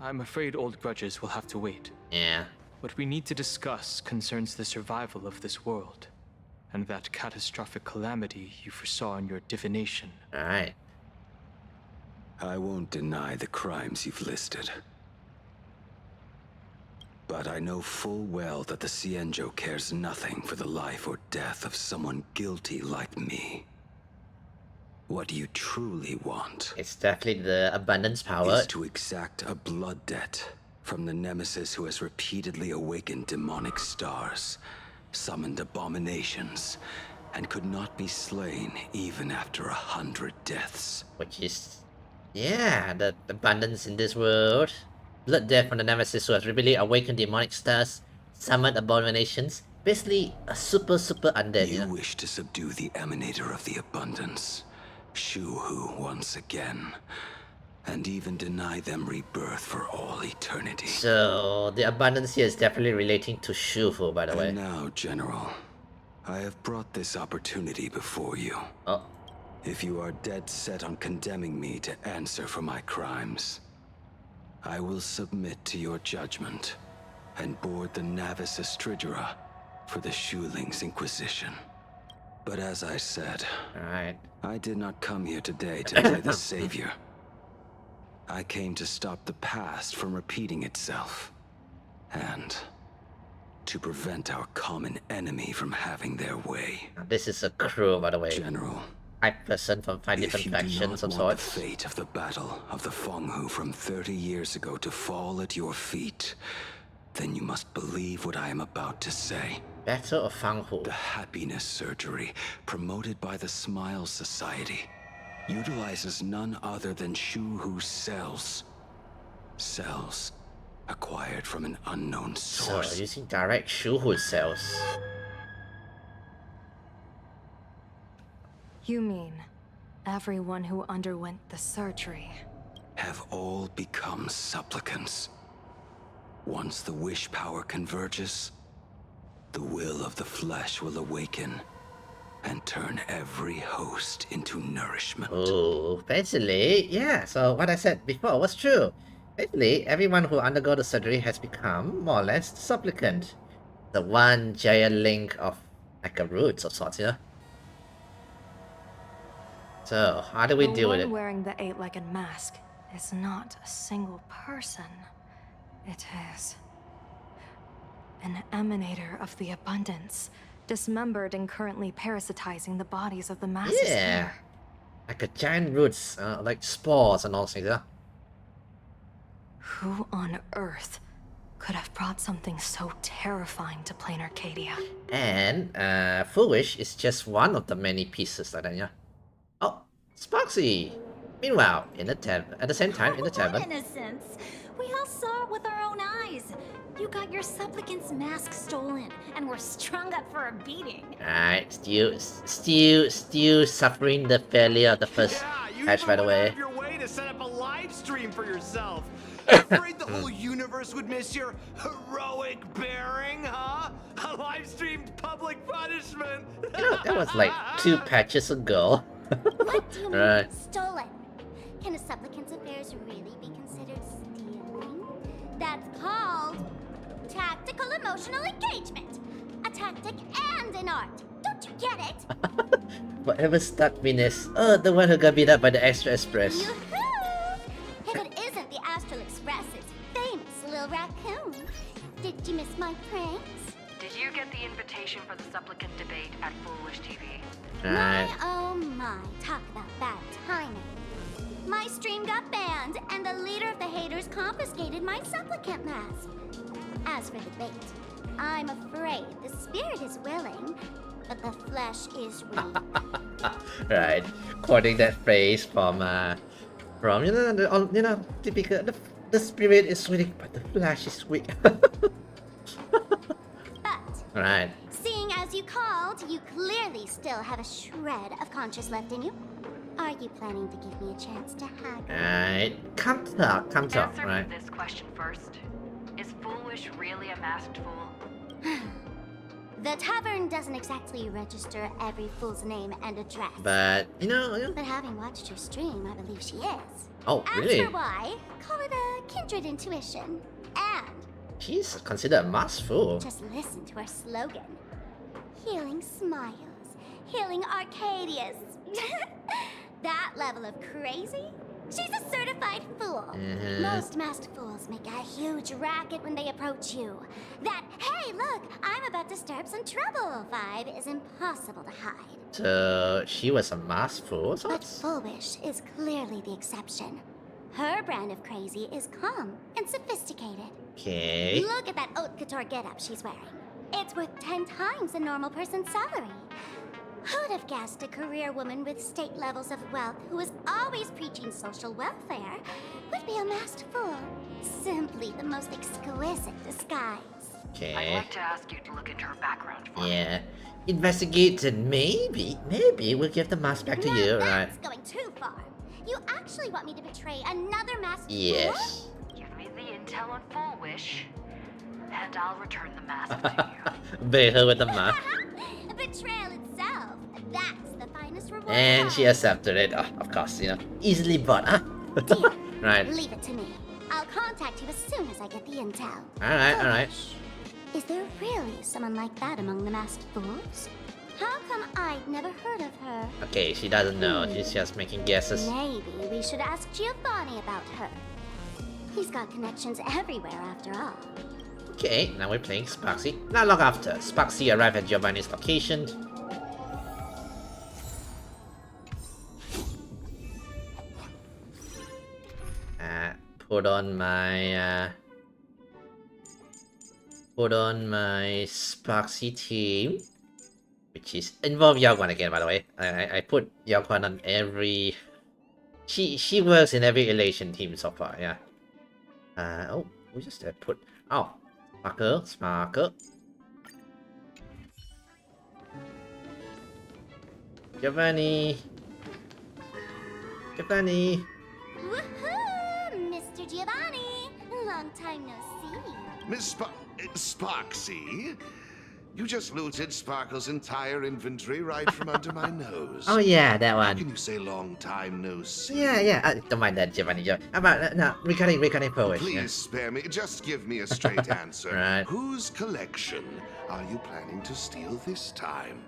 I'm afraid old grudges will have to wait. Yeah. What we need to discuss concerns the survival of this world, and that catastrophic calamity you foresaw in your divination. Alright. I won't deny the crimes you've listed. But I know full well that the Cienjo cares nothing for the life or death of someone guilty like me. What you truly want... It's definitely the abundance power. ...is to exact a blood debt from the nemesis who has repeatedly awakened demonic stars, summoned abominations, and could not be slain even after 100 deaths. Which is... yeah, the abundance in this world. Blood death from the nemesis who has repeatedly awakened demonic stars, summoned abominations. Basically, a super undead. You wish to subdue the emanator of the abundance, Shuhu, once again, and even deny them rebirth for all eternity. So, the abundance here is definitely relating to Shuhu, by the way. And now, General, I have brought this opportunity before you. Oh. If you are dead set on condemning me to answer for my crimes, I will submit to your judgment and board the Navis Astridura for the Shuling's Inquisition. But as I said, I did not come here today to play the savior. I came to stop the past from repeating itself, and to prevent our common enemy from having their way. This is a crew, by the way. General, 5% from 5 different factions of sorts. If you do not want the fate of the battle of the Fenghu from 30 years ago to fall at your feet, then you must believe what I am about to say. Battle of Fenghu. The happiness surgery, promoted by the Smile Society, utilizes none other than Shuhu's cells. Cells acquired from an unknown source. So, using direct Shuhu cells. You mean everyone who underwent the surgery have all become supplicants. Once the wish power converges, the will of the flesh will awaken and turn every host into nourishment. Oh, basically, yeah, so what I said before was true. Basically, everyone who undergo the surgery has become more or less the supplicant. The one giant link of like a roots of sorts, you know? So, how do we deal with it? The one wearing the eight-legged mask is not a single person. It is an emanator of the abundance, dismembered and currently parasitizing the bodies of the masses here. Like a giant roots, like spores and all things, yeah? Who on earth could have brought something so terrifying to plain Arcadia? And, Foolish is just one of the many pieces like that, yeah? Oh, Sparksy! Meanwhile, at the same time, in the tavern. Innocence! We all saw it with our own eyes. You got your supplicant's mask stolen, and were strung up for a beating. Alright, still suffering the failure of the first patch, by the way. Your way to set up a live stream for yourself. Afraid the whole universe would miss your heroic bearing, huh? A live streamed public punishment. You know, that was like 2 patches ago. What do you mean, Right. stolen? Can a supplicant's affairs really be considered stealing? That's called tactical emotional engagement. A tactic and an art. Don't you get it? Whatever stuck me is, the one who got beat up by the Extra Express. Yoo-hoo! If it isn't the Astral Express's famous little raccoon. Did you miss my pranks? Did you get the invitation for the supplicant debate at Foolish TV? Right. Oh my, talk about bad timing. My stream got banned, and the leader of the haters confiscated my supplicant mask. As for the debate, I'm afraid the spirit is willing, but the flesh is weak. Right, quoting that phrase from typical. The spirit is willing, but the flesh is weak. Right. Seeing as you called, you clearly still have a shred of conscience left in you. Are you planning to give me a chance to haggle? Right, come talk, Answer right? this question first. Is Foolish really a masked fool? The tavern doesn't exactly register every fool's name and address. But, you know... But having watched her stream, I believe she is. Oh, really? Ask her why, call it a kindred intuition. And... she's considered a masked fool. just listen to her slogan. Healing smiles. Healing Arcadius. That level of crazy? She's a certified fool. Most masked fools make a huge racket when they approach you. That, hey, look, I'm about to stir up some trouble vibe is impossible to hide. So, she was a masked fool? But Foolish is clearly the exception. Her brand of crazy is calm and sophisticated. Okay. Look at that haute couture getup she's wearing. It's worth 10 times a normal person's salary. Who'd have guessed a career woman with state levels of wealth who was always preaching social welfare would be a masked fool? Simply the most exquisite disguise. Okay. I'd like to ask you to look into her background for yeah. Investigate and maybe we'll give the mask back to you, right? That's going too far. You actually want me to betray another masked Yes. fool? Give me the intel on Foolish, and I'll return the mask to you. Bait her with the mask. Betrayal itself. That's the finest reward. And she accepted it. Oh, of course, you know. Easily bought, huh? Right. Leave it to me. I'll contact you as soon as I get the intel. Alright. Is there really someone like that among the masked fools? How come I'd never heard of her? Okay, she doesn't know. She's just making guesses. Maybe we should ask Giovanni about her. He's got connections everywhere after all. Okay, now we're playing Sparksy. Not long after, Sparksy arrived at Giovanni's location. Put on my Sparksy team, which is involve Yaoguan again, by the way. I put Yaoguan on every. She works in every Elation team so far. Yeah. Oh, we just put. Oh, Sparkle. Giovanni. Woohoo! Mr. Giovanni! Long time no see. Miss Sparksy? You just looted Sparkle's entire inventory right from under my nose. Oh yeah, that one. How can you say long time no see? Yeah. Don't mind that, Giovanni. How about no, recording forward. Please Yeah. spare me. Just give me a straight answer. Right. Whose collection are you planning to steal this time?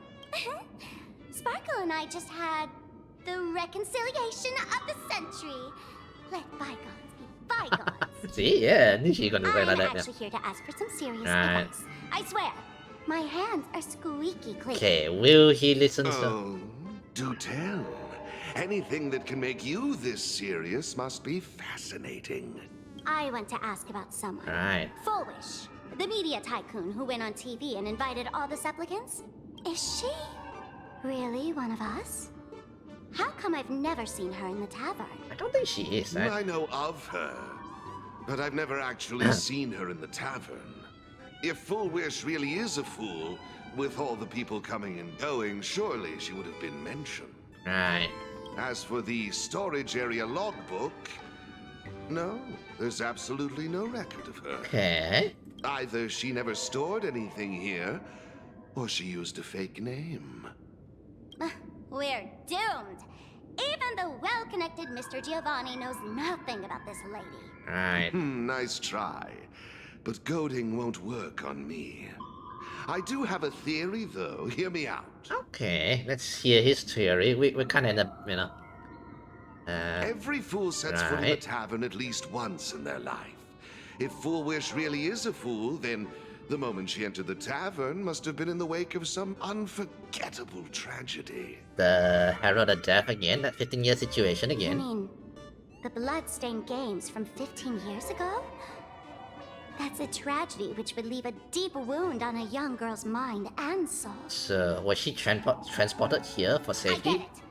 Sparkle and I just had the reconciliation of the century. Let bygones be bygones. See, yeah, knew she gonna say I'm like that. actually here to ask for some serious Right. advice. I swear, my hands are squeaky clean. Okay, will he listen Oh, do tell. Anything that can make you this serious must be fascinating. I want to ask about someone. Right. Foolish, the media tycoon who went on TV and invited all the supplicants. Is she really one of us? How come I've never seen her in the tavern? I don't think she is, right? I know of her, but I've never actually seen her in the tavern. If Foolish really is a fool, with all the people coming and going, surely she would have been mentioned. Right. As for the storage area logbook, no, there's absolutely no record of her. Okay. Either she never stored anything here, or she used a fake name. We're doomed. Even the well-connected Mr. Giovanni knows nothing about this lady. Right. Nice try. But goading won't work on me. I do have a theory, though. Hear me out. Okay, let's hear his theory. We kind of end up, you know. Every fool sets foot in the tavern at least once in their life. If Foolish really is a fool, then the moment she entered the tavern must have been in the wake of some unforgettable tragedy. The Herald of Death again, that 15-year situation You again. mean the bloodstained games from 15 years ago? That's a tragedy which would leave a deep wound on a young girl's mind and soul. So, was she transported here for I safety? get it.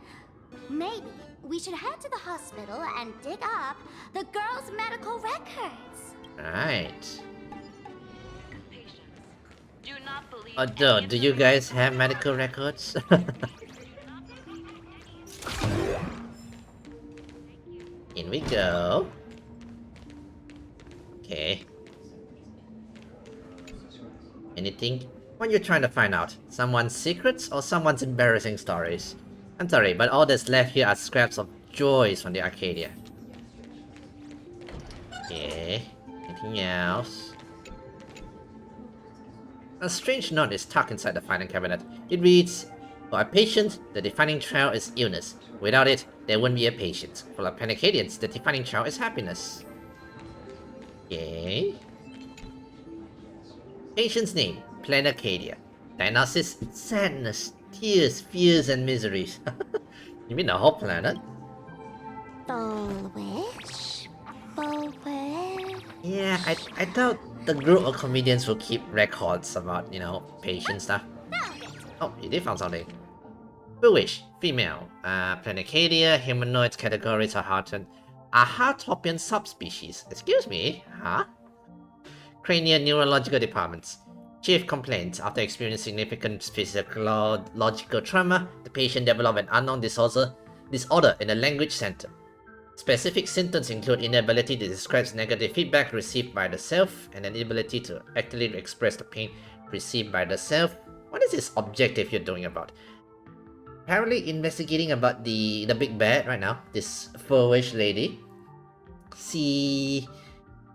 Maybe we should head to the hospital and dig up the girl's medical records. Right. Do not believe Although, do you guys have medical records? In we go. Okay. Anything What are you trying to find out? Someone's secrets or someone's embarrassing stories? I'm sorry, but all that's left here are scraps of joys from the Arcadia. Okay, anything else? A strange note is tucked inside the filing cabinet. It reads, "For a patient, the defining trail is illness. Without it, there wouldn't be a patient. For the Planacadians, the defining trail is happiness." Okay. Patient's name, Planacadia. Diagnosis, sadness, tears, fears, and miseries. You mean the whole planet? Full wish? Full wish? Yeah, I doubt the group of comedians will keep records about, you know, patient stuff. Oh, you did found something. Full wish, female. Planacadia, humanoid categories are Hartopian subspecies. Excuse me, huh? Cranial neurological departments. Chief complaints: after experiencing significant physiological trauma, the patient developed an unknown disorder in the language center. Specific symptoms include inability to describe negative feedback received by the self and an inability to actively express the pain received by the self. What is this objective you're doing about? Apparently investigating about the big bad right now, this foolish lady. See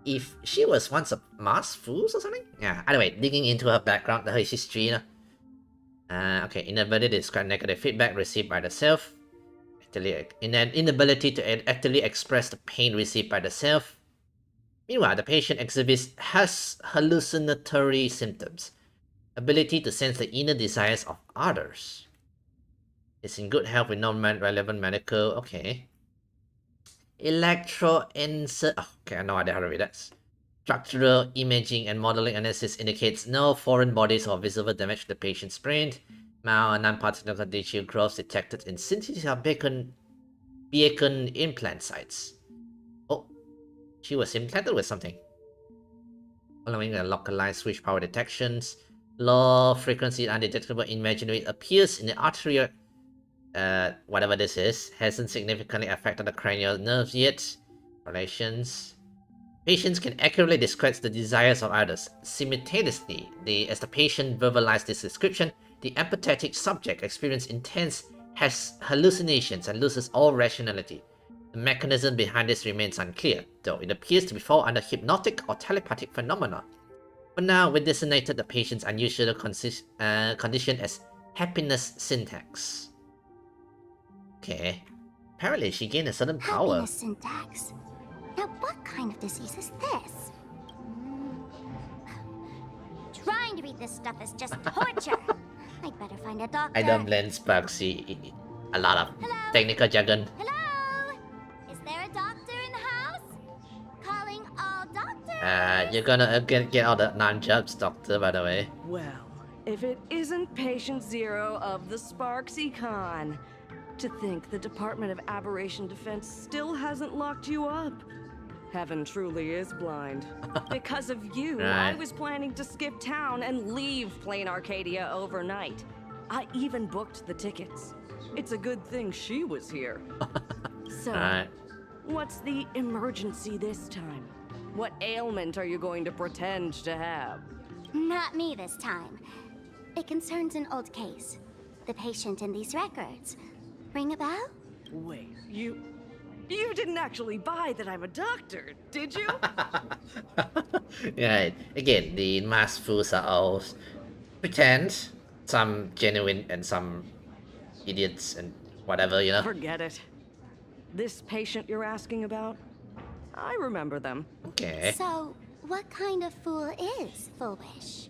if she was once a masked fool or something? Yeah, anyway, digging into her background, her history, you know. Okay, inability to describe negative feedback received by the self. In an inability to actively express the pain received by the self. Meanwhile, the patient has hallucinatory symptoms. Ability to sense the inner desires of others. Is in good health with non-relevant medical. Okay. Okay, I know how to read that. Structural imaging and modeling analysis indicates no foreign bodies or visible damage to the patient's brain. Mild non-particle tissue growth detected in synthesis of beacon implant sites. Oh, she was implanted with something. Following a localized switch power detections, low frequency undetectable imagery appears in the arterial. Whatever this is, hasn't significantly affected the cranial nerves yet. Relations. Patients can accurately describe the desires of others. Simultaneously, as the patient verbalizes this description, the empathetic subject experiences intense hallucinations and loses all rationality. The mechanism behind this remains unclear, though it appears to fall under hypnotic or telepathic phenomena. For now, we designated the patient's unusual condition as happiness syntax. Okay. Apparently she gained a certain power. Happiness syntax. Now what kind of disease is this? Trying to read this stuff is just torture. I'd better find a doctor. I don't blend Sparksy. A lot of technical jargon. Hello? Is there a doctor in the house? Calling all doctors. You're gonna get all the non-jobs, doctor, by the way. Well, if it isn't patient zero of the Sparksy Con. To think the Department of Aberration Defense still hasn't locked you up. Heaven truly is blind. Because of you, right. I was planning to skip town and leave Plain Arcadia overnight. I even booked the tickets. It's a good thing she was here. So, right. What's the emergency this time? What ailment are you going to pretend to have? Not me this time. It concerns an old case. The patient in these records. Ring a bell? Wait, you didn't actually buy that I'm a doctor, did you? Yeah, again, the masked fools are all pretend, some genuine and some idiots and whatever, you know. Forget it. This patient you're asking about? I remember them. Okay. So, what kind of fool is Full Wish?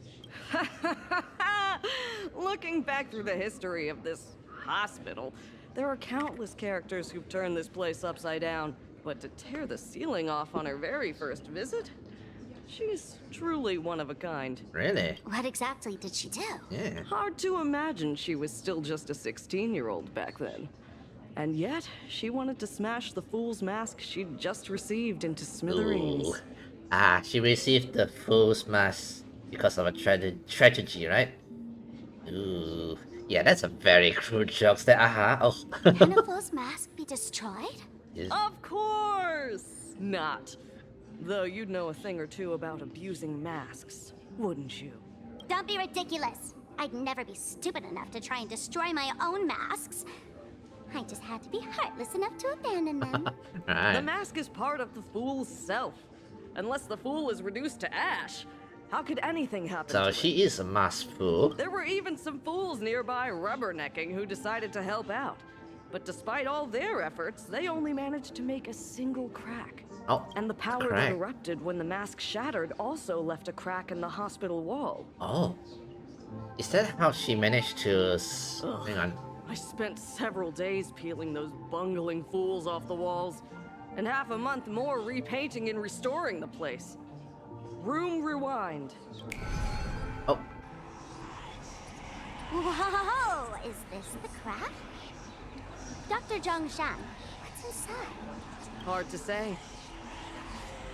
Looking back through the history of this hospital, there are countless characters who've turned this place upside down, but to tear the ceiling off on her very first visit? She's truly one of a kind. Really? What exactly did she do? Yeah. Hard to imagine she was still just a 16-year-old back then. And yet, she wanted to smash the fool's mask she'd just received into smithereens. Ooh. She received the fool's mask because of a tragedy, right? Ooh. Yeah, that's a very crude joke there. Oh. Can a fool's mask be destroyed? Of course not. Though you'd know a thing or two about abusing masks, wouldn't you? don't be ridiculous. I'd never be stupid enough to try and destroy my own masks. I just had to be heartless enough to abandon them. The mask is part of the fool's self. Unless the fool is reduced to ash, how could anything happen So to she is a masked fool. There were even some fools nearby rubbernecking who decided to help out. But despite all their efforts, they only managed to make a single crack. Oh, and the power crack. that erupted when the mask shattered also left a crack in the hospital wall. Oh. Is that how she managed to... Hang on. I spent several days peeling those bungling fools off the walls, and half a month more repainting and restoring the place. Room rewind. Oh. Whoa, is this the crack? Dr. Zhongshan, what's inside? Hard to say.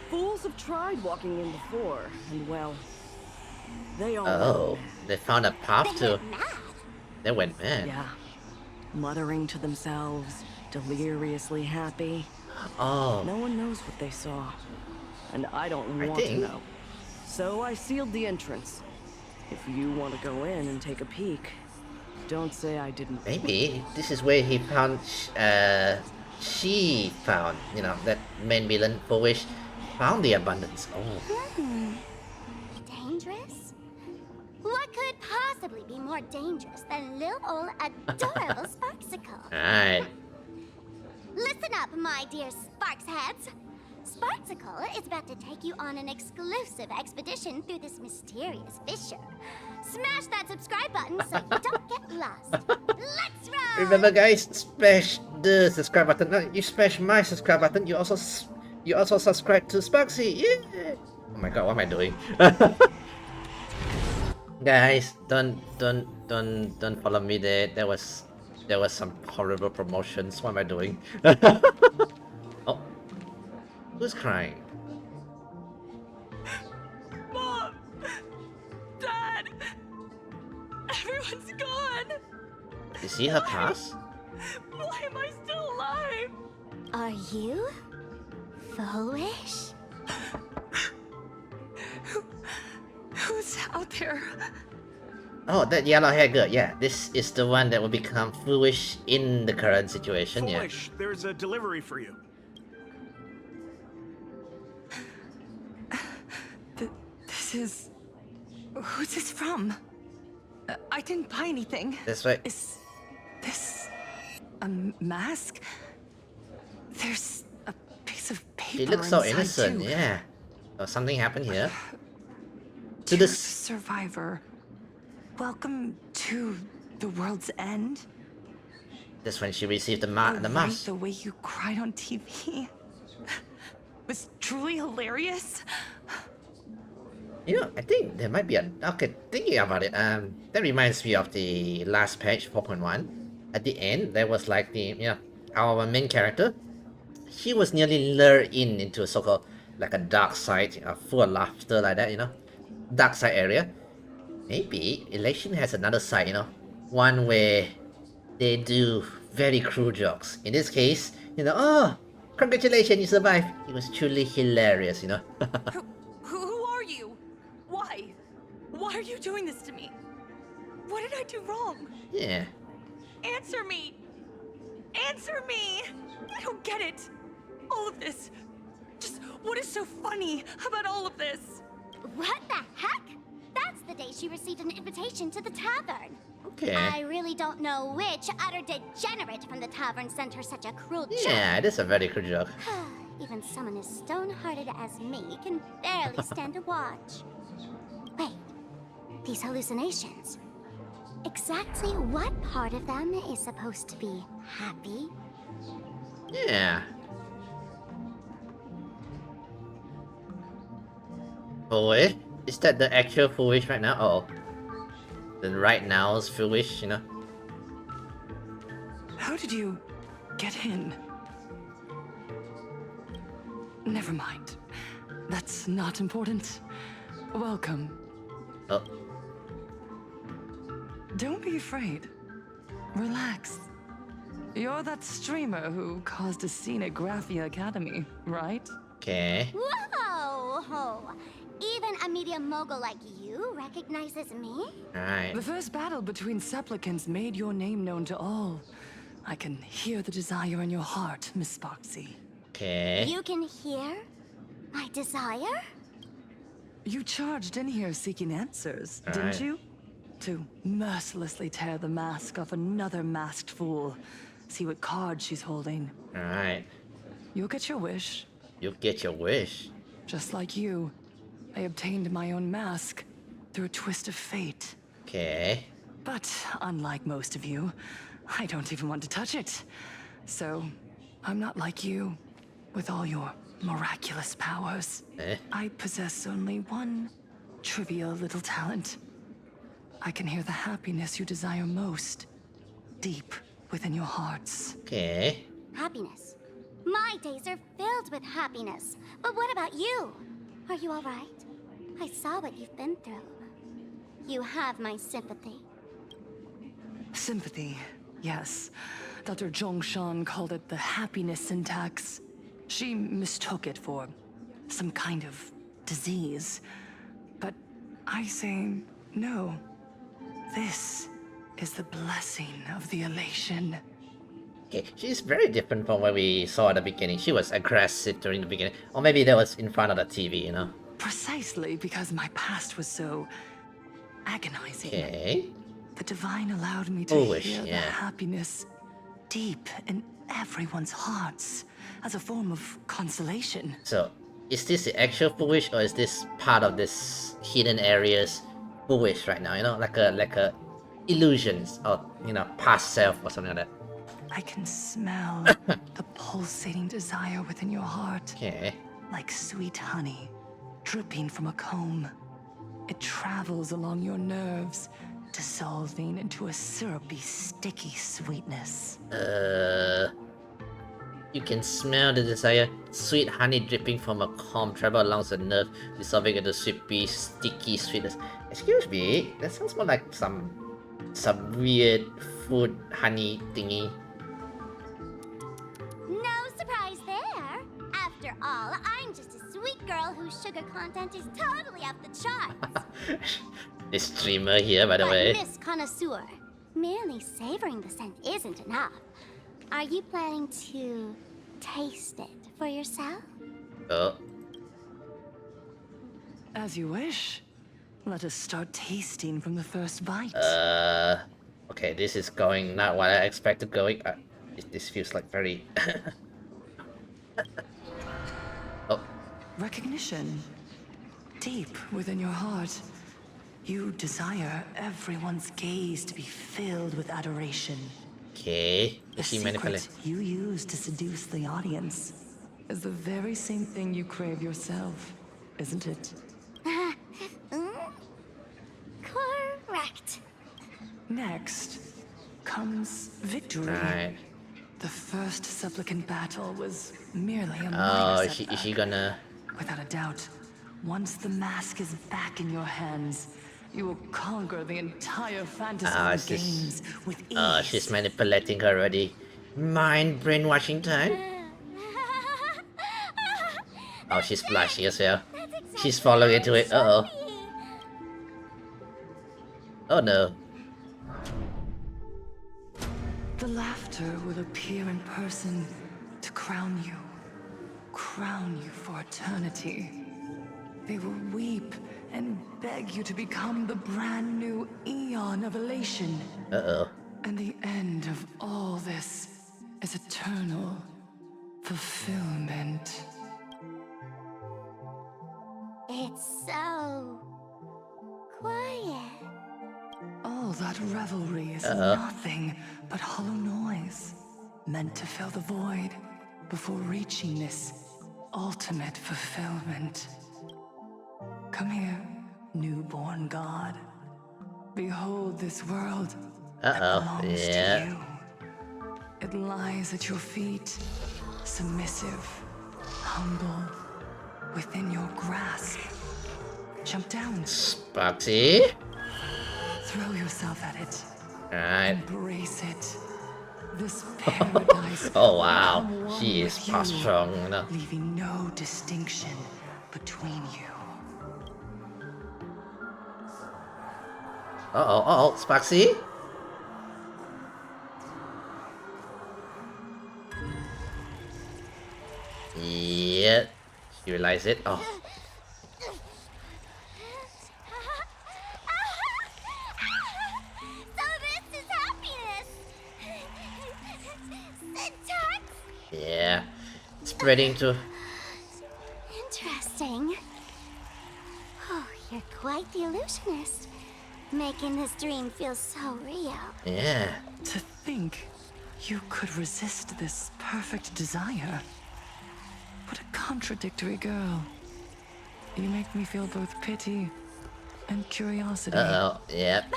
Fools have tried walking in before, and well, they all... Oh, they found a path to... They went mad. Yeah. Muttering to themselves, deliriously happy. Oh. No one knows what they saw. And I don't want to know. So I sealed the entrance. If you want to go in and take a peek, don't say I didn't. Maybe this is where he found... she found, you know, that main villain for which found the abundance. Oh. Dangerous? What could possibly be more dangerous than little old adorable Sparksicle? Alright. Listen up, my dear Sparks heads. Sparksicle is about to take you on an exclusive expedition through this mysterious fissure. Smash that subscribe button so you don't get lost. Let's roll! Remember, guys, smash the subscribe button. No, you smash my subscribe button. You also subscribe to Sparksy. Yeah. Oh my god, what am I doing? Guys, don't follow me there. There was some horrible promotions. What am I doing? Oh, who's crying? Mom! Dad! Everyone's gone! Did you see her pass? Why am I still alive? Are you foolish? Who's out there? Oh, that yellow hair girl. Yeah, this is the one that will become foolish in the current situation. Foolish, there's a delivery for you. This is... Who's this from? I didn't buy anything. That's right. Is this a mask? There's a piece of paper. She looks so inside innocent. too. Yeah. Oh, something happened here. To Dear this survivor, welcome to the world's end. That's when she received the Right, mask. the way you cried on TV was truly hilarious. You know, I think there might be a... Okay, thinking about it, that reminds me of the last patch, 4.1. At the end, there was like the, you know, our main character. She was nearly lured into a so-called, like a dark side, full of laughter like that, you know. Dark side area. Maybe Elation has another side, you know. One where they do very cruel jokes. In this case, you know, oh, congratulations, you survived. It was truly hilarious, you know. Who are you? Why? Why are you doing this to me? What did I do wrong? Yeah. Answer me! Answer me! I don't get it. All of this. Just what is so funny about all of this? What the heck? That's the day she received an invitation to the tavern. Okay. I really don't know which utter degenerate from the tavern sent her such a cruel joke. Yeah, it is a very cruel joke. Even someone as stone-hearted as me can barely stand to watch. Wait, these hallucinations. Exactly what part of them is supposed to be happy? Yeah. Foolish? Is that the actual foolish right now? Oh. Then right now is foolish, you know? How did you get in? Never mind. That's not important. Welcome. Oh. Don't be afraid. Relax. You're that streamer who caused a scene at Graphia Academy, right? Okay. Whoa! Even a media mogul like you recognizes me? Alright. The first battle between supplicants made your name known to all. I can hear the desire in your heart, Miss Sparksy. Okay. You can hear my desire? You charged in here seeking answers, didn't you? To mercilessly tear the mask off another masked fool. See what card she's holding. Alright. You'll get your wish. You'll get your wish. Just like you, I obtained my own mask through a twist of fate. Okay. But unlike most of you, I don't even want to touch it. So, I'm not like you, with all your miraculous powers. I possess only one trivial little talent. I can hear the happiness you desire most, deep within your hearts. Okay. Happiness. My days are filled with happiness. But what about you? Are you alright? I saw what you've been through. You have my sympathy. Sympathy, yes. Dr. Zhongshan called it the happiness syntax. She mistook it for some kind of disease. But I say no. This is the blessing of the elation. Okay, she's very different from what we saw at the beginning. She was aggressive during the beginning. Or maybe that was in front of the TV, you know? Precisely because my past was so agonizing. Okay. The Divine allowed me to hear the happiness deep in everyone's hearts as a form of consolation. So, is this the actual full wish, or is this part of this hidden areas full wish right now? You know, like a illusions of, you know, past self or something like that. I can smell the pulsating desire within your heart. Okay. Like sweet honey dripping from a comb. It travels along your nerves, dissolving into a syrupy, sticky sweetness. You can smell the desire. Sweet honey dripping from a comb travel along the nerve, dissolving into syrupy, sticky sweetness. Excuse me, that sounds more like some weird food honey thingy. No surprise there. After all, I'm just a sweet girl whose sugar content is totally off the charts. This streamer here, by the But way. Miss Connoisseur, merely savoring the scent isn't enough. Are you planning to taste it for yourself? Oh. As you wish. Let us start tasting from the first bite. Okay, this is going not what I expected going. This feels like very... Oh. Recognition. Deep within your heart. You desire everyone's gaze to be filled with adoration. Okay. The Is she secret manipulating? you use to seduce the audience is the very same thing you crave yourself, isn't it? Correct. Next comes victory. Right. The first supplicant battle was merely a Oh, minor is she setback. gonna... Without a doubt, once the mask is back in your hands, you will conquer the entire fantasy of games with ease. Oh, she's manipulating her already. Mind brainwashing time? Oh, she's blushing as well. She's following into it. Uh-oh. Oh no. The laughter will appear in person to crown you for eternity. They will weep and beg you to become the brand new Eon of Elation. Uh-oh. And the end of all this is eternal fulfillment. It's so quiet. All that revelry is nothing but hollow noise, meant to fill the void before reaching this ultimate fulfillment. Come here, newborn god. Behold this world that belongs to you. It lies at your feet, submissive, humble, within your grasp. Jump down. Sparksy. Throw yourself at it. Alright. Embrace it. This paradise. Oh wow. will become She one is with you, strong, you know. leaving no distinction between you. Uh-oh, Sparksy? Yeah, you realize it. Oh. So this is happiness. Syntax. Yeah, spreading to. Interesting. Oh, you're quite the illusionist, making this dream feel so real. Yeah. To think you could resist this perfect desire. What a contradictory girl. You make me feel both pity and curiosity. Uh-oh, yep.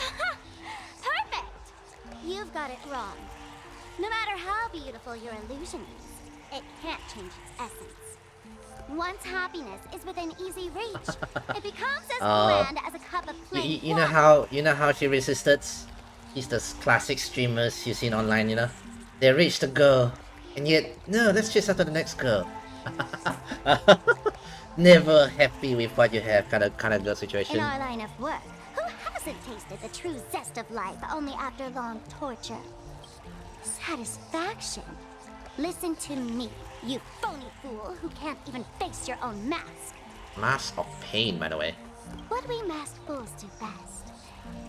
Perfect! You've got it wrong. No matter how beautiful your illusion is, it can't change its essence. Once happiness is within easy reach, it becomes as bland as a cup of plain You know how she resisted? These the classic streamers you've seen online, you know? They reach the goal, and yet, no, let's chase after the next girl. Never happy with what you have, kind of girl situation. In our line of work, who hasn't tasted the true zest of life only after long torture? Satisfaction. Listen to me, you phony fool who can't even face your own mask. Mask of pain, by the way. What we masked fools do best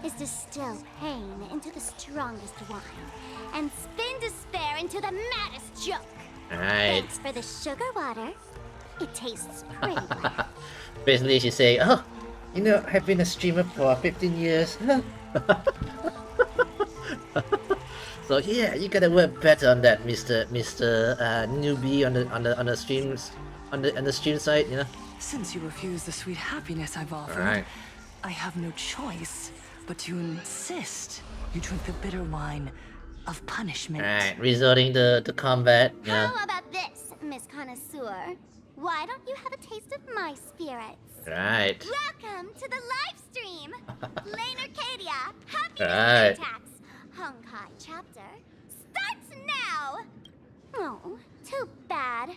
is distill pain into the strongest wine and spin despair into the maddest joke. Alright. Thanks for the sugar water. It tastes pretty well. Basically, she's saying, oh, you know, I've been a streamer for 15 years. So yeah, you gotta work better on that, Mr. Newbie on the streams on the stream side, you know. Since you refuse the sweet happiness I've offered, Alright. I have no choice but to insist you drink the bitter wine of punishment. Alright, resorting to combat, you know. How about this, Miss Connoisseur? Why don't you have a taste of my spirits? Right. Welcome to the live stream! Lane Arcadia, happiness Right. Syntax, Honkai chapter, starts now! Oh, too bad.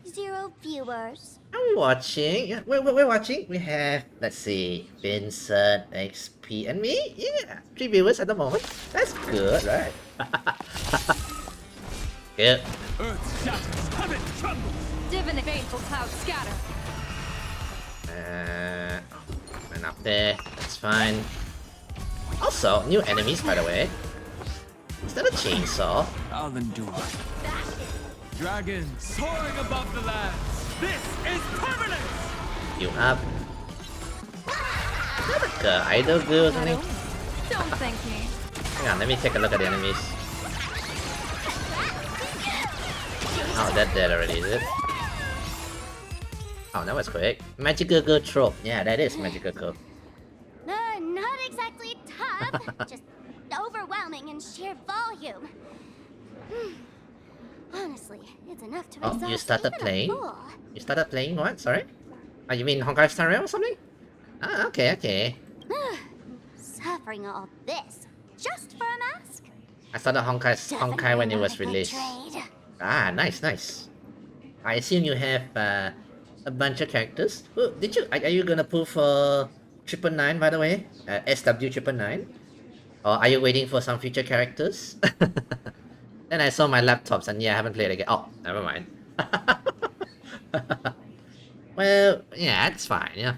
0 viewers. I'm watching. Yeah, we're watching. We have, let's see, Vincent, XP, and me. Yeah, 3 viewers at the moment. That's good, right? Good. Earth shatters, heaven trembles. Divinate fateful clouds scatter. And up there. That's fine. Also, new enemies, by the way. Is that a chainsaw? I'll endure. Dragon soaring above the lands. This is permanence. You up? Is that like a idol girl or something? Don't thank me. Hang on, let me take a look at the enemies. Oh, that's dead already, is it? Oh, that was quick. Magical girl trope. Yeah, that is magical girl. Not exactly tough, just overwhelming in sheer volume. Honestly, it's enough to exhaust Oh, you started even a playing? fool. You started playing what? Sorry? Oh, you mean honkaistarrail or something? Ah, okay. Suffering all this just for a mask? I started Honkai when it was Definitely released. not a good trade. Ah, nice. I assume you have a bunch of characters. Oh, are you gonna pull for 999 by the way? SW999? Or are you waiting for some future characters? Then I saw my laptops and yeah, I haven't played again. Oh, never mind. Well, yeah, it's fine, yeah.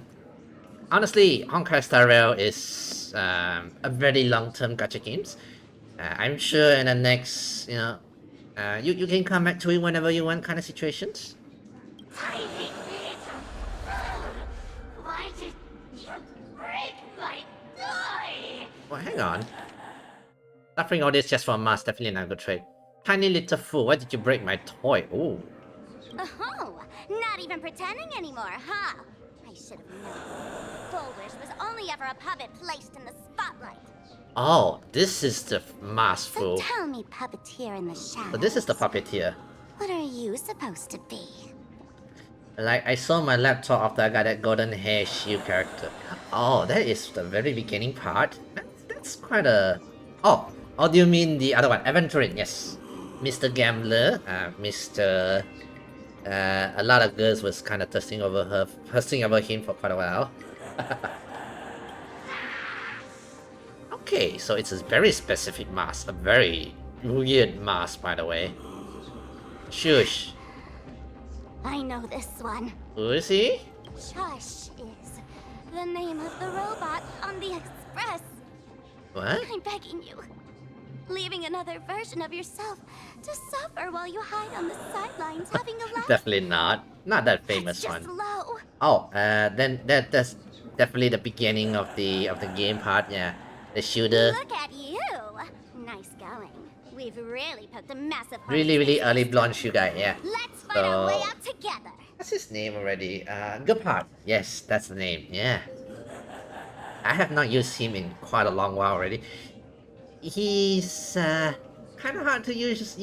Honestly, honkaistarrail is a very long-term gacha games. I'm sure in the next, you can come back to it whenever you want kind of situations. Why did you break my toy? Well, hang on. Suffering all this just for a mask, definitely not a good trade. Tiny little fool, why did you break my toy? Ooh. Oh, not even pretending anymore, huh? I should have known. Full Wish was only ever a puppet placed in the spotlight. Oh, this is the mask So fool. tell me, puppeteer in the shadows. So this is the puppeteer. What are you supposed to be? Like, I saw my laptop after I got that golden hair shield character. Oh, that is the very beginning part. That's quite a... Oh, do you mean the other one? Aventurin, yes. Mr. Gambler, Mr... a lot of girls was kind of thirsting over him for quite a while. Okay, so it's a very specific mask, a very weird mask, by the way. Shush. I know this one. Who is he? Shush is the name of the robot on the express. What? I'm begging you. Leaving another version of yourself to suffer while you hide on the sidelines having a laugh. Definitely not. Not that famous That's just one. low. Oh, then that's definitely the beginning of the game part. Yeah, the shooter. Look at you. Nice going. We've really put the massive Really early blonde shoe guy. Yeah. Let's find our way So out together. what's his name already? Good part. Yes, that's the name. Yeah. I have not used him in quite a long while already. He's kind of hard to use.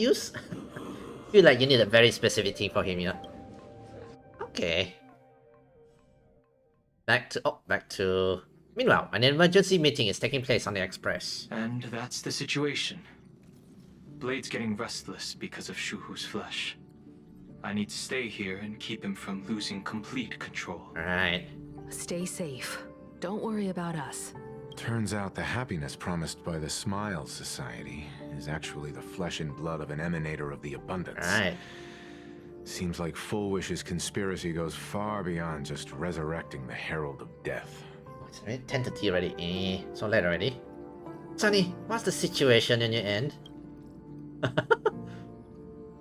Feel like you need a very specific thing for him, you know. Okay. Back to. Meanwhile, an emergency meeting is taking place on the express. And that's the situation. Blade's getting restless because of Shuhu's flesh. I need to stay here and keep him from losing complete control. Alright. Stay safe. Don't worry about us. Turns out the happiness promised by the Smile Society is actually the flesh and blood of an emanator of the abundance. Right. Seems like Full Wish's conspiracy goes far beyond just resurrecting the Herald of Death. It's very tentative already. So late already. Sunny, what's the situation in your end?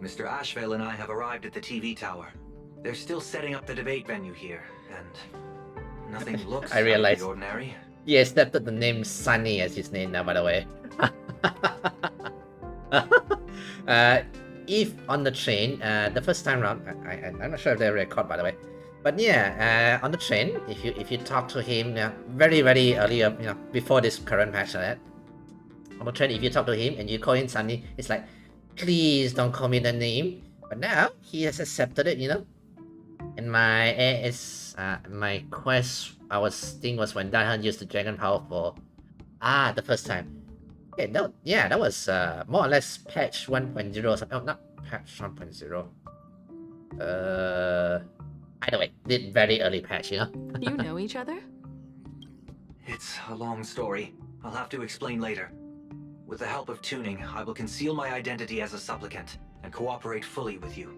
Mr. Ashvale and I have arrived at the TV tower. They're still setting up the debate venue here, and nothing looks I realized. out of the ordinary. He accepted the name Sunny as his name now, by the way. If on the train, the first time round, I'm not sure if they record, by the way. But yeah, on the train, if you talk to him, very early, before this current patch, right? On the train, if you talk to him and you call him Sunny, it's like, please don't call me the name. But now he has accepted it, you know. And my quest, I was when Daihan used the dragon power for the first time. Okay, that was more or less patch 1.0 or something. Oh, not patch 1.0. Either way, did very early patch, you know. You know each other? It's a long story. I'll have to explain later. With the help of tuning, I will conceal my identity as a supplicant and cooperate fully with you.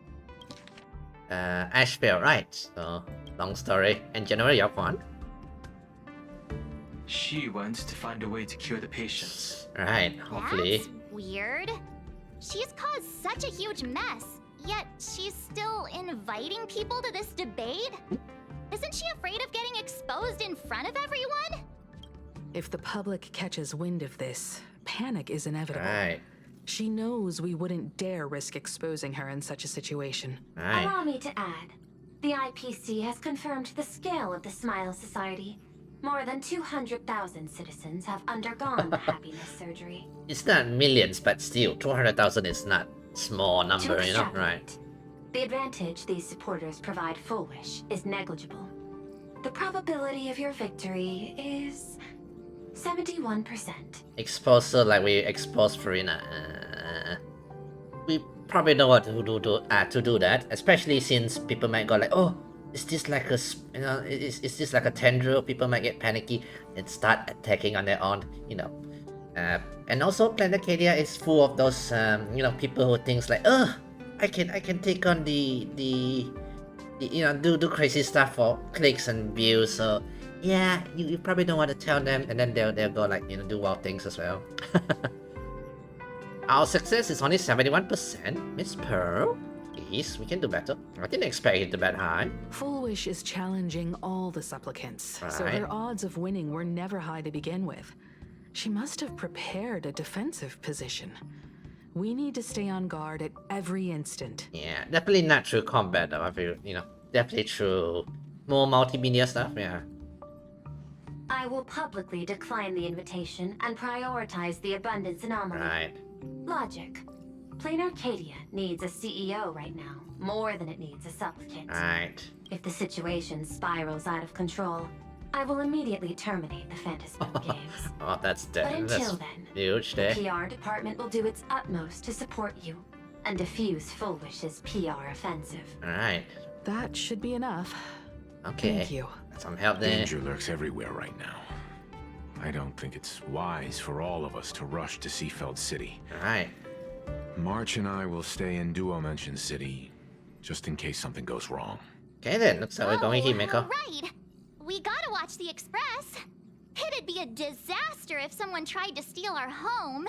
Ashvale, right? So, long story. And General Yaquan. She wants to find a way to cure the patients. Right, hopefully. That's weird. She's caused such a huge mess, yet she's still inviting people to this debate? Isn't she afraid of getting exposed in front of everyone? If the public catches wind of this, panic is inevitable. Right. She knows we wouldn't dare risk exposing her in such a situation. Right. Allow me to add, the IPC has confirmed the scale of the Smile Society. More than 200,000 citizens have undergone the happiness surgery. It's not millions, but still, 200,000 is not small number, you know? extrapolate, Right. The advantage these supporters provide Full Wish is negligible. The probability of your victory is 71%. Expose her like we exposed Farina. We probably know what to do that, especially since people might go like, oh, is this like a, is this like a tendril? People might get panicky and start attacking on their own, you know. And also, Planet Acadia is full of those, people who thinks like, oh, I can take on the do crazy stuff for clicks and views. So yeah, you probably don't want to tell them, and then they'll go like, do wild things as well. Our success is only 71%. Miss Pearl, please, we can do better. I didn't expect it to bet high. Full Wish is challenging all the supplicants, so Right. her odds of winning were never high to begin with. She must have prepared a defensive position. We need to stay on guard at every instant. Yeah, definitely not through combat though. I feel, definitely through more multimedia stuff. Yeah. I will publicly decline the invitation and prioritize the abundance anomaly. Right. Logic. Plain Arcadia needs a CEO right now, more than it needs a supplicant. Right. If the situation spirals out of control, I will immediately terminate the Phantasmal Games. Oh, that's But until that's then, huge the there. PR department will do its utmost to support you and diffuse Full Wish's PR offensive. Alright. That should be enough. Okay. Thank you. Some help there. Danger lurks everywhere right now. I don't think it's wise for all of us to rush to Seafeld City. Alright. March and I will stay in Duo Mansion City, just in case something goes wrong. Okay then, looks like we're going Himeko. Right. We gotta watch the express. It'd be a disaster if someone tried to steal our home.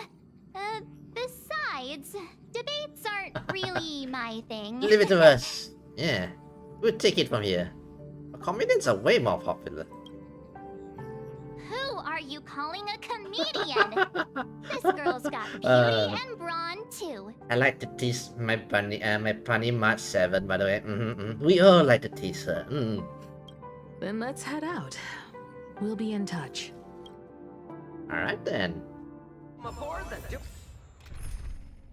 Besides, debates aren't really my thing. Leave it to us. Yeah, we'll take it from here. Comedians are way more popular. Who are you calling a comedian? This girl's got beauty and brawn too. I like to tease my bunny March 7, by the way. We all like to tease her. Then let's head out. We'll be in touch. Alright then.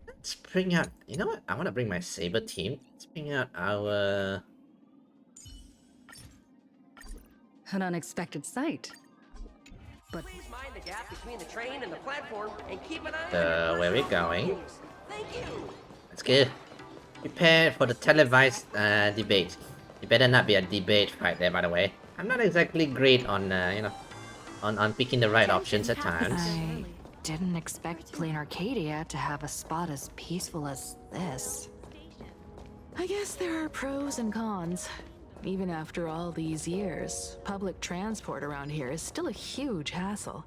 Let's bring out... You know what? I want to bring my Saber team. Let's bring out our... An unexpected sight. But please mind the gap between the train and the platform and keep an eye on where we going? Thank you. Let's go. Prepare for the televised debate. It better not be a debate right there, by the way. I'm not exactly great on, you know, on picking the right options at times. I didn't expect Plain Arcadia to have a spot as peaceful as this. I guess there are pros and cons. Even after all these years, public transport around here is still a huge hassle.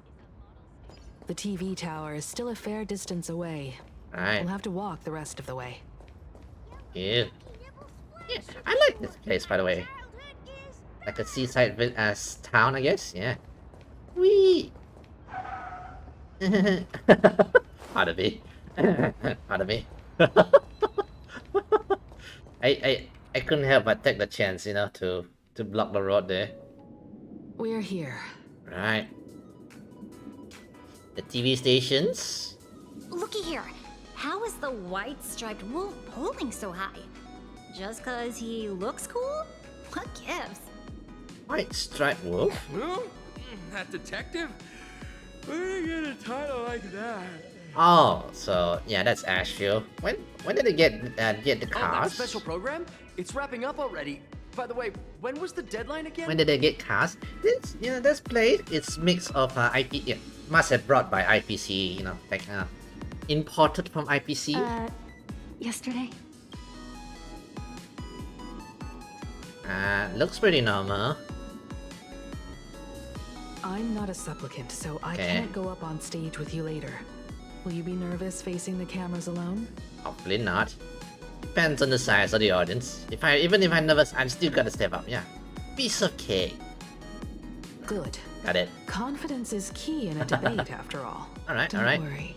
The TV tower is still a fair distance away. Right. We'll have to walk the rest of the way. Yeah. Yeah, I like this place, by the way. Like a seaside town, I guess. Yeah. Wee. Pardon me. Pardon me. I couldn't help but take the chance, you know, to block the road there. We're here. Right. The TV stations. Looky here. How is the white striped wolf polling so high? Just cause he looks cool? What gives? White striped wolf? Who? That detective? Where did he get a title like that? Oh, so yeah, that's Ashfield. When did they get the cars? Oh, that special program? It's wrapping up already. By the way, when was the deadline again? When did they get cars? This, you know, this place it's mix of IP. Yeah, must have brought by IPC. You know, like imported from IPC. Yesterday. Looks pretty normal. I'm not a supplicant, so I can't go up on stage with you later. Will you be nervous facing the cameras alone? Hopefully not. Depends on the size of the audience. Even if I'm nervous, I'm still gonna step up. Yeah, piece of cake. Good. Got it. Confidence is key in a debate, after all. All right. Don't worry.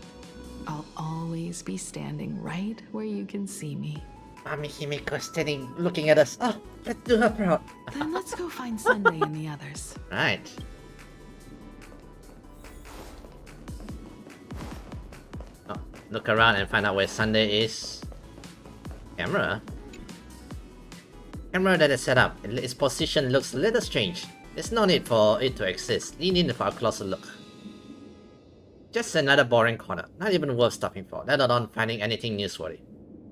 I'll always be standing right where you can see me. Mommy Himeko standing, looking at us. Oh, let's do her proud. Then let's go find Sunday and the others. Right. Oh, look around and find out where Sunday is. Camera that is set up. Its position looks a little strange. There's no need for it to exist. Lean in for a closer look. Just another boring corner. Not even worth stopping for, let alone finding anything newsworthy.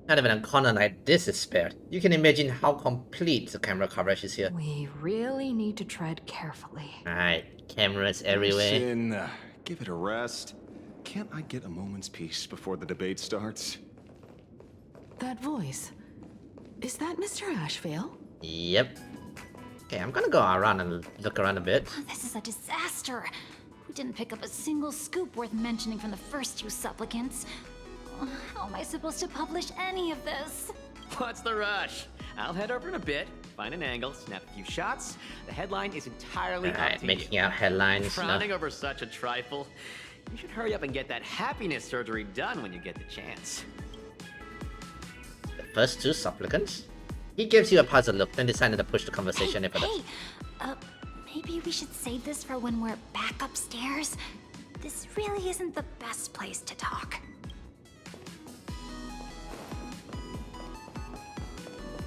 Not even a corner like this is spared. You can imagine how complete the camera coverage is here. We really need to tread carefully. Alright, cameras everywhere. Listen, give it a rest. Can't I get a moment's peace before the debate starts? That voice. Is that Mr. Ashvale? Yep. Okay, I'm gonna go around and look around a bit. This is a disaster. We didn't pick up a single scoop worth mentioning from the first two supplicants. How am I supposed to publish any of this? What's the rush? I'll head over in a bit, find an angle, snap a few shots. The headline is entirely up to making you. out headlines. Frowning over such a trifle. You should hurry up and get that happiness surgery done when you get the chance. The first two supplicants? He gives you a puzzled look, then decided to push the conversation further. Maybe we should save this for when we're back upstairs. This really isn't the best place to talk.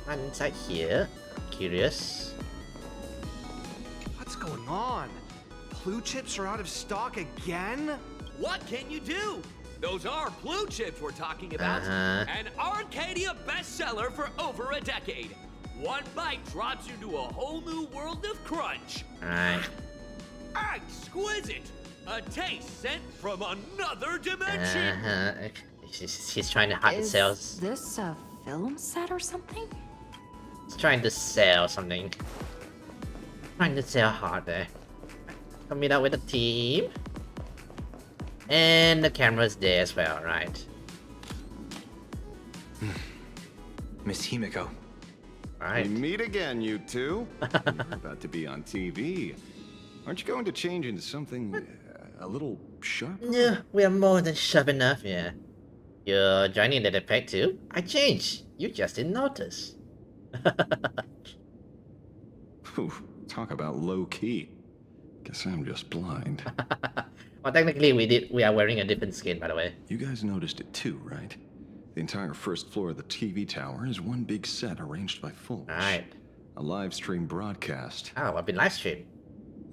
And inside here, curious. What's going on? Blue chips are out of stock again? What can you do? Those are blue chips we're talking about. An Arcadia bestseller for over a decade. One bite drops you to a whole new world of crunch. Alright. Exquisite! A taste sent from another dimension. He's trying to hard sell. Is this a film set or something? He's trying to sell something. Trying to sell hard there. Come meet up with the team. And the camera's there as well, right? Miss Himiko. Right. We meet again, you two. You're about to be on TV. Aren't you going to change into something a little sharper? Yeah, we are more than sharp enough, yeah. You're joining the debate too? I changed. You just didn't notice. Whew, talk about low key. Guess I'm just blind. Well, technically we are wearing a different skin, by the way. You guys noticed it too, right? The entire first floor of the TV tower is one big set arranged by Foolish. Right. A live stream broadcast. Oh, I've been live streamed.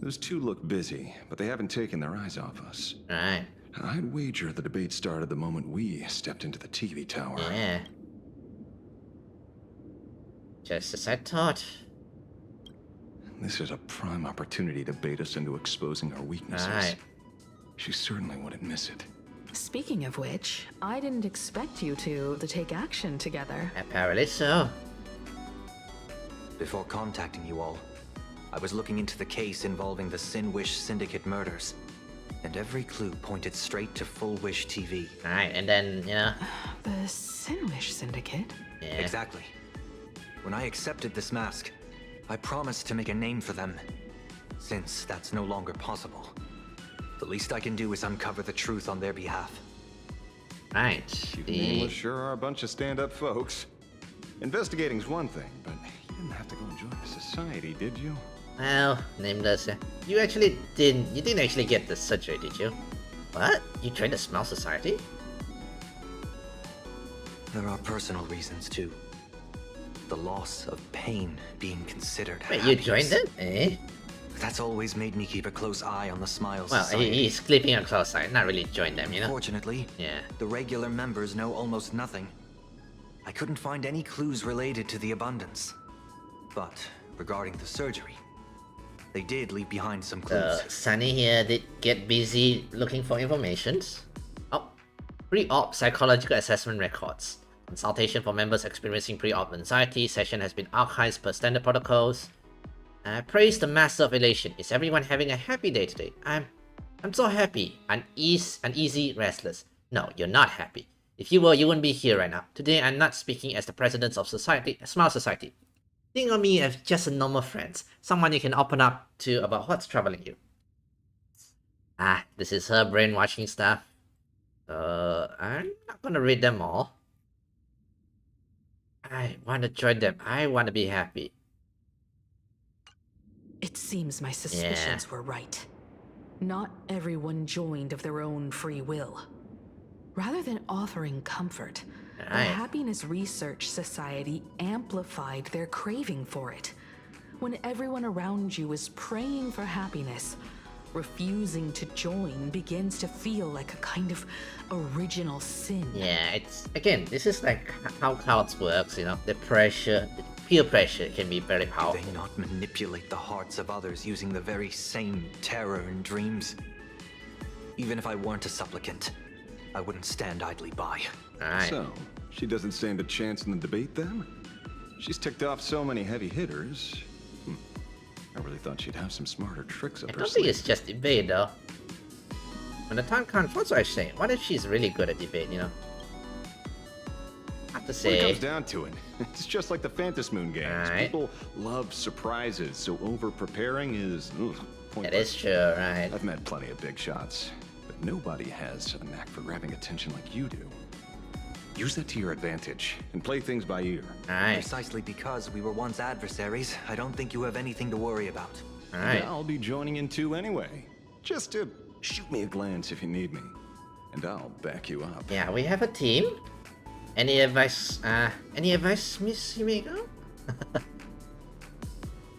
Those two look busy, but they haven't taken their eyes off us. Right. I'd wager the debate started the moment we stepped into the TV tower. Yeah. Just as I thought. This is a prime opportunity to bait us into exposing our weaknesses. Right. She certainly wouldn't miss it. Speaking of which, I didn't expect you two to take action together. Apparently so. Before contacting you all, I was looking into the case involving the Sin Wish Syndicate murders, and every clue pointed straight to Full Wish TV. Alright, and then, yeah. The Sin Wish Syndicate? Yeah. Exactly. When I accepted this mask, I promised to make a name for them. Since that's no longer possible, the least I can do is uncover the truth on their behalf. Right. You nameless sure are a bunch of stand-up folks. Investigating's one thing, but you didn't have to go and join the society, did you? Well, Nameless, you didn't actually get the surgery, did you? What? You joined the Smile Society? There are personal reasons too. The loss of pain being considered Wait, you joined it? Eh? That's always made me keep a close eye on the Smile Well, Society. he's keeping a close eye, not really joined them, you know? Unfortunately, yeah. The regular members know almost nothing. I couldn't find any clues related to the abundance. But regarding the surgery, they did leave behind some clues. Sunny here did get busy looking for informations. Oh, pre-op psychological assessment records. Consultation for members experiencing pre-op anxiety. Session has been archived per standard protocols. Praise the Master of Elation. Is everyone having a happy day today? I'm so happy. Uneasy, restless. No, you're not happy. If you were, you wouldn't be here right now. Today, I'm not speaking as the president of Smile Society. Think of me as just a normal friend. Someone you can open up to about what's troubling you. Ah, this is her brainwashing stuff. I'm not gonna read them all. I want to join them. I want to be happy. It seems my suspicions were right. Not everyone joined of their own free will. Rather than offering comfort, the Happiness Research Society amplified their craving for it. When everyone around you is praying for happiness, refusing to join begins to feel like a kind of original sin. Yeah, it's, again, this is like how cults works, you know, the pressure, the peer pressure can be very powerful. Do they not manipulate the hearts of others using the very same terror and dreams? Even if I weren't a supplicant, I wouldn't stand idly by. So, she doesn't stand a chance in the debate then? She's ticked off so many heavy hitters. I really thought she'd have some smarter tricks up her I don't think sleeve. it's just debate though. When the time comes, what's I saying? What if she's really good at debate, you know? I have to When it say... comes down to it, it's just like the Phantom Moon games. People love surprises, so over-preparing is pointless. That is true, right. I've met plenty of big shots, but nobody has a knack for grabbing attention like you do. Use that to your advantage, and play things by ear. Precisely because we were once adversaries, I don't think you have anything to worry about. Yeah, I'll be joining in too anyway. Just to shoot me a glance if you need me, and I'll back you up. Yeah, we have a team. Any advice, Miss Himiko?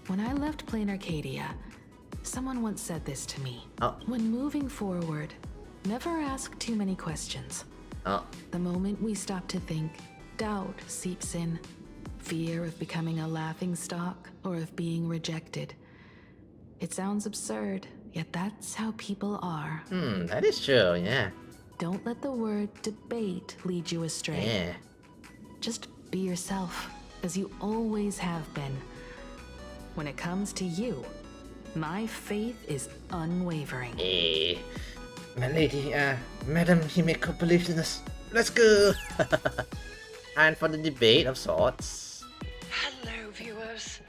When I left Plain Arcadia, someone once said this to me. When moving forward, never ask too many questions. The moment we stop to think, doubt seeps in. Fear of becoming a laughingstock or of being rejected. It sounds absurd, Yet that's how people are. That is true, yeah. Don't let the word debate lead you astray. Yeah. Just be yourself, as you always have been. When it comes to you, my faith is unwavering. Hey, my lady, Madam Himeko believes in us. Let's go! And for the debate of sorts. Hello, viewers.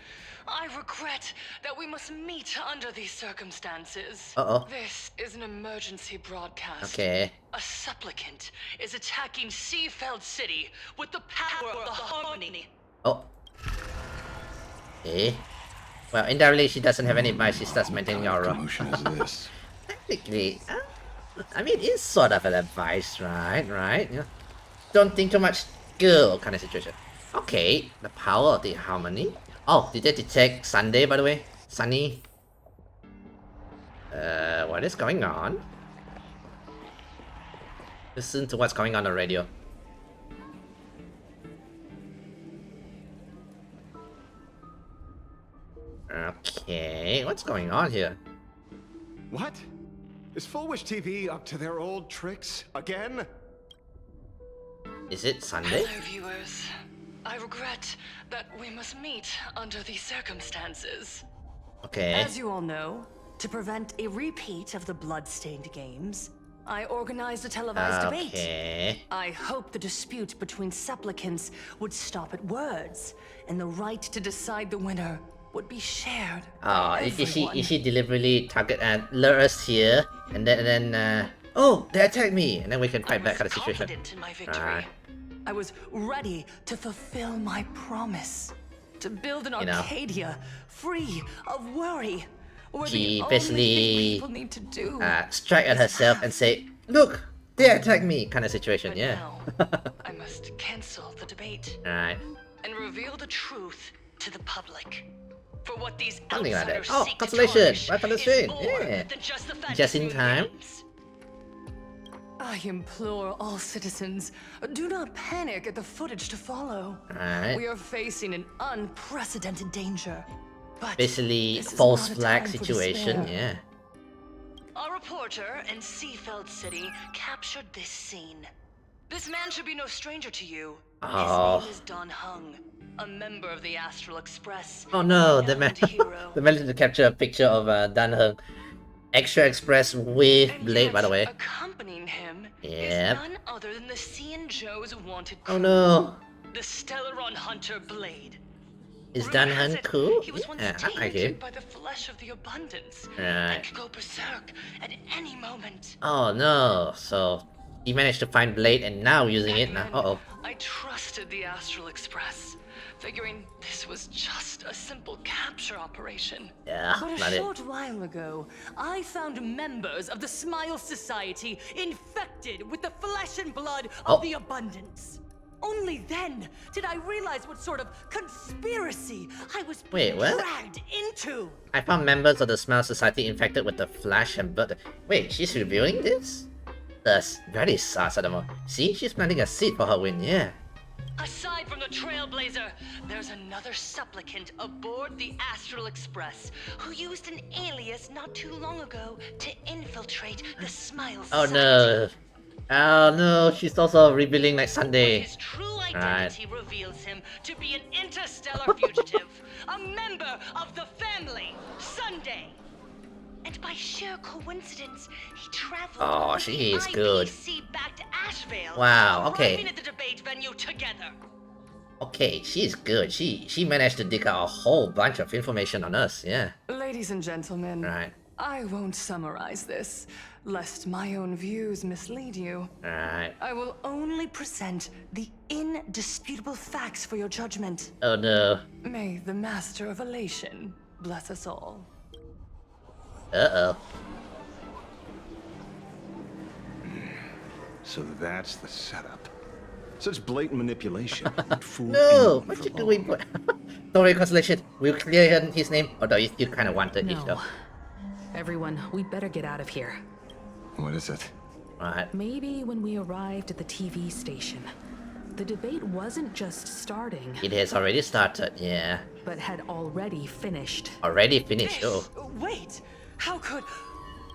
I regret that we must meet under these circumstances. Uh-oh. This is an emergency broadcast. Okay. A supplicant is attacking Seafeld City with the power of the harmony. Oh. Okay. Well, indirectly, she doesn't have any advice. She starts maintaining aura. Technically, I mean, it's sort of an advice, right? Yeah. Don't think too much, girl, kind of situation. Okay, the power of the harmony. Oh, did they detect Sunday, by the way? Sunny? What is going on? Listen to what's going on the radio. Okay, what's going on here? What? Is Fullwish TV up to their old tricks again? Is it Sunday? Hello, viewers. I regret that we must meet under these circumstances. Okay. As you all know, to prevent a repeat of the blood-stained games, I organized a televised debate. I hope the dispute between supplicants would stop at words, and the right to decide the winner would be shared. Oh, is she deliberately target and lure us here, and then oh, they attack me, and then we can fight back at the situation. In my victory. I was ready to fulfill my promise to build an Arcadia free of worry. She basically people need to do strike at herself and say, "Look, they attack me," kind of situation. Yeah. I must cancel the debate. Right. And reveal the truth to the public. For what these Something like that. outsiders Oh, seek to consolation! tarnish Right on the is street. more Yeah. than just the Just in fantasy time. games. I implore all citizens, do not panic at the footage to follow. Alright. We are facing an unprecedented danger. But Basically, this is false not a flag time for situation. despair. Yeah. A reporter in Seafeld City captured this scene. This man should be no stranger to you. Oh. His name is Don Hung, a member of the Astral Express. Oh no, they managed to capture a picture of Dan Heng. Extra Express with Blade, by the way. Accompanying him Yep. is none other than the Cian Joe's wanted Oh crew, no. the Stellaron Hunter Blade. Is Dan Heng cool? He was once Yeah, I like tainted it. by the flesh of the abundance Right. and could go berserk at any moment. Oh no, so he managed to find Blade and now using it now. Uh oh. I trusted the Astral Express, figuring this was just a simple capture operation. Yeah, But a not it. short while ago, I found members of the Smile Society infected with the flesh and blood Oh. of the abundance. Only then did I realize what sort of conspiracy I was Wait, what? dragged into. I found members of the Smile Society infected with the flesh and blood. Wait, she's revealing this? That's very sus, Adamo. See, she's planting a seed for her win, yeah. Aside from the Trailblazer, there's another supplicant aboard the Astral Express who used an alias not too long ago to infiltrate the Smile Oh Society. no. Oh no, she's also revealing like Sunday. His true Right. identity reveals him to be an interstellar fugitive, a member of the family, Sunday. And by sheer coincidence, he traveled Oh, with she the is good. IBC back to Asheville, Wow, okay. arriving at the debate venue together. Okay, she's good. She managed to dig out a whole bunch of information on us, yeah. Ladies and gentlemen, Right. I won't summarize this, lest my own views mislead you. Right. I will only present the indisputable facts for your judgment. Oh no. May the Master of Elation bless us all. Uh-oh. So that's the setup. Such blatant manipulation. would fool No! anyone What for you long. doing? Don't worry, Constellation. We'll clear his name, although you still kind of wanted it, No. though. Everyone, we'd better get out of here. What is it? Right. Maybe when we arrived at the TV station, the debate wasn't just starting, It has already started, yeah. but had already finished. Already finished, oh. Wait! How could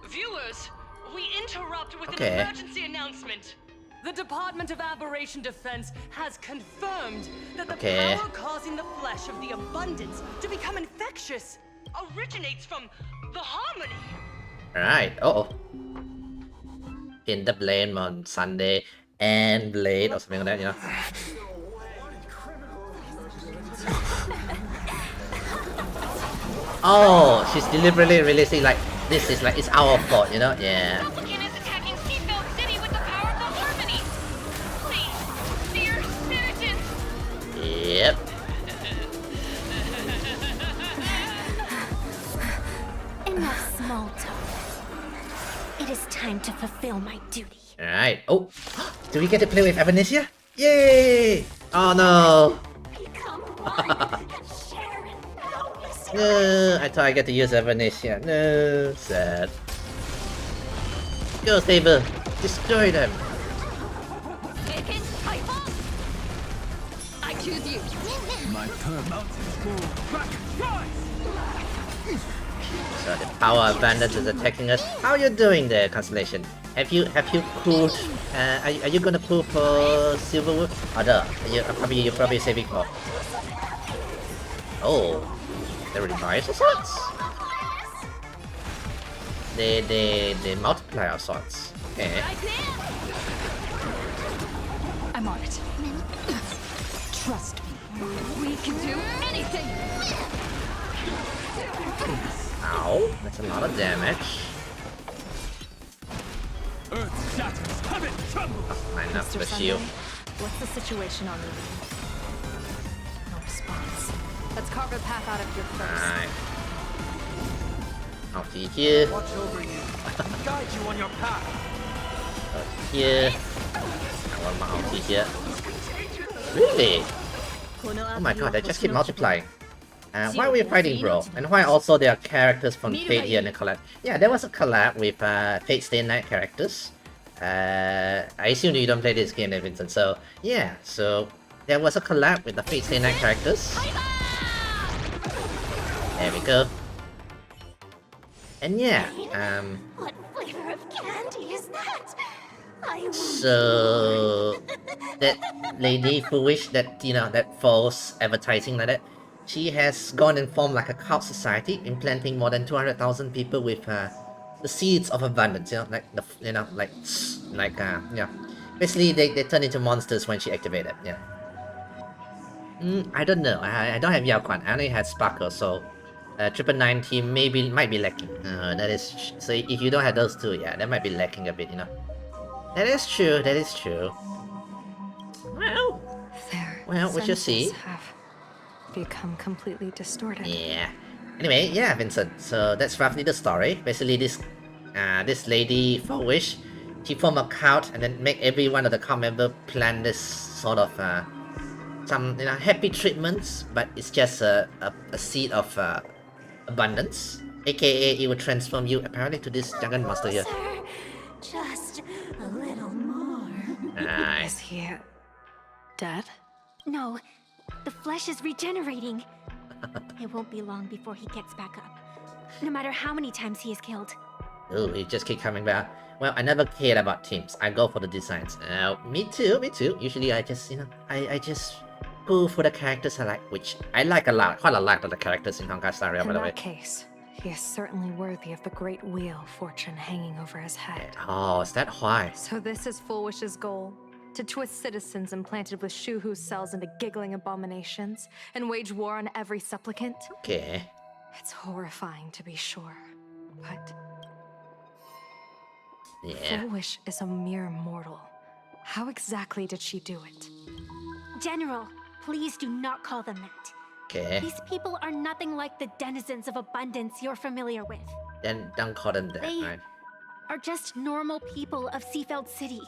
Viewers, we interrupt with Okay. an emergency announcement. The Department of Aberration Defense has confirmed that the power causing the flesh of the abundance to become infectious originates from the harmony. Alright, oh. In the blame on Sunday and Blade or something like that, you know. Oh, she's deliberately releasing like this is like it's our fault, you know? Yeah. Supplicant is attacking Seafeld City with the power of the harmony. Please, dear citizens. Yep. Enough small talk. It is time to fulfill my duty. Alright. Oh, do we get to play with Avenetia? Yay! Oh no! No, I thought I get to use Avenetia. No, sad. Go, Saber! Destroy them! I choose you. My mountains go back. So the power of bandits is attacking us. How are you doing there, Constellation? Have you pulled? Are you gonna pull for Silverwood? Or no? You're probably saving for. Oh, they revive assaults. They multiply assaults. Okay. I'm on it. Trust me. We can do anything. Ow, that's a lot of damage. Earth shatters, heaven trembles. Enough Mr. with Sunday, you. what's the situation on the lead? No response. Let's carve a path out of here first. Alright. Ulti here. Watch over you. Guide you on your path. Ulti here. I want my ulti here. Really? Oh my god, they just keep multiplying. Why are we fighting, bro? And why also there are characters from Fate here in the collab? Yeah, there was a collab with Fate Stay Night characters. I assume you don't play this game, Vincent. So yeah, so there was a collab with the Fate Stay Night characters. There we go. And yeah, What flavor of candy is that? so that lady foolish that that false advertising like that. She has gone and formed like a cult society, implanting more than 200,000 people with the seeds of abundance. Basically they turn into monsters when she activated. Yeah. I don't know. I don't have Yao Quan. I only had Sparkle, so 999 team might be lacking. That is so if you don't have those two, yeah, that might be lacking a bit. That is true. That is true. Well, we shall see. Become completely distorted. Yeah. Anyway, yeah, Vincent. So that's roughly the story. Basically, this lady Fowish, she formed a cult and then make every one of the cult member plan this sort of some happy treatments, but it's just a seed of abundance, aka it will transform you apparently to this jungle monster here. Just a little more. Nice. Is he dead? No, the flesh is regenerating. It won't be long before he gets back up. No matter how many times he is killed. Oh, he just keep coming back. Well, I never cared about teams. I go for the designs. Me too. Usually I just, I just go for the characters I like, which I like a lot. Quite a lot of the characters in Honkai Star Rail, by In the way. that case, he is certainly worthy of the great wheel of fortune hanging over his head. Oh, is that why? So this is Foolwish's goal? To twist citizens implanted with Shuhu's cells into giggling abominations and wage war on every supplicant? Okay. It's horrifying to be sure, but... Yeah. Foolish is a mere mortal. How exactly did she do it? General, please do not call them that. Okay. These people are nothing like the denizens of abundance you're familiar with. Then don't call them that, They right? are just normal people of Seafeld City,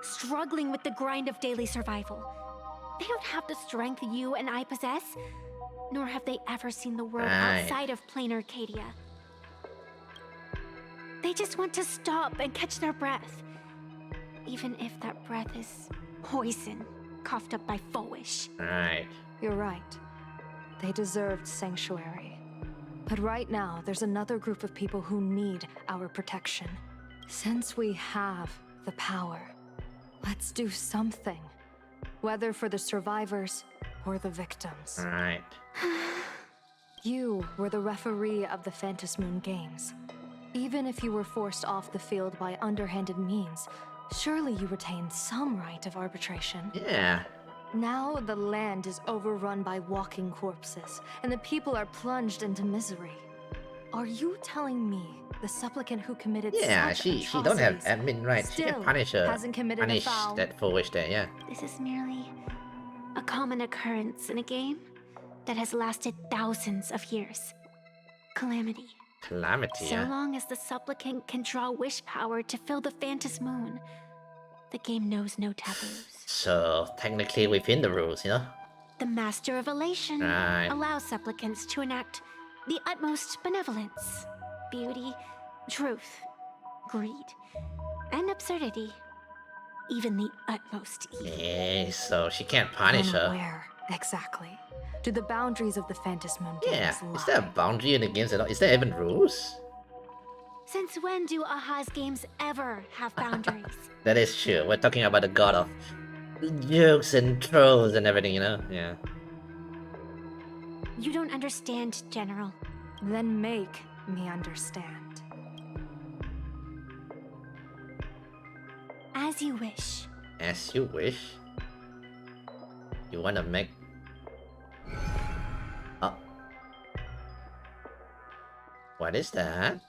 struggling with the grind of daily survival. They don't have the strength you and I possess, nor have they ever seen the world outside of plain Arcadia. They just want to stop and catch their breath, even if that breath is poison coughed up by Fowish. Right. You're right. They deserved sanctuary. But right now, there's another group of people who need our protection. Since we have the power, let's do something. Whether for the survivors or the victims. Alright. You were the referee of the Phantom Moon Games. Even if you were forced off the field by underhanded means, surely you retained some right of arbitration. Yeah. Now the land is overrun by walking corpses, and the people are plunged into misery. Are you telling me the supplicant who committed such she don't have atrocities admin rights. She can still punish her. hasn't committed a Punish foul? that fool witch there, yeah. This is merely a common occurrence in a game that has lasted thousands of years. Calamity. Calamity, So yeah. long as the supplicant can draw wish power to fill the Phantom Moon, the game knows no taboos. So, technically within the rules, you know? The Master of Elation Right. allows supplicants to enact the utmost benevolence, beauty, truth, greed, and absurdity. Even the utmost evil. Yeah, so she can't punish her. Where exactly do the boundaries of the Phantom Moon Games Yeah, lie? is there a boundary in the games at all? Is there even rules? Since when do Aha's games ever have boundaries? That is true. We're talking about the god of jokes and trolls and everything, you know? Yeah. You don't understand, General. Then make me understand. As you wish. As you wish. You wanna make... Oh. What is that?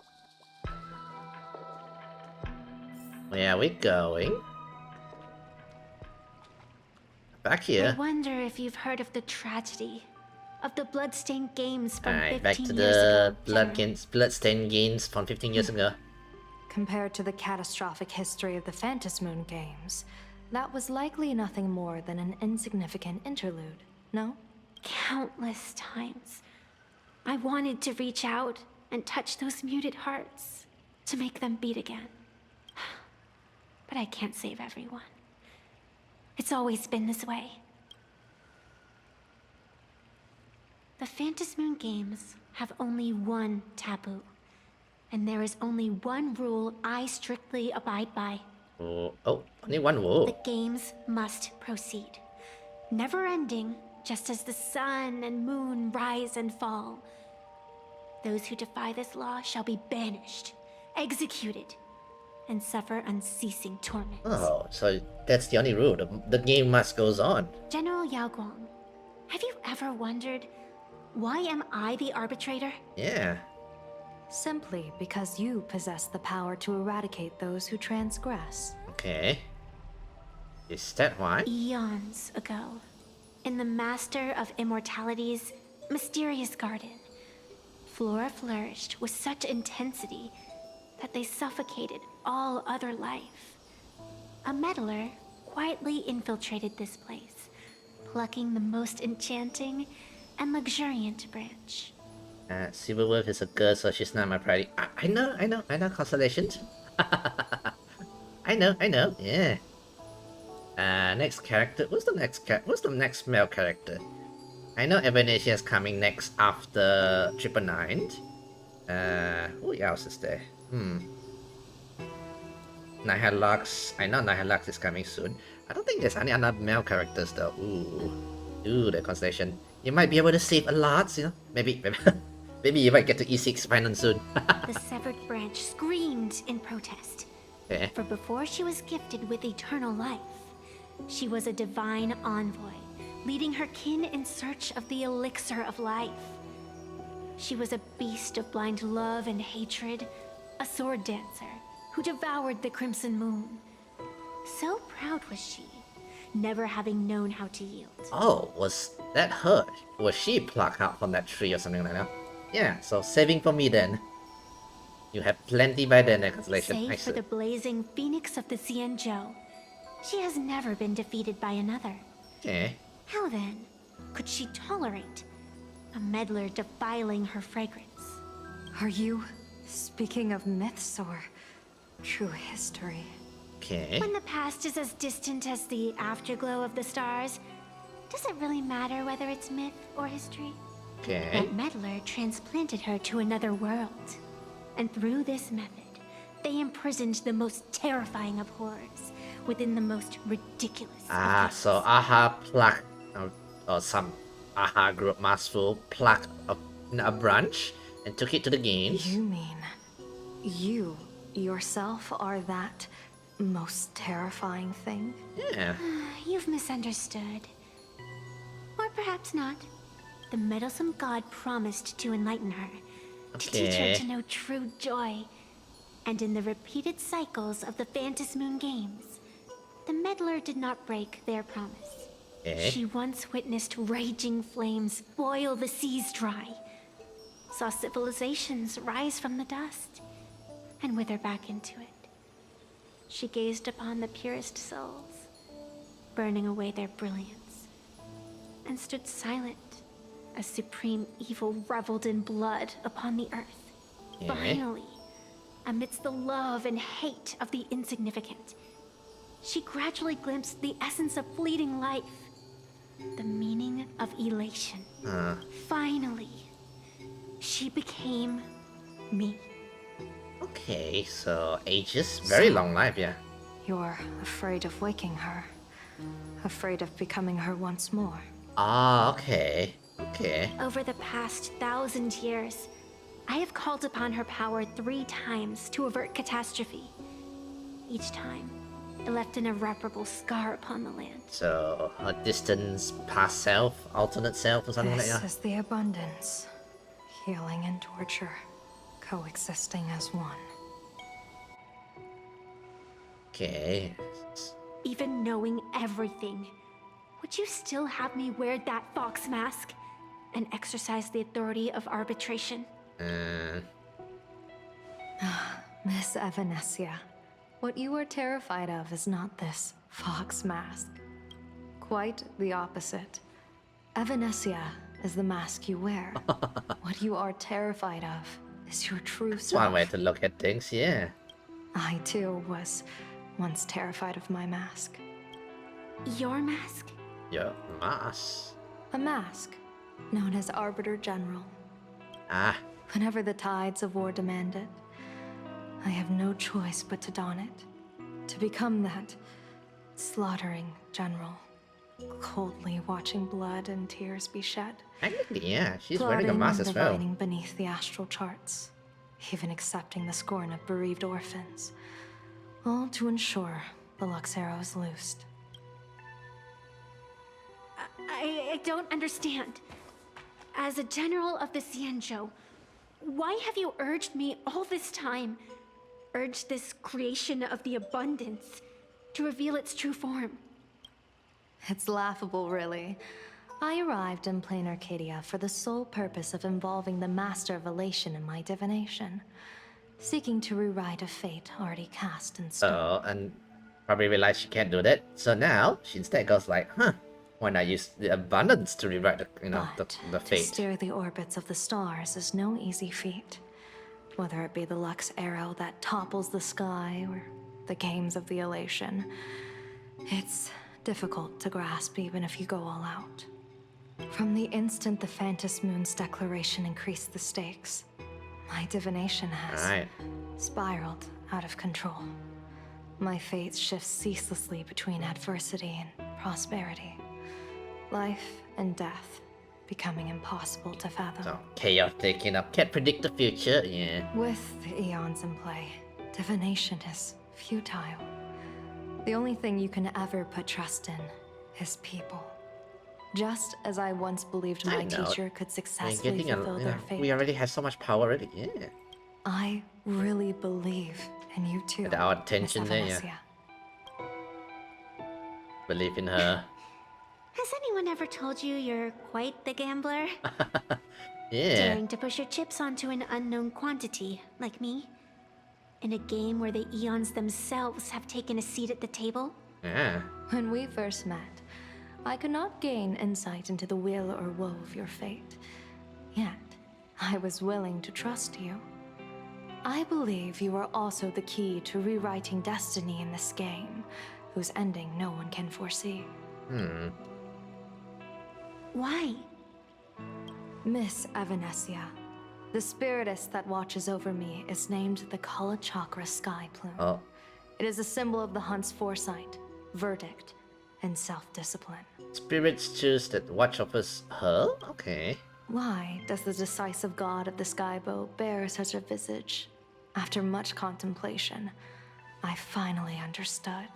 Where are we going? Back here. I wonder if you've heard of the tragedy of the bloodstained games from Alright, 15 back to years the ago. bloodstained games from 15 years ago. Compared to the catastrophic history of the Phantom Moon Games, that was likely nothing more than an insignificant interlude, no? Countless times, I wanted to reach out and touch those muted hearts to make them beat again. But I can't save everyone. It's always been this way. The Phantom Moon Games have only one taboo. And there is only one rule I strictly abide by. Oh, only one rule. The games must proceed. Never ending, just as the sun and moon rise and fall. Those who defy this law shall be banished, executed, and suffer unceasing torment. Oh, so that's the only rule. The game must goes on. General Yao Guang, have you ever wondered, why am I the arbitrator? Yeah. Simply because you possess the power to eradicate those who transgress. Okay. Is that why? Eons ago, in the Master of Immortality's mysterious garden, flora flourished with such intensity that they suffocated all other life. A meddler quietly infiltrated this place, plucking the most enchanting and luxuriant branch. Silverworth is a girl, so she's not my priority. I know, constellations. I know, yeah. Next character. What's the next male character? I know Evanesia is coming next after 999. Who else is there? Nihilux. I know Nihilux is coming soon. I don't think there's any other male characters though. Ooh, the constellation. You might be able to save a lot, you know? Maybe you might get to E6 final soon. The severed branch screamed in protest. Okay. For before she was gifted with eternal life, she was a divine envoy, leading her kin in search of the elixir of life. She was a beast of blind love and hatred, a sword dancer who devoured the crimson moon. So proud was she, never having known how to yield. Oh, was that her? Was she plucked out from that tree or something like that? Yeah, so saving for me then. You have plenty by then, constellation. Save for the blazing phoenix of the Xianzhou, she has never been defeated by another. Okay. How then could she tolerate a meddler defiling her fragrance? Are you speaking of myths or true history? Okay. When the past is as distant as the afterglow of the stars, does it really matter whether it's myth or history? Okay. That meddler transplanted her to another world. And through this method, they imprisoned the most terrifying of horrors within the most ridiculous of So Aha plucked, or some Aha group masterful plucked a branch and took it to the games. You mean you yourself are that most terrifying thing? Yeah. You've misunderstood. Or perhaps not. The meddlesome god promised to enlighten her, to teach her to know true joy. And in the repeated cycles of the Phantasm Moon games, the meddler did not break their promise. She once witnessed raging flames boil the seas dry, saw civilizations rise from the dust, and wither back into it. She gazed upon the purest souls, burning away their brilliance, and stood silent as supreme evil reveled in blood upon the earth. Finally, amidst the love and hate of the insignificant, she gradually glimpsed the essence of fleeting life, the meaning of elation. Finally, she became me. Okay, so ages, very long life, yeah. You're afraid of waking her, afraid of becoming her once more. Okay. Okay. Over the past 1,000 years, I have called upon her power 3 times to avert catastrophe. Each time, it left an irreparable scar upon the land. So, a distant past self, alternate self, or something like that? This is the abundance. Healing and torture, coexisting as one. Okay. Even knowing everything, would you still have me wear that fox mask and exercise the authority of arbitration? Miss Evanesia, what you are terrified of is not this fox mask. Quite the opposite. Evanesia is the mask you wear. What you are terrified of is your true self. One way to look at things, yeah. I too was once terrified of my mask. Your mask? Your mask? A mask, known as Arbiter General. Whenever the tides of war demand it, I have no choice but to don it. To become that slaughtering general, coldly watching blood and tears be shed. Yeah, she's wearing a mask as well. Divining beneath the astral charts, even accepting the scorn of bereaved orphans, all to ensure the Luxero is loosed. I don't understand. As a general of the Xianzhou, why have you urged me all this time, urged this creation of the abundance, to reveal its true form? It's laughable, really. I arrived in plain Arcadia for the sole purpose of involving the Master of Elation in my divination, seeking to rewrite a fate already cast in stone. And probably realized she can't do that. So now she instead goes like, why not use the abundance to rewrite the, the fate? To steer the orbits of the stars is no easy feat. Whether it be the Lux arrow that topples the sky or the games of the Elation, it's difficult to grasp even if you go all out. From the instant the Phantasm Moon's declaration increased the stakes, my divination has spiraled out of control. My fate shifts ceaselessly between adversity and prosperity. Life and death becoming impossible to fathom. So chaotic, can't predict the future, yeah. With the eons in play, divination is futile. The only thing you can ever put trust in is people. Just as I once believed my teacher could successfully fulfill their fate. We already have so much power already, yeah. I really believe in you too. With our attention there, yeah. Believe in her. Has anyone ever told you you're quite the gambler? Yeah. Daring to push your chips onto an unknown quantity, like me? In a game where the eons themselves have taken a seat at the table? Yeah. When we first met, I could not gain insight into the will or woe of your fate. Yet, I was willing to trust you. I believe you are also the key to rewriting destiny in this game, whose ending no one can foresee. Why? Miss Avanesia, the spiritess that watches over me is named the Kala Chakra Sky Plume. Oh. It is a symbol of the hunt's foresight, verdict, and self-discipline. Spirits choose that watch over her? Okay. Why does the decisive god of the skybow bear such a visage? After much contemplation, I finally understood.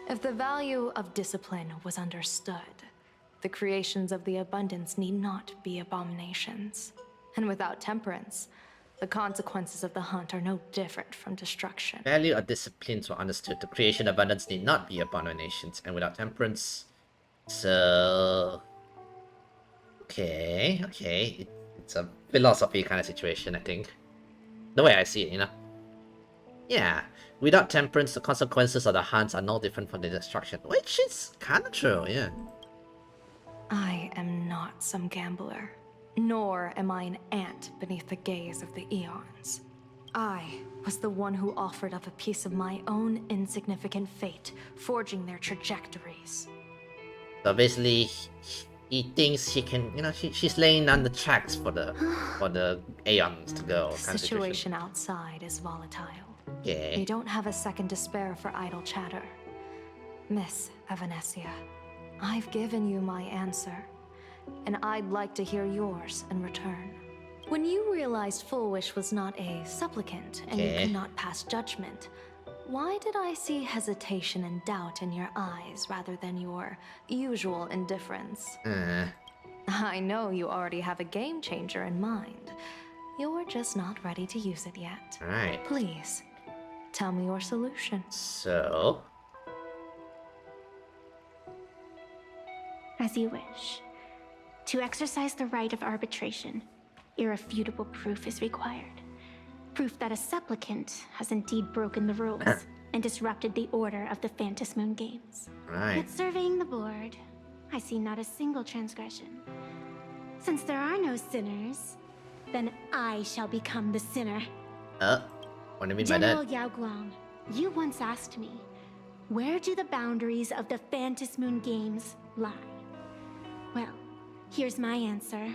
If the value of discipline was understood, the creations of the abundance need not be abominations. And without temperance, the consequences of the hunt are no different from destruction. Value of disciplines were understood. The creation of abundance need not be abominations. And without temperance... So... Okay. It's a philosophy kind of situation, I think. The way I see it, you know? Yeah. Without temperance, the consequences of the hunts are no different from the destruction. Which is kind of true, yeah. I am not some gambler. Nor am I an ant beneath the gaze of the eons. I was the one who offered up a piece of my own insignificant fate, forging their trajectories. So basically, he thinks he can, you know, she's laying down the tracks for the aeons to go. The situation outside is volatile. Okay. We don't have a second to spare for idle chatter. Miss Avanesia, I've given you my answer, and I'd like to hear yours in return. When you realized Fullwish was not a supplicant and you could not pass judgment, why did I see hesitation and doubt in your eyes rather than your usual indifference? I know you already have a game changer in mind. You're just not ready to use it yet. Right. Please, tell me your solution. So... As you wish. To exercise the right of arbitration, irrefutable proof is required. Proof that a supplicant has indeed broken the rules and disrupted the order of the Phantom Moon Games. Right. But surveying the board, I see not a single transgression. Since there are no sinners, then I shall become the sinner. What do you mean by General that? Yao Guang, you once asked me, where do the boundaries of the Phantom Moon Games lie? Well, here's my answer.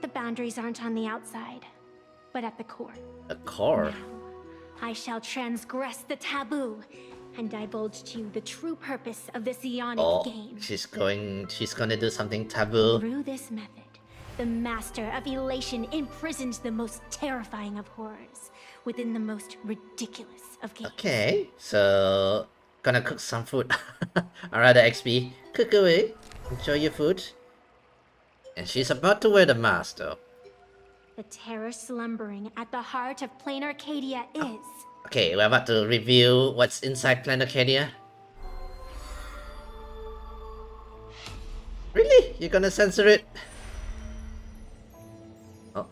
The boundaries aren't on the outside, but at the core. The core? Now, I shall transgress the taboo and divulge to you the true purpose of this Ionic game. She's gonna do something taboo. Through this method, the master of elation imprisoned the most terrifying of horrors within the most ridiculous of games. Okay, so gonna cook some food. Alright, XP. Cook away. Enjoy your food. And she's about to wear the mask though. The terror slumbering at the heart of Plain Arcadia is... Okay, we're about to review what's inside Planet Arcadia. Really? You're gonna censor it? Oh.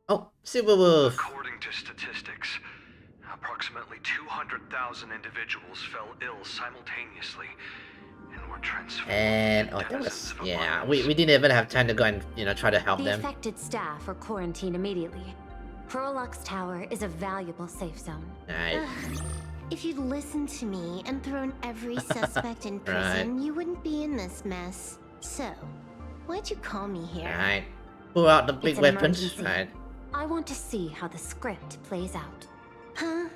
Oh, Silver Wolf. According to statistics, approximately 200,000 individuals fell ill simultaneously and were transformed. And that was, yeah, we didn't even have time to go and, you know, try to help The them. affected staff are quarantined immediately. Prolux Tower is a valuable safe zone. Right. If you'd listened to me and thrown every suspect in prison, you wouldn't be in this mess. So, why'd you call me here? Right. Pull out the big It's an weapons. emergency. Right. I want to see how the script plays out. Huh?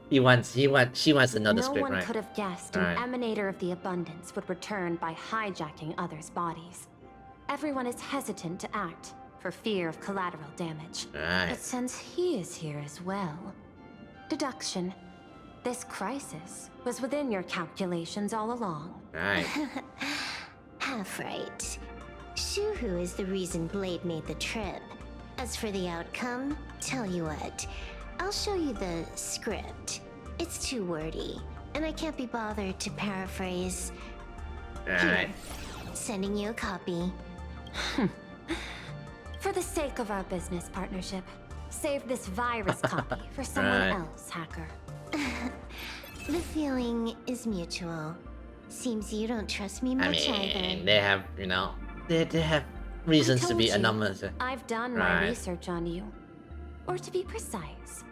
She wants to know the No script, one right? could have guessed Alright. an emanator of the abundance would return by hijacking others' bodies. Everyone is hesitant to act for fear of collateral damage. Right. But since he is here as well, deduction. This crisis was within your calculations all along. Right. Half right. Shuhu is the reason Blade made the trip. As for the outcome, tell you what, I'll show you the script. It's too wordy, and I can't be bothered to paraphrase. Right. Sending you a copy. For the sake of our business partnership, save this virus copy for someone Right. else, hacker. The feeling is mutual. Seems you don't trust me I much mean, either. they have, you know, they have reasons to told be you, anonymous. I've done Right. my research on you. Or to be precise,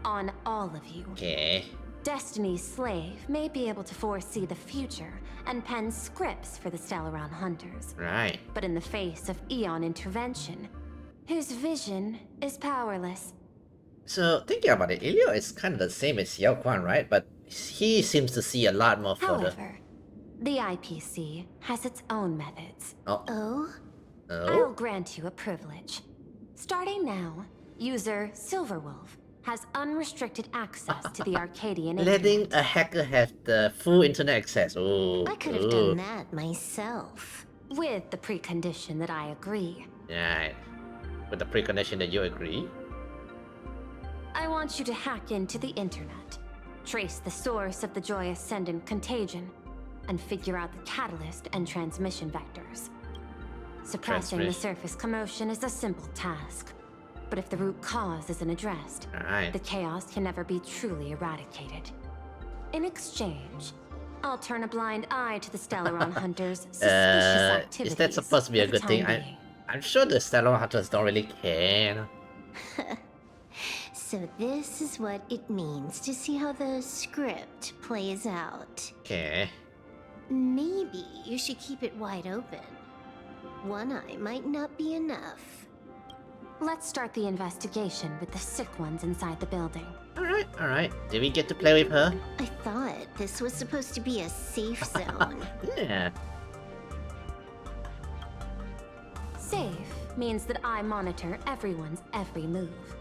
on all of you. Okay. Destiny's slave may be able to foresee the future and pen scripts for the Stellaron Hunters. Right. But in the face of Eon intervention, his vision is powerless. So, thinking about it, Ilio is kind of the same as Yao Quan, right? But he seems to see a lot more further. However, the IPC has its own methods. Oh. I'll grant you a privilege. Starting now, user Silverwolf has unrestricted access to the Arcadian Letting internet. a hacker have the full internet access. Oh. I could have done that myself. With the precondition that I agree. Right. With the precondition that you agree. I want you to hack into the internet, trace the source of the Joy Ascendant contagion, and figure out the catalyst and transmission vectors. Suppressing the surface commotion is a simple task, but if the root cause isn't addressed, the chaos can never be truly eradicated. In exchange, I'll turn a blind eye to the Stellaron Hunters' suspicious activities. Is that supposed to be a good thing? I'm sure the Stellaron Hunters don't really care. So this is what it means to see how the script plays out. Okay. Maybe you should keep it wide open. One eye might not be enough. Let's start the investigation with the sick ones inside the building. Alright. Did we get to play with her? I thought this was supposed to be a safe zone. Yeah. Safe means that I monitor everyone's every move,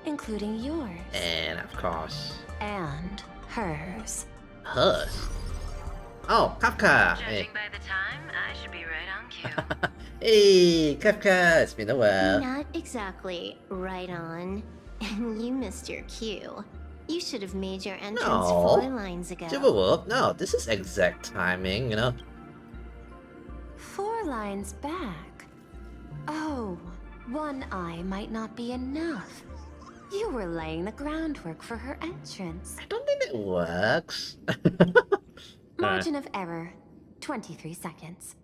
including yours. And of course. And hers. Hers? Oh, Kafka! Judging by the time, I should be right on cue. Hey, Kafka! It's been a while. Not exactly right on. And you missed your cue. You should have made your entrance 4 lines ago. Silverwolf, no, this is exact timing, you know? 4 lines back. Oh, one eye might not be enough. You were laying the groundwork for her entrance. I don't think it works. Margin of error, 23 seconds.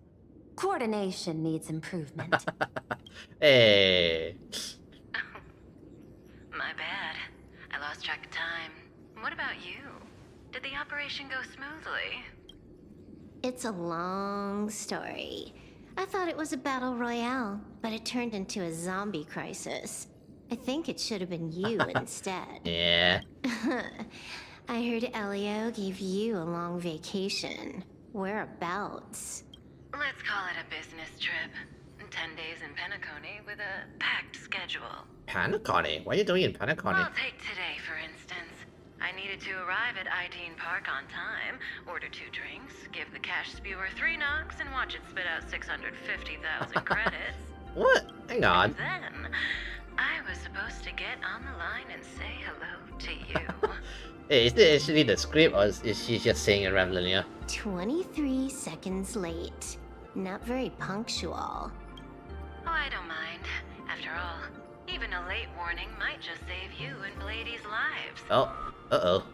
Coordination needs improvement. Hey. My bad. I lost track of time. What about you? Did the operation go smoothly? It's a long story. I thought it was a battle royale, but it turned into a zombie crisis. I think it should have been you instead. Yeah. I heard Elio gave you a long vacation. Whereabouts? Let's call it a business trip. 10 days in Penacony with a packed schedule. Penacony? What are you doing in Penacony? I'll take today, for instance. I needed to arrive at Ideen Park on time, order 2 drinks, give the cash spewer 3 knocks, and watch it spit out 650,000 credits. What? Hang on. And then, I was supposed to get on the line and say hello to you. Hey, is this actually the script, or is she just saying it randomly? 23 seconds late. Not very punctual. Oh, I don't mind. After all, even a late warning might just save you and Blady's lives. Oh, uh-oh.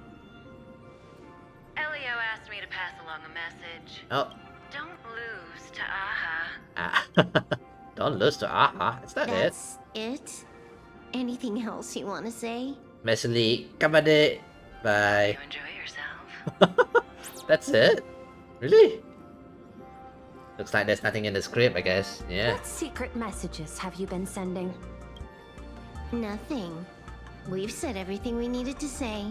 Elio asked me to pass along a message. Oh. Don't lose to Aha. Ah. Don't lose to Aha. Is that That's it? Anything else you want to say? Mesli, kabade. Bye. You enjoy yourself. That's it? Really? Looks like there's nothing in the script, I guess. Yeah. What secret messages have you been sending? Nothing. We've said everything we needed to say.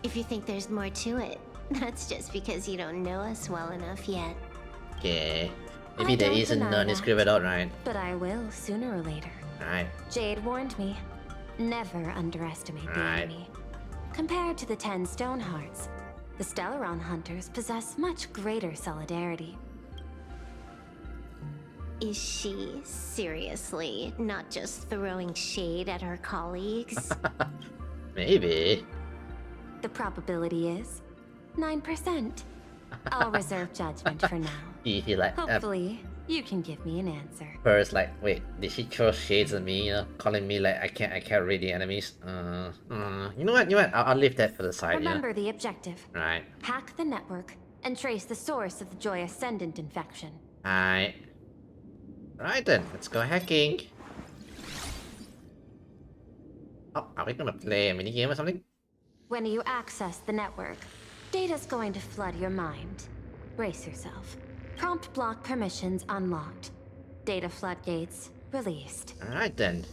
If you think there's more to it, that's just because you don't know us well enough yet. Okay. Maybe there isn't none script at all, right? But I will sooner or later. Right. Jade warned me. Never underestimate the enemy. Compared to the 10 Stone Hearts, the Stellaron Hunters possess much greater solidarity. Is she seriously not just throwing shade at her colleagues? Maybe. The probability is 9%. I'll reserve judgment for now. He like Hopefully, you can give me an answer. First, like, wait, did she throw shades at me? You know, calling me like I can't read the enemies. You know what? I'll leave that for the side. Remember the objective. Right. Hack the network and trace the source of the Joy Ascendant infection. Alright. Right then, let's go hacking. Oh, are we gonna play a minigame or something? When you access the network, data's going to flood your mind. Brace yourself. Prompt block permissions unlocked. Data floodgates released. Alright then.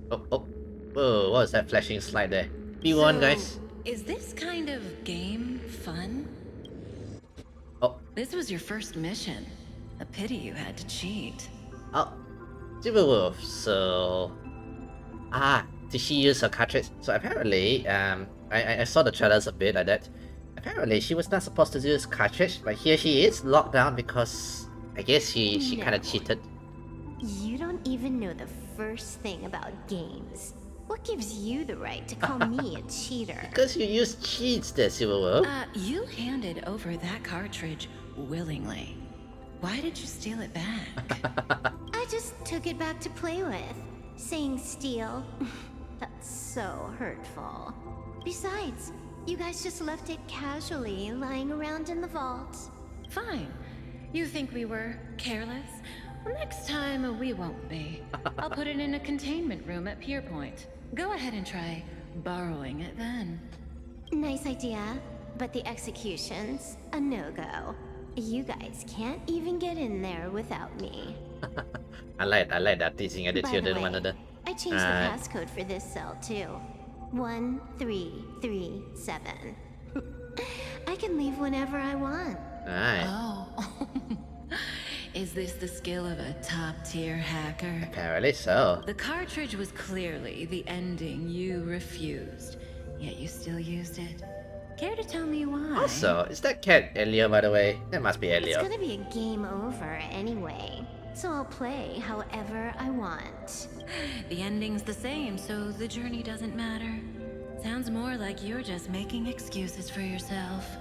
Oh, oh. Whoa, what was that flashing slide there? B1, guys. Is this kind of game fun? Oh. This was your first mission. A pity you had to cheat. Oh. Timberwolf, so... did she use her cartridge? So apparently, I saw the trailers a bit like that. Apparently, she was not supposed to use cartridge, but here she is, locked down because... I guess she kind of cheated. You don't even know the first thing about games. What gives you the right to call me a cheater? Because you use cheats there, Silverwolf. You handed over that cartridge willingly. Why did you steal it back? I just took it back to play with. Saying steal, that's so hurtful. Besides, you guys just left it casually lying around in the vault. Fine. You think we were careless? Well, next time we won't be. I'll put it in a containment room at Pier Point. Go ahead and try borrowing it then. Nice idea, but the execution's a no-go. You guys can't even get in there without me. I like that teasing attitude in one another. I changed the passcode for this cell too. 1337. I can leave whenever I want. Alright. Oh. Is this the skill of a top-tier hacker? Apparently so. The cartridge was clearly the ending you refused, yet you still used it. Care to tell me why? Also, is that cat Elio, by the way? That must be Elio. It's gonna be a game over anyway, so I'll play however I want. The ending's the same, so the journey doesn't matter. Sounds more like you're just making excuses for yourself.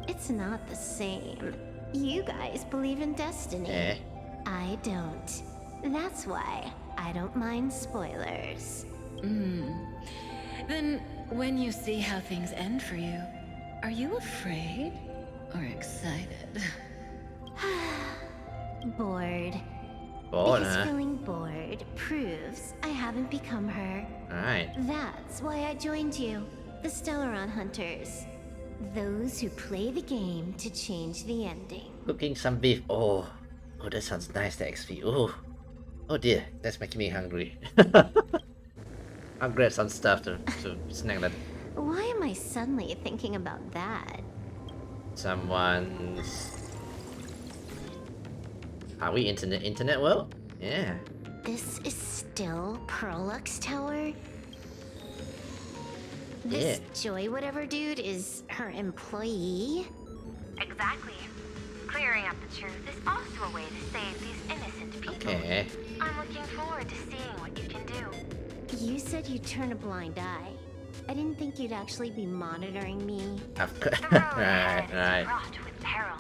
It's not the same. You guys believe in destiny. I don't. That's why I don't mind spoilers. Then, when you see how things end for you, are you afraid or excited? Bored. Bored, because huh? feeling bored proves I haven't become her. Alright. That's why I joined you, the Stellaron Hunters. Those who play the game to change the ending. Cooking some beef. Oh, that sounds nice, the XP. Oh dear, that's making me hungry. I'll grab some stuff to snack that. Why am I suddenly thinking about that? Someone's... Are we in the internet world? Yeah. This is still Perlux Tower? This Joy whatever dude is her employee? Exactly. Clearing up the truth is also a way to save these innocent people. Okay. I'm looking forward to seeing what you can do. You said you'd turn a blind eye. I didn't think you'd actually be monitoring me. Of course. Right. Fraught with peril.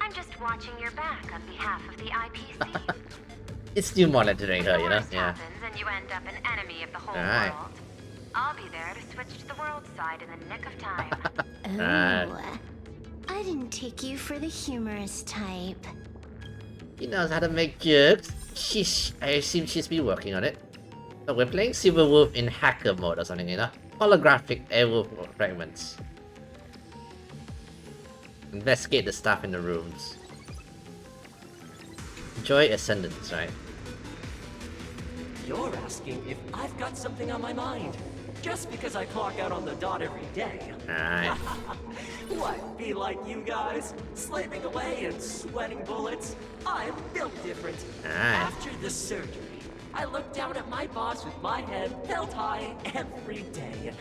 I'm just watching your back on behalf of the IPC. It's still monitoring her, you know? Worst Yeah. happens and you end up an enemy of the whole Alright. world. I'll be there to switch to the world side in the nick of time. I didn't take you for the humorous type. He knows how to make jokes. I assume she's been working on it. So we're playing Silverwolf in hacker mode or something, you know? Holographic airwolf fragments. Investigate the stuff in the rooms. Joy Ascendance, right? You're asking if I've got something on my mind. Just because I clock out on the dot every day. Alright. What, be like you guys? Slaving away and sweating bullets? I'm built different. After the surgery, I look down at my boss with my head held high every day.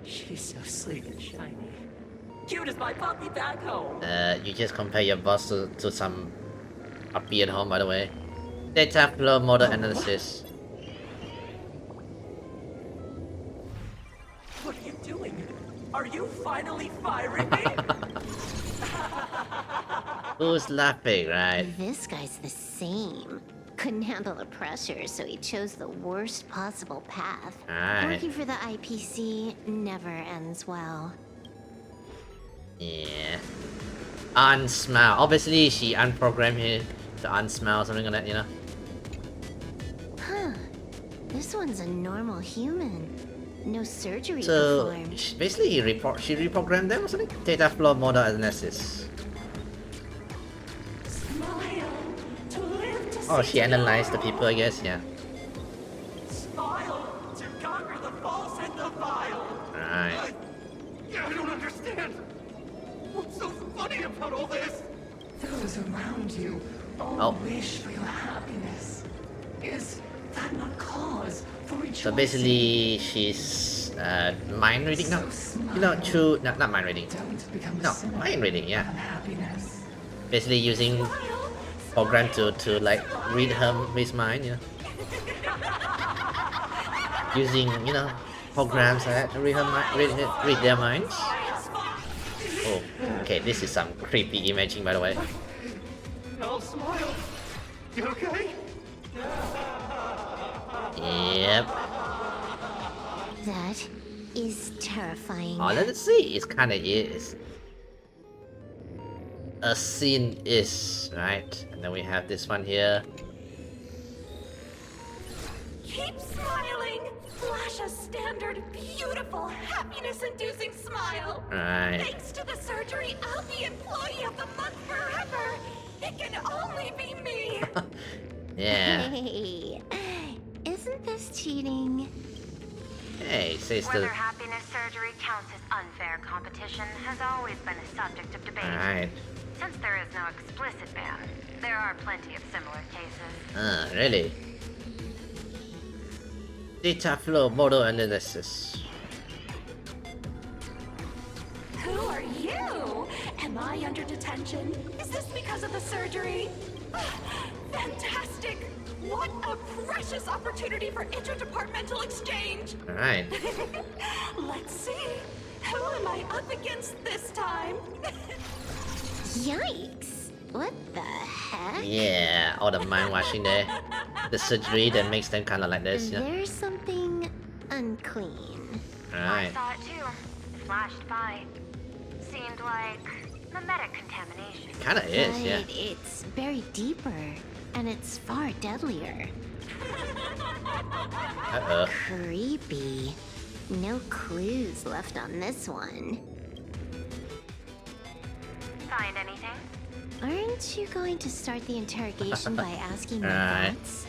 She's so sleek and shiny. Cute as my puppy back home. You just compare your boss to some puppy at home, by the way. Data flow model analysis. What are you doing? Are you finally firing me? Who's laughing, right? This guy's the same. Couldn't handle the pressure, so he chose the worst possible path. Alright. Working for the IPC never ends well. Yeah. Unsmile. Obviously, she unprogrammed him to unsmile or something like that, you know? Huh. This one's a normal human. no surgery So performed. basically, she reprogrammed them or something. Data flow model analysis. Oh, she analyzed the people, I guess. Yeah. Smile to conquer the false and the vile. Right. I don't understand. What's so funny about all this? Those around you all wish for your happiness. Is that not cause for rejoicing? So basically, she's mind reading now. You know, through not mind reading. No, mind reading. Yeah. Basically using program to like read his mind. Yeah. Using programs to read her mind, read their minds. Oh, okay. This is some creepy imaging, by the way. No, Smile. You okay? Yep. That is terrifying. Oh, let's see. It kind of is. A scene is, right? And then we have this one here. Keep smiling! Flash a standard, beautiful, happiness-inducing smile! Right. Thanks to the surgery, I'll be Employee of the Month forever! It can only be me! Yeah. Hey, isn't this cheating? Hey, says Whether the... happiness surgery counts as unfair competition has always been a subject of debate. Right. Since there is no explicit ban, there are plenty of similar cases. Really? Data flow model analysis. Who are you? Am I under detention? Is this because of the surgery? Fantastic! What a precious opportunity for interdepartmental exchange! Alright. Let's see. Who am I up against this time? Yikes! What the heck? Yeah, all the mind washing there. The surgery that makes them kind of like this. Yeah. There's something unclean. Right. I saw it too. Flashed by. Seemed like mimetic contamination. It kind of is, yeah. Right, it's buried deeper, and it's far deadlier. Uh-oh. Creepy. No clues left on this one. Find anything? Aren't you going to start the interrogation by asking my Alright. thoughts?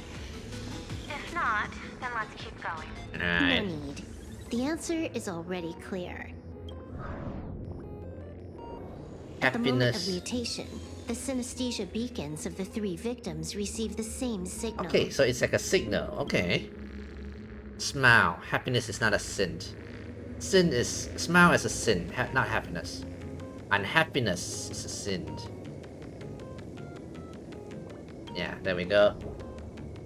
If not, then let's keep going. No need. The answer is already clear. At the moment of Happiness. mutation, the synesthesia beacons of the 3 victims receive the same signal. Okay, so it's like a signal. Okay. Smile. Happiness is not a sin. Sin is... Smile is a sin, not happiness. Unhappiness is a sin. Yeah, there we go.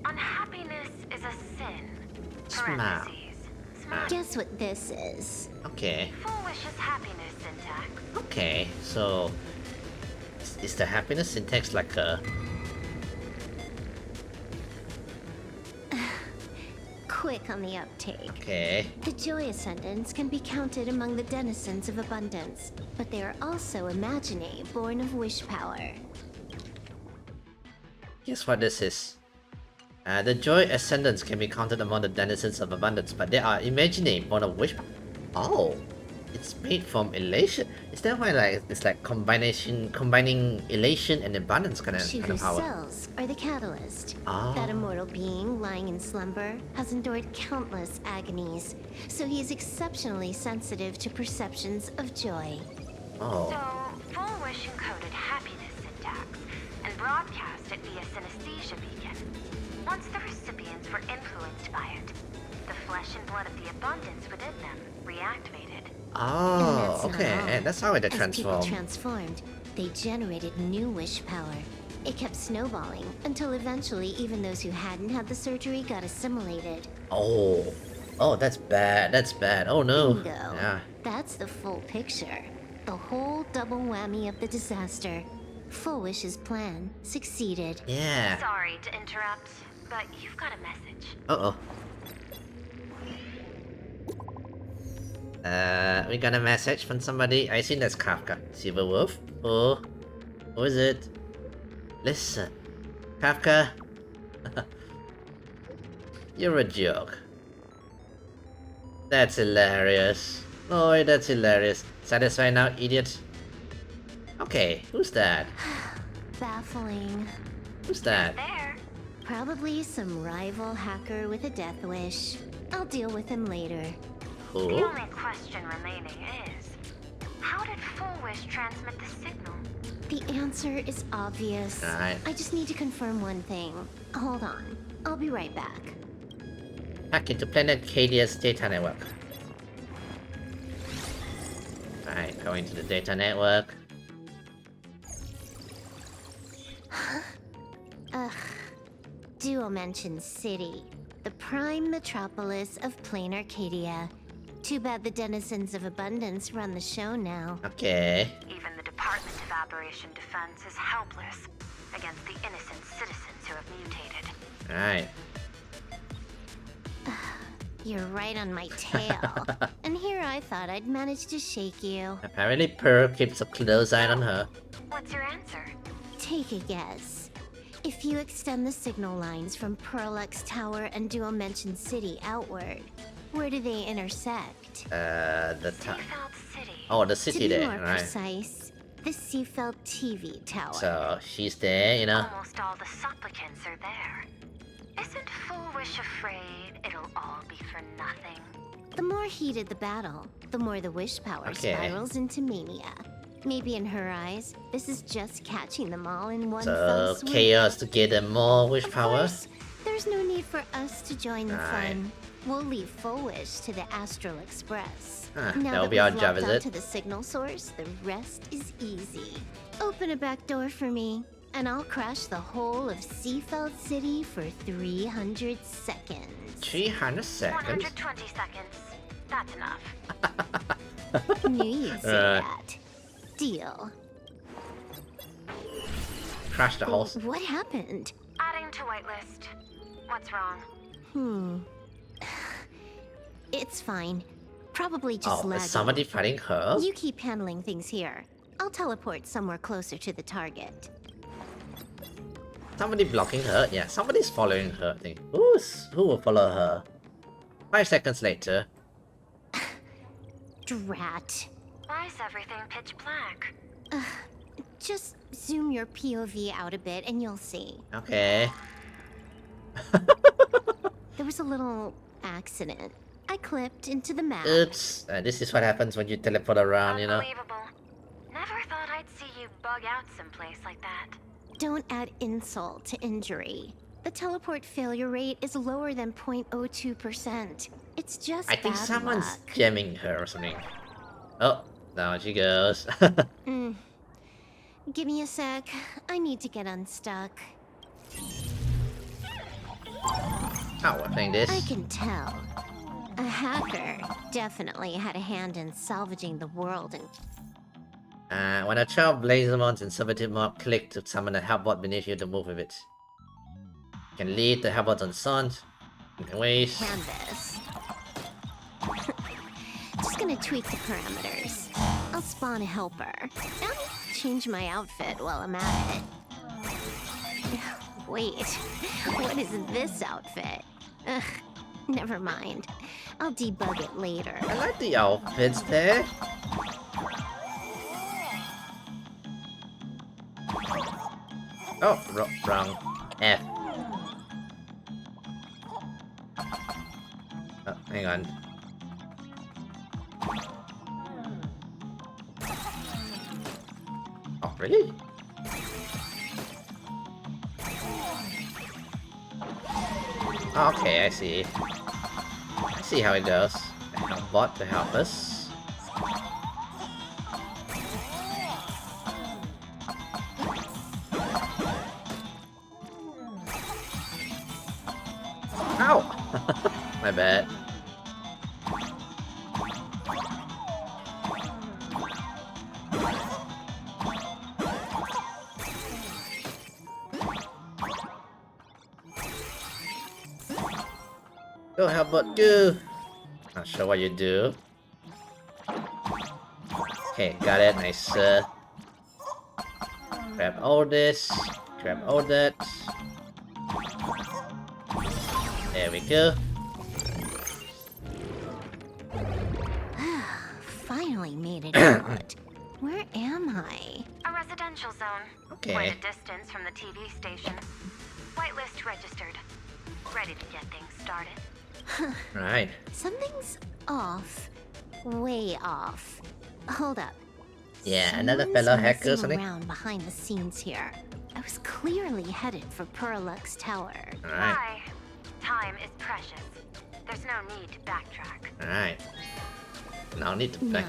Unhappiness is a sin. Smile. Guess what this is? Okay. Foolish is happiness syntax. Okay, so... Is the happiness syntax like a... Quick on the uptake. Okay. The joy ascendants can be counted among the denizens of abundance, but they are also imaginae born of wish power. Guess what this is? The joy ascendants can be counted among the denizens of abundance, but they are imaginary born of wish. Oh, it's made from elation. Is that why it's like combining elation and abundance kind of Shiva's power? cells are the catalyst. Ah. That immortal being lying in slumber has endured countless agonies, so he is exceptionally sensitive to perceptions of joy. Oh. So, Full Wish encoded happiness syntax and broadcast it via synesthesia beacon. Once the recipients were influenced by it, the flesh and blood of the abundance within them reactivated. Oh, And okay. not all. And that's how it As people transformed. transformed, they generated new wish power. It kept snowballing until eventually even those who hadn't had the surgery got assimilated. Oh. Oh, that's bad. That's bad. Oh no. Bingo. Yeah. That's the full picture. The whole double whammy of the disaster. Full Wish's plan succeeded. Yeah. Sorry to interrupt, but you've got a message. Uh-oh. We got a message from somebody. I think that's Kafka. Silver Wolf? Oh. Who is it? Listen. Kafka. You're a joke. That's hilarious. Oh, that's hilarious. Satisfied now, idiot? Okay, who's that? Baffling. Who's that? Probably some rival hacker with a death wish. I'll deal with him later. Who? The only question remaining is, how did Full Wish transmit the signal? The answer is obvious. Alright. I just need to confirm one thing. Hold on. I'll be right back. Hack into Planet Cadia's data network. Alright, going to the data network. Ugh. Duo mentions City, the prime metropolis of plain Arcadia. Too bad the denizens of abundance run the show now. Okay. Even the Department of Aberration Defense is helpless against the innocent citizens who have mutated. Alright. You're right on my tail. And here I thought I'd manage to shake you. Apparently Pearl keeps a close eye on her. What's your answer? Take a guess. If you extend the signal lines from Pearlux Tower and Duo Mention City outward, where do they intersect? The City. Oh, the city to be there, more right? precise, the Seafeld TV tower. So she's there, you know. Almost all the supplicants are there. Isn't Full Wish afraid it'll all be for nothing? The more heated the battle, the more the wish power spirals into mania. Maybe in her eyes, this is just catching them all in one fell So swoop. chaos to get them more wish power. There's no need for us to join the Right. fun. We'll leave Full Wish to the Astral Express. Ah, now that'll that be our we've job, locked is it? onto the signal source, the rest is easy. Open a back door for me, and I'll crash the whole of Seafeld City for 300 seconds. 300 seconds? 120 seconds. That's enough. Knew you'd say that. Deal. Crash the whole... What happened? Adding to whitelist. What's wrong? It's fine. Probably just Oh, lagging. is somebody fighting her? You keep handling things here. I'll teleport somewhere closer to the target. Somebody blocking her? Yeah, somebody's following her. I think. Who will follow her? 5 seconds later. Drat. Why is everything pitch black? Just zoom your POV out a bit and you'll see. Okay. There was a little accident. I clipped into the map. Oops. This is what happens when you teleport around, you know. Unbelievable. Never thought I'd see you bug out someplace like that. Don't add insult to injury. The teleport failure rate is lower than 0.02%. It's just I think bad someone's luck. jamming her or something. Oh, down she goes. Give me a sec. I need to get unstuck. Oh, we're playing this. I can tell. A hacker definitely had a hand in salvaging the world and When a child blazemons in servitude mob, click to summon a helpbot beneath you to move with it. You can lead the helpbot on Sunt. You can waste. canvas. Just gonna tweak the parameters. I'll spawn a helper. I'll change my outfit while I'm at it. Wait, what is this outfit? Ugh, never mind. I'll debug it later. I like the outfits there. Oh, wrong. F. Oh, hang on. Oh, really? Okay, I see. I see how it goes. A help bot to help us. Ow! My bad. Go helpbot, go! Not sure what you do. Okay, got it. Nice. Grab all this. Grab all that. There we go. made it out. Where am I? A residential zone. Okay. Quite a distance from the TV station. Whitelist registered. Ready to get things started. Right. Something's off. Way off. Hold up. Yeah, another Someone's fellow hacker or messing something. around behind the scenes here. I was clearly headed for Perlux Tower. Alright. Why? Time is precious. There's no need to backtrack. Alright. No need to No, back.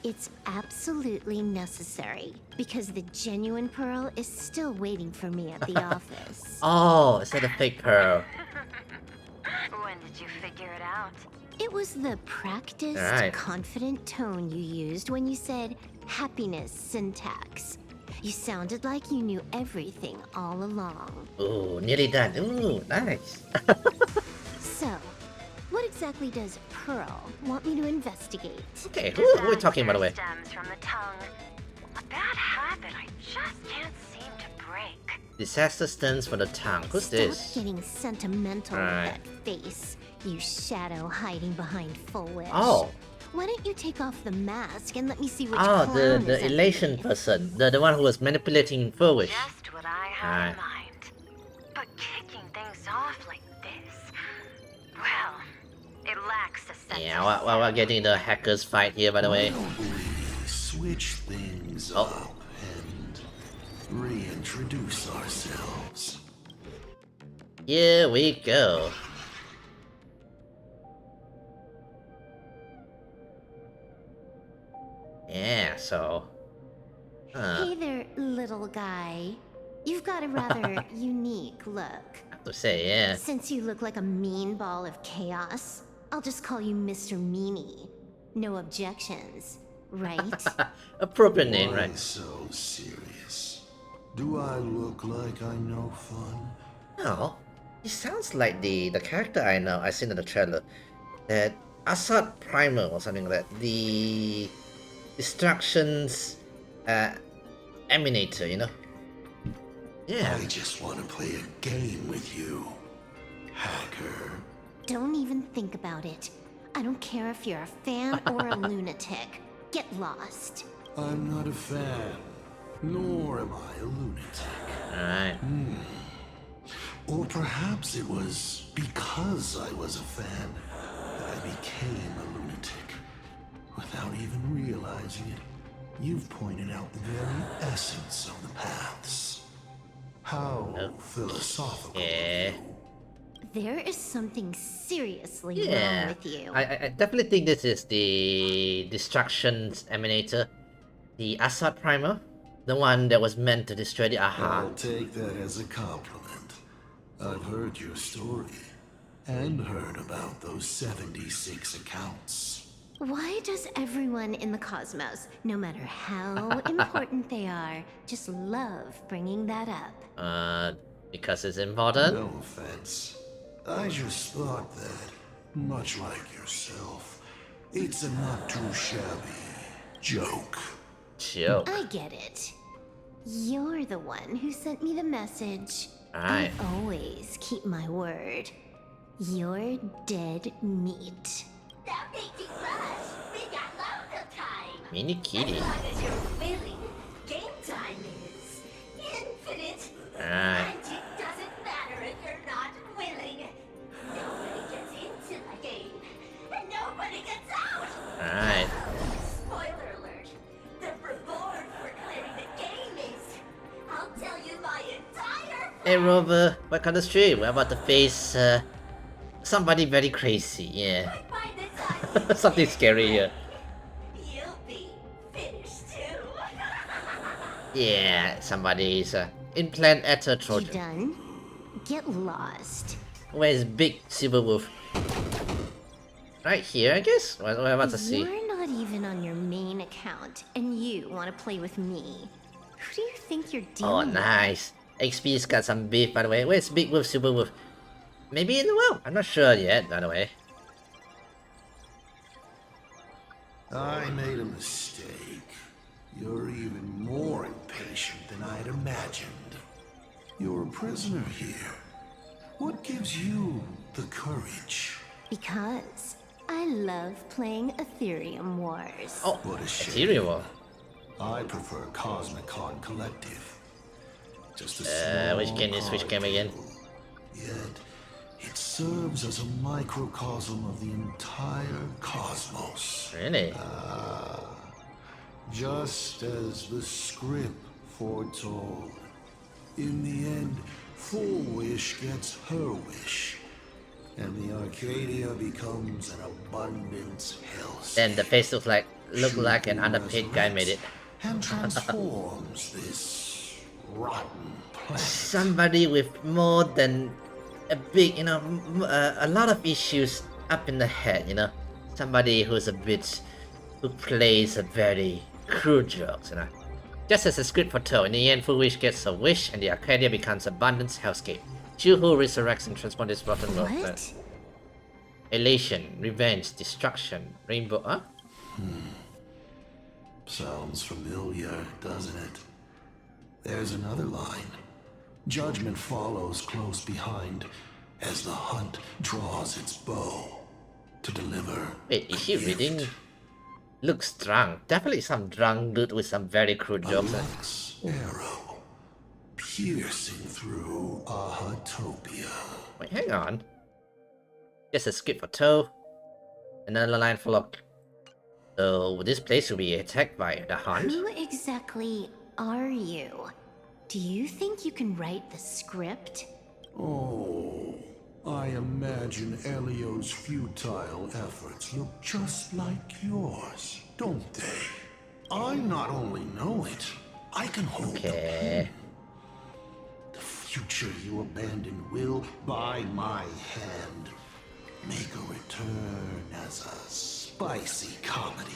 it's absolutely necessary because the genuine Pearl is still waiting for me at the office. Oh, is that a fake pearl? When did you figure it out? It was the practiced, Alright. confident tone you used when you said happiness syntax. You sounded like you knew everything all along. Ooh, nearly done. Ooh, nice. So, what exactly does Pearl want me to investigate? Okay, who are we talking, by the way? Stems from the tongue. A bad habit I just can't seem to break. Disaster stems for the tongue. Who's this? Stop getting sentimental Alright. with that face, you shadow hiding behind full wish. Oh. Why don't you take off the mask and let me see which Oh, clown is the elation person. The one who was manipulating Furwish. Just what I had in mind. But kicking things off like this, well, it lacks a sense. Yeah, while we're getting the hackers fight here, by the way. Switch things up and reintroduce ourselves. Here we go. Yeah, so... Hey there, little guy. You've got a rather unique look. I have to say, yeah. Since you look like a mean ball of chaos, I'll just call you Mr. Meanie. No objections, right? Appropriate name, Why right? so serious? Do I look like I'm no fun? No. He sounds like the character I know, I seen in the trailer. That Assad Primer or something like that. The Destruction's Emanator, you know? Yeah. I just want to play a game with you, hacker. Don't even think about it. I don't care if you're a fan or a lunatic. Get lost. I'm not a fan, nor am I a lunatic. Alright. Or perhaps it was because I was a fan that I became a lunatic. Without even realizing it, you've pointed out the very essence of the paths. How philosophical. Yeah. There is something seriously Yeah. wrong with you. I definitely think this is the Destruction's Emanator. The Assad Primer. The one that was meant to destroy the Aha. I'll take that as a compliment. I've heard your story, and heard about those 76 accounts. Why does everyone in the cosmos, no matter how important they are, just love bringing that up? Because it's important? No offense. I just thought that, much like yourself, it's a not too shabby joke. Joke. I get it. You're the one who sent me the message. Alright. I always keep my word. You're dead meat. Stop making rush. We got loads of time. Mini kitty. As long as you're willing, game time is infinite. Alright. And it doesn't matter if you're not willing. Nobody gets into the game, and nobody gets out. Alright. Spoiler alert. The reward for clearing the game is, I'll tell you my entire Hey Rover, welcome to the stream. We're about to face somebody very crazy, yeah. Something scary here. You'll be finished too. Yeah, somebody's implant ether You Trojan. done? Get lost. Where's Big Silver Wolf? Right here, I guess? What am I about to see? You're not even on your main account, and you want to play with me. Who do you think you're Oh, dealing with? nice. XP's got some beef, by the way. Where's Big Wolf, Silver Wolf? Maybe in the world. I'm not sure yet, by the way. I made a mistake. You're even more impatient than I'd imagined. You're a prisoner here. What gives you the courage? Because I love playing Ethereum Wars. Oh, what a shame. Ethereum War. I prefer Cosmicon Collective. Just a small which game is which game again? Yet, it serves as a microcosm of the entire cosmos. Really? Just as the script foretold. In the end, Full Wish gets her wish. And the Arcadia becomes an abundance hellscape. Then the face look like an underpaid guy made it. And transforms this rotten planet. Somebody with more than a big, a lot of issues up in the head, Somebody who plays a very cruel jokes, Just as the script foretold, in the end, Full Wish gets a wish, and the Arcadia becomes abundance hellscape. Jihu resurrects and transforms this rotten world. What? Elation, revenge, destruction, rainbow. Huh? Sounds familiar, doesn't it? There's another line. Judgment follows close behind as the hunt draws its bow to deliver. Wait, is she reading? Looks drunk. Definitely some drunk dude with some very crude jokes. Arrow piercing through Ahatopia. Wait, hang on. Just a skip for toe. Another line full of. So this place will be attacked by the hunt. Who exactly are you? Do you think you can write the script? Oh, I imagine Elio's futile efforts look just like yours, don't they? I not only know it, I can hold the pen. The future you abandoned will, by my hand, make a return as a spicy comedy.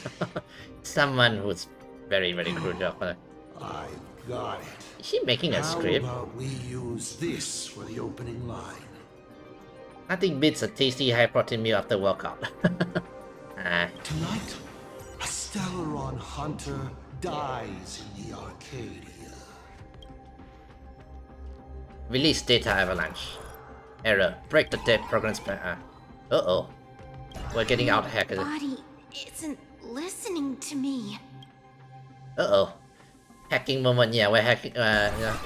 Someone who's very, very crude. I've got it. Is she making a script? How about we use this for the opening line? Nothing beats a tasty high-protein meal after workout. Tonight, a Stellaron hunter dies in the Arcadia. Release data avalanche. Error. Break the dead progress plan. Uh-oh. We're getting out of hackers. My body isn't listening to me. Uh-oh. Hacking moment, yeah, we're hacking, yeah.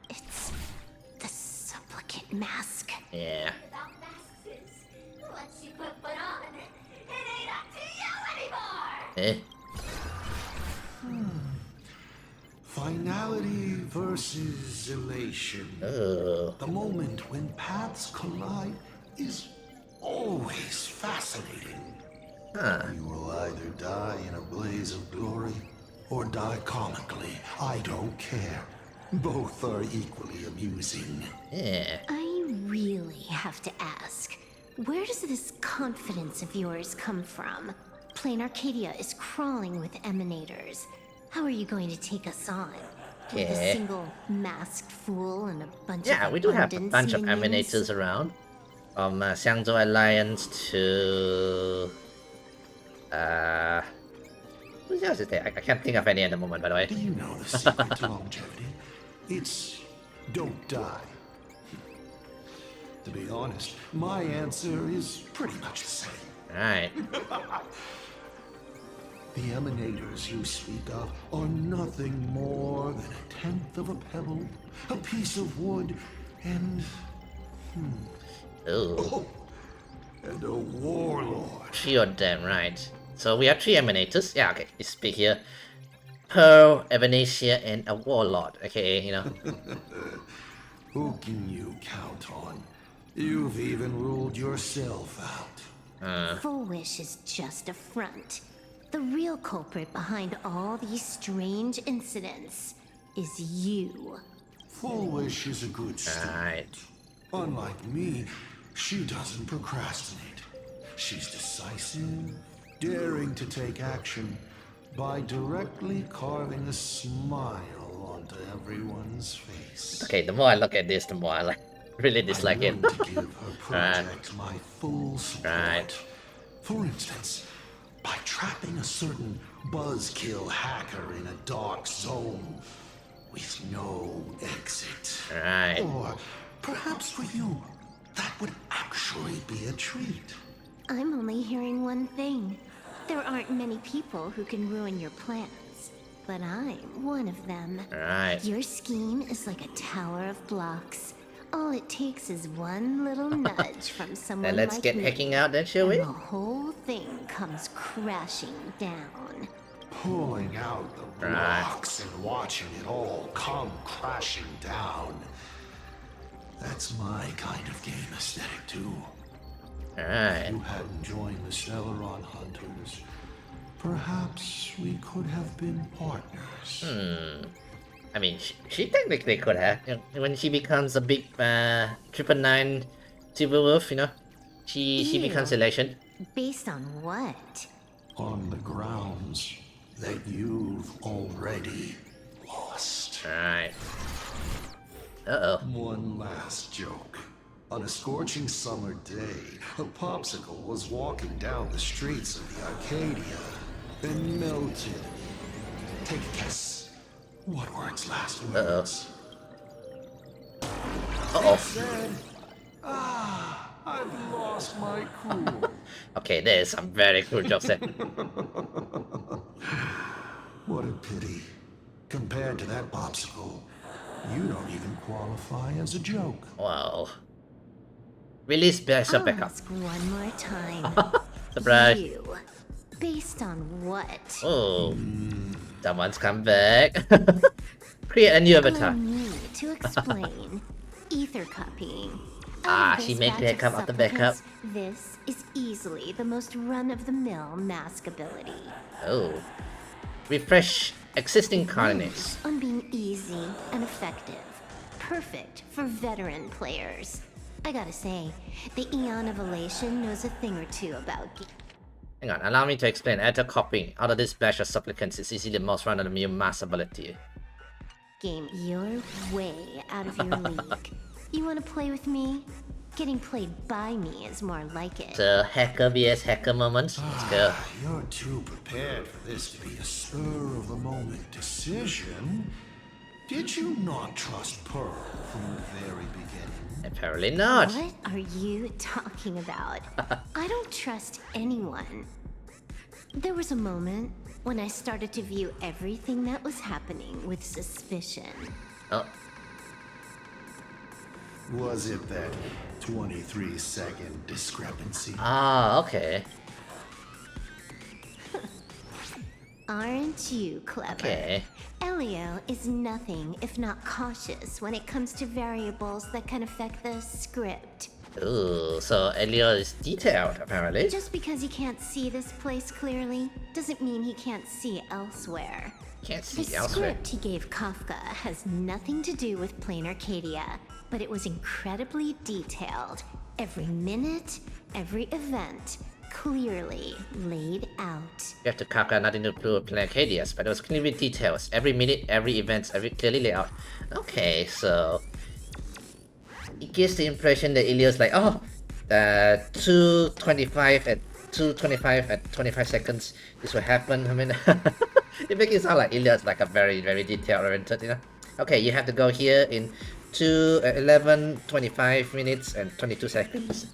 It's the supplicant mask. Yeah. Once you put one on, it ain't up to you anymore! Eh? Finality versus elation. Oh. The moment when paths collide is always fascinating. You will either die in a blaze of glory or die comically. I don't care. Both are equally amusing. Yeah. I really have to ask, where does this confidence of yours come from? Plain Arcadia is crawling with emanators. How are you going to take us on? With a single masked fool and a bunch of we do have a bunch minions? of emanators around. From Xiangzhou Alliance to... who else is there? I can't think of any at the moment, by the way. Do you know the secret to longevity? It's don't die. To be honest, my answer is pretty much the same. Right. The emanators you speak of are nothing more than a tenth of a pebble, a piece of wood, and... Oh. And a warlord. You're damn right. So we have 3 emanators. Yeah, okay. You speak here. Pearl, Evanesia, and a warlord. Okay, Who can you count on? You've even ruled yourself out. Full Wish is just a front. The real culprit behind all these strange incidents is you. Full Wish is a good student. Unlike me, she doesn't procrastinate. She's decisive, daring to take action by directly carving a smile onto everyone's face. Okay, the more I look at this, the more I really dislike it. To give her project my full support. For instance, by trapping a certain buzzkill hacker in a dark zone with no exit. Right. Or perhaps for you, that would actually actually be a treat. I'm only hearing one thing. There aren't many people who can ruin your plans, but I'm one of them. Alright. Your scheme is like a tower of blocks. All it takes is one little nudge from someone Then let's like get me, hacking out then, shall we? and the whole thing comes crashing down. Pulling out the blocks and watching it all come crashing down. That's my kind of game aesthetic too. Alright. If you hadn't joined the Stellaron Hunters, perhaps we could have been partners. I mean, she technically could have. You know, when she becomes a big 999 Silver Wolf, you know, she becomes a legend. Based on what? On the grounds that you've already lost. Alright. Uh-oh. One last joke. On a scorching summer day, a popsicle was walking down the streets of the Arcadia and melted. Take a guess. What were its last words? Uh-oh. It said, I've lost my cool. Okay, there's some very cool jokes there. What a pity. Compared to that popsicle, you don't even qualify as a joke. Wow. Release special I'll backup. ask one more time. Surprise. You. Based on what? Oh. Someone's come back. Create a new avatar. Allow me to explain. Ether copying. She made it come out the backup. This is easily the most run-of-the-mill mask ability. Oh. Refresh existing colonies. On being easy and effective. Perfect for veteran players. I gotta say, the Eon of Elation knows a thing or two about... Hang on, allow me to explain. After copying out of this splash of supplicants is easily the most run-of-the-mill mass ability. Game, you're way out of your league. You wanna play with me? Getting played by me is more like it. So, hacker vs hacker moments. Let's go. You're too prepared for this to be a spur-of-the-moment decision. Did you not trust Pearl from the very beginning? Apparently not. What are you talking about? I don't trust anyone. There was a moment when I started to view everything that was happening with suspicion. Oh. Was it that 23-second discrepancy? Ah, okay. Aren't you clever? Okay. Elio is nothing if not cautious when it comes to variables that can affect the script. Ooh, so Elio is detailed, apparently. Just because he can't see this place clearly, doesn't mean he can't see elsewhere. Can't see the elsewhere. Script he gave Kafka has nothing to do with plain Arcadia, but it was incredibly detailed. Every minute, every event, clearly laid out. You have to Kafka nothing to do with Planet Arcadius, but it was clearly details. Every minute, every event, every clearly laid out. Okay, so it gives the impression that Elio's like, oh, 2:25 at 2:25 at 25 seconds, this will happen. I mean, it makes it sound like Elio's like a very, very detail oriented, you know. Okay, you have to go here in 11, 25 minutes and 22 seconds.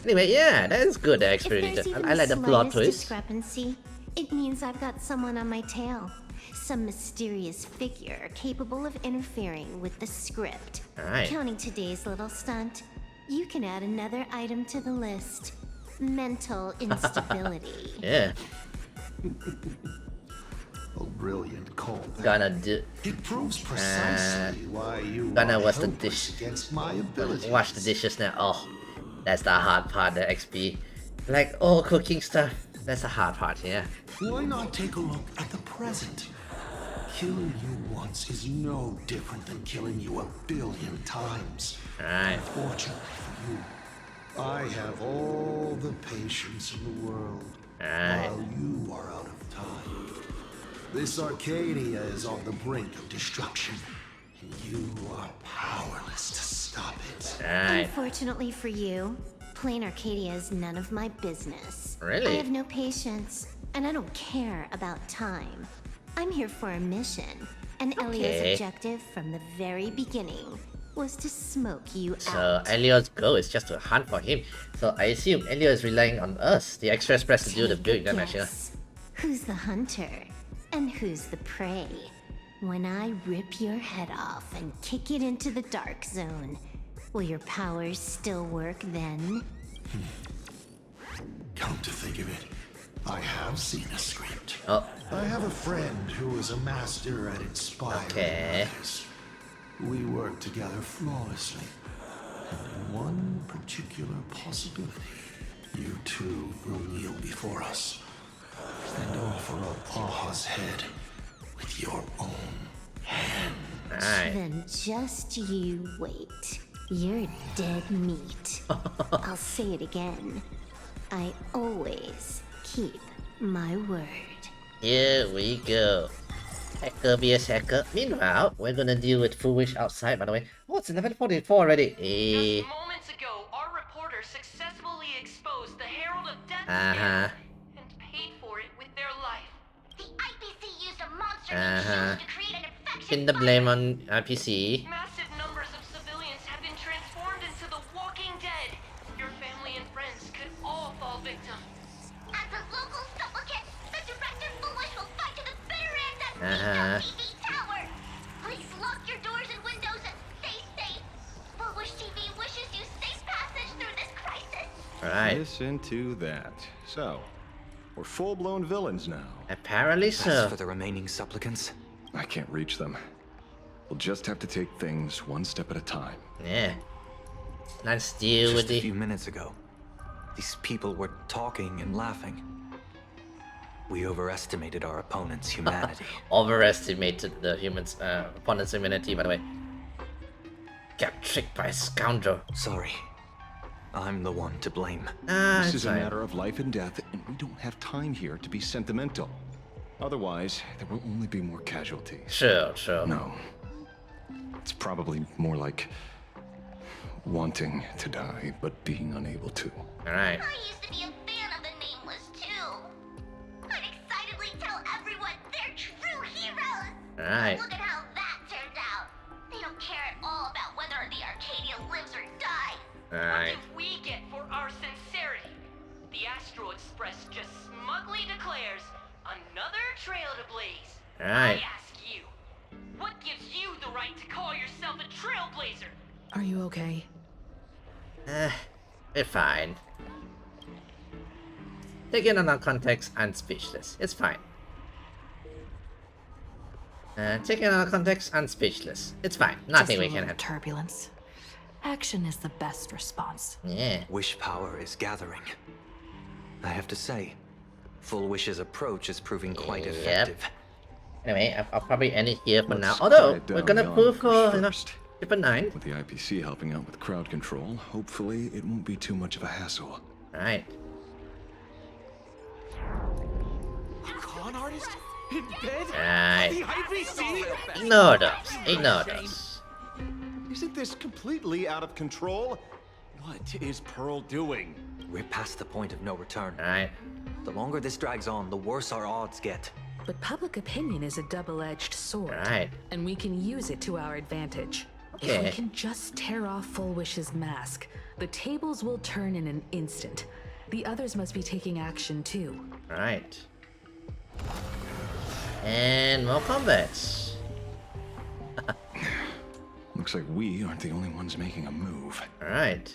Anyway, yeah, that is good experience. I like the plot twist. Discrepancy, it means I've got someone on my tail. Some mysterious figure capable of interfering with the script. Alright. Counting today's little stunt, you can add another item to the list. Mental instability. Yeah. A brilliant call. Gonna do. It proves precisely why you gonna are wash the helpless dish. against my ability. Wash the dishes now. Oh, that's the hard part. The XP, like all cooking stuff. That's the hard part. Yeah. Why not take a look at the present? Killing you once is no different than killing you 1 billion times. Alright. Fortunately for you, I have all the patience in the world. Alright. While you are out of time. This Arcadia is on the brink of destruction, and you are powerless to stop it. Alright. Unfortunately for you, plain Arcadia is none of my business. Really? I have no patience, and I don't care about time. I'm here for a mission, and Elio's Okay. objective from the very beginning was to smoke you So out. Elio's goal is just to hunt for him. So I assume Elio is relying on us, the extra express, to do the build damage. Who's the hunter and who's the prey? When I rip your head off and kick it into the dark zone, will your powers still work then? Come to think of it, I have seen a script. Oh. I have a friend who is a master at inspiring others. We work together flawlessly. And in one particular possibility, you two will kneel before us and offer up Paha's head with your own hand. Then just you wait. You're dead meat. I'll say it again. I always keep my word. Here we go. Hacker vs hacker. Meanwhile, we're gonna deal with Foolish outside, by the way. Oh, it's 11:44 already. Just moments ago, our reporter successfully exposed the Herald of Death scam and paid for it with their life. The IPC used a monster named Shield to create an infection. Pin the blame on IPC. Massive numbers of civilians have been transformed into the Walking Dead. Your family and friends could all fall victim. As a local supplicant, the Director Foolish will fight to the bitter end at TV Tower. Please lock your doors and windows and stay safe. Foolish TV wishes you safe passage through this crisis. Right. Listen to that. So, we're full-blown villains now. Apparently so. As for the remaining supplicants, I can't reach them. We'll just have to take things one step at a time. Yeah. Let's deal with just a few minutes ago, these people were talking and laughing. We overestimated our opponent's humanity. Overestimated the humans' opponent's humanity, by the way. Got tricked by a scoundrel. Sorry. I'm the one to blame. This is a matter of life and death, and we don't have time here to be sentimental. Otherwise, there will only be more casualties. Sure. No. It's probably more like wanting to die, but being unable to. Alright. I used to be a fan of the Nameless too. I'd excitedly tell everyone they're true heroes. Alright. Look at how that turned out. They don't care at all about whether the Arcadia lives or dies. Alright. What did we get for our sincerity? The Astral Express just smugly declares another trail to blaze. Alright. I ask you, what gives you the right to call yourself a trailblazer? Are you okay? We're fine. Taken on our context, I'm speechless. It's fine. Taken on our context, I'm speechless. It's fine. Nothing we can have. Turbulence. Action is the best response. Yeah. Wish power is gathering. I have to say, Full Wish's approach is proving quite effective. Anyway, I'll probably end it here for now. Although, we're gonna pull for, 999. With the IPC helping out with crowd control, hopefully it won't be too much of a hassle. Alright. Con artist? In bed? Alright. The IPC? Ignore those. Isn't this completely out of control? What is Pearl doing? We're past the point of no return. Alright. The longer this drags on, the worse our odds get. But public opinion is a double-edged sword. Right. And we can use it to our advantage. If Okay. we can just tear off Full Wish's mask, the tables will turn in an instant. The others must be taking action too. Alright. And more combats. Looks like we aren't the only ones making a move. Alright.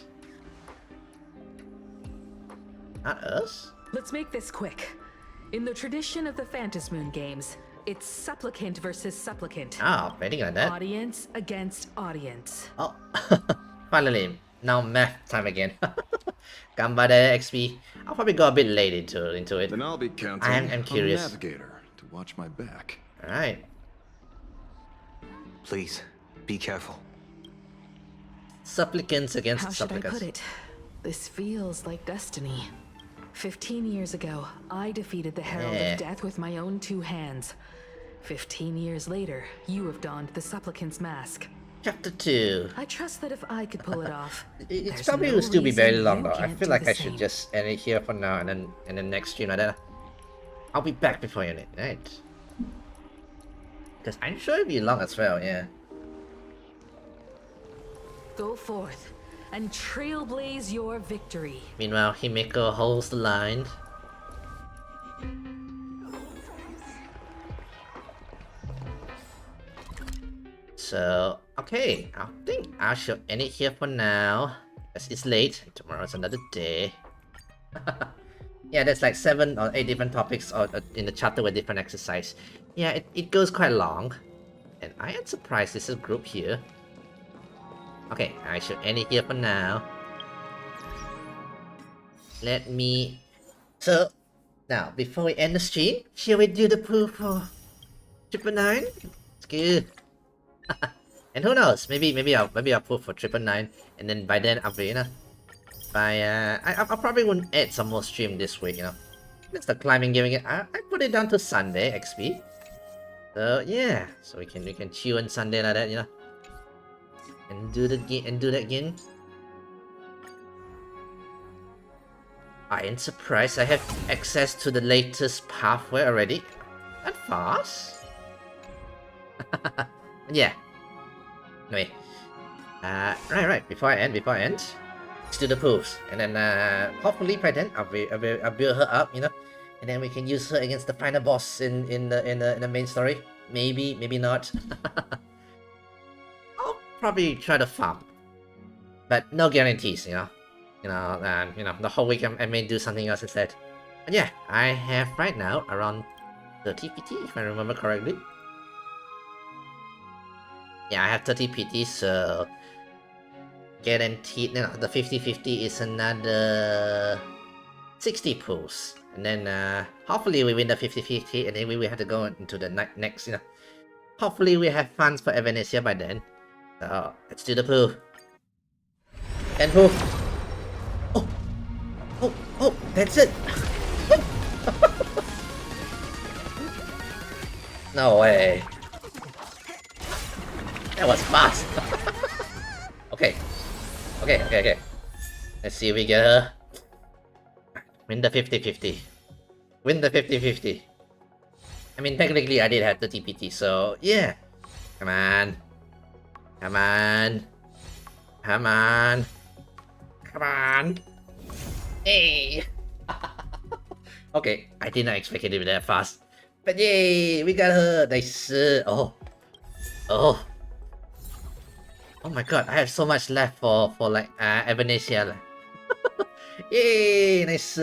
Not us? Let's make this quick. In the tradition of the Phantasmoon games, it's supplicant versus supplicant. Oh, betting on that. Audience against audience. Oh, finally. Now math time again. Gambada XP. I'll probably go a bit late into it. Then I'll be counting I'm curious. on the navigator to watch my back. Alright. Please, be careful. Supplicants against How should supplicants. I put it? This feels like destiny. 15 years ago, I defeated the Herald Yeah. of Death with my own 2 hands. 15 years later, you have donned the supplicant's mask. Chapter 2. I trust that if I could pull it off, It's there's probably no will still be reason very long you though. I can't feel do like the I should same. just end it here for now and then in the next stream I'll be back before you need, right? Because I'm sure it'll be long as well, yeah. Go forth and trailblaze your victory. Meanwhile, Himeko holds the line. So, okay, I think I shall end it here for now, as it's late. Tomorrow's another day. Yeah, there's like 7 or 8 different topics in the chapter with different exercise. Yeah, it goes quite long. And I am surprised there's a group here. Okay, I shall end it here for now. Let me... So, now, before we end the stream, shall we do the pool for 999? It's good. And who knows? Maybe I'll pull for 999, and then by then I'll be, you know, I probably wouldn't add some more stream this week, you know. It's the climbing giving it. I put it down to Sunday XP. So yeah, so we can chill on Sunday like that, you know, and do that again. I am surprised I have access to the latest pathway already. That fast? Yeah. Anyway, right. Before I end, let's do the proofs, and then hopefully by then I'll build her up, you know, and then we can use her against the final boss in the main story. Maybe not. I'll probably try to farm, but no guarantees, you know. You know, the whole week I may do something else instead. And yeah, I have right now around 30 PT if I remember correctly. Yeah, I have 30 PT, so guaranteed, you know, the 50-50 is another 60 pulls. And then hopefully we win the 50-50, and then we will have to go into the next, you know. Hopefully we have funds for Evanesia by then. So let's do the pool. And pool. Oh, that's it. No way. That was fast. Okay. Let's see if we get her. Win the 50-50. Win the 50-50. I mean, technically I did have the TPT, so yeah. Come on. Hey. Okay, I did not expect it to be that fast. But yay, we got her. Nice. Oh my god, I have so much left for like Evanesia. Yay, nice.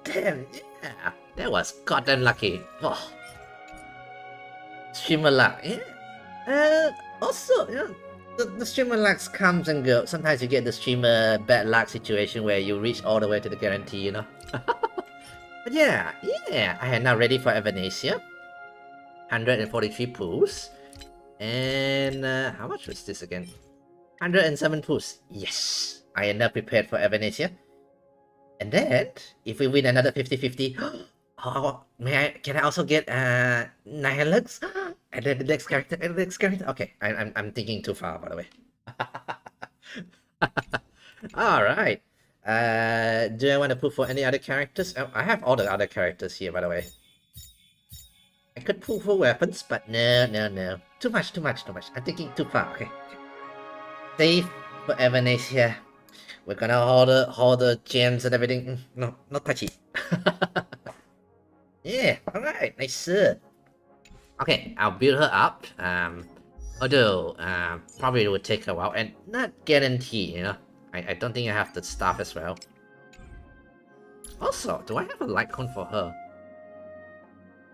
Damn, yeah, that was goddamn lucky. Oh. Streamer luck, yeah. Also, you know, the streamer luck comes and goes. Sometimes you get the streamer bad luck situation where you reach all the way to the guarantee, you know. But yeah, I am now ready for Evanesia. 143 pools. And how much was this again? 107 pools. Yes, I am now prepared for Evanesia. And then, if we win another 50-50, oh, can I also get 9 looks? And then the next character, Okay, I'm thinking too far, by the way. Alright. Do I want to put for any other characters? Oh, I have all the other characters here, by the way. I could pull for weapons, but no. Too much. I'm thinking too far, okay. Save for Evanesia. We're gonna hold the gems and everything. No, not touchy. Yeah, alright, nice. Okay, I'll build her up. Although, probably it would take a while, and not guaranteed, you know. I don't think I have the staff as well. Also, do I have a light cone for her?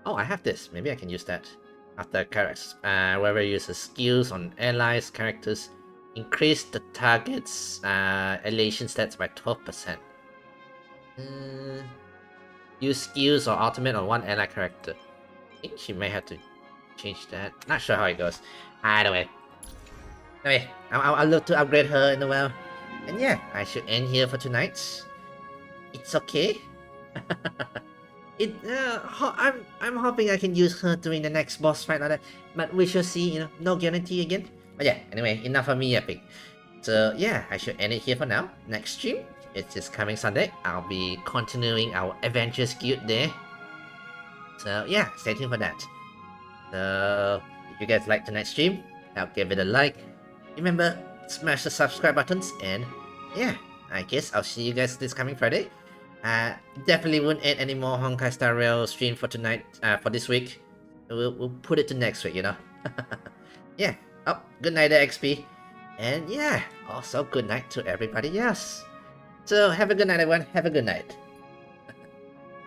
Oh, I have this. Maybe I can use that. After characters, whoever uses skills on allies, characters, increase the target's elation stats by 12%. Use skills or ultimate on one ally character. I think she may have to change that. Not sure how it goes. Either way. Anyway, I'll look to upgrade her in a while. And yeah, I should end here for tonight. It's okay. I'm hoping I can use her during the next boss fight like that. But we shall see, you know, no guarantee again. But yeah, anyway, enough of me yapping. So yeah, I should end it here for now. Next stream, it's this coming Sunday. I'll be continuing our Adventures Guild there. So yeah, stay tuned for that. So if you guys like tonight's stream, I'll give it a like. Remember, smash the subscribe buttons, and yeah, I guess I'll see you guys this coming Friday. Definitely won't add any more Honkai Star Rail stream for tonight, for this week. We'll put it to next week, you know. Yeah, good night XP. And yeah, also good night to everybody else. So have a good night everyone, have a good night.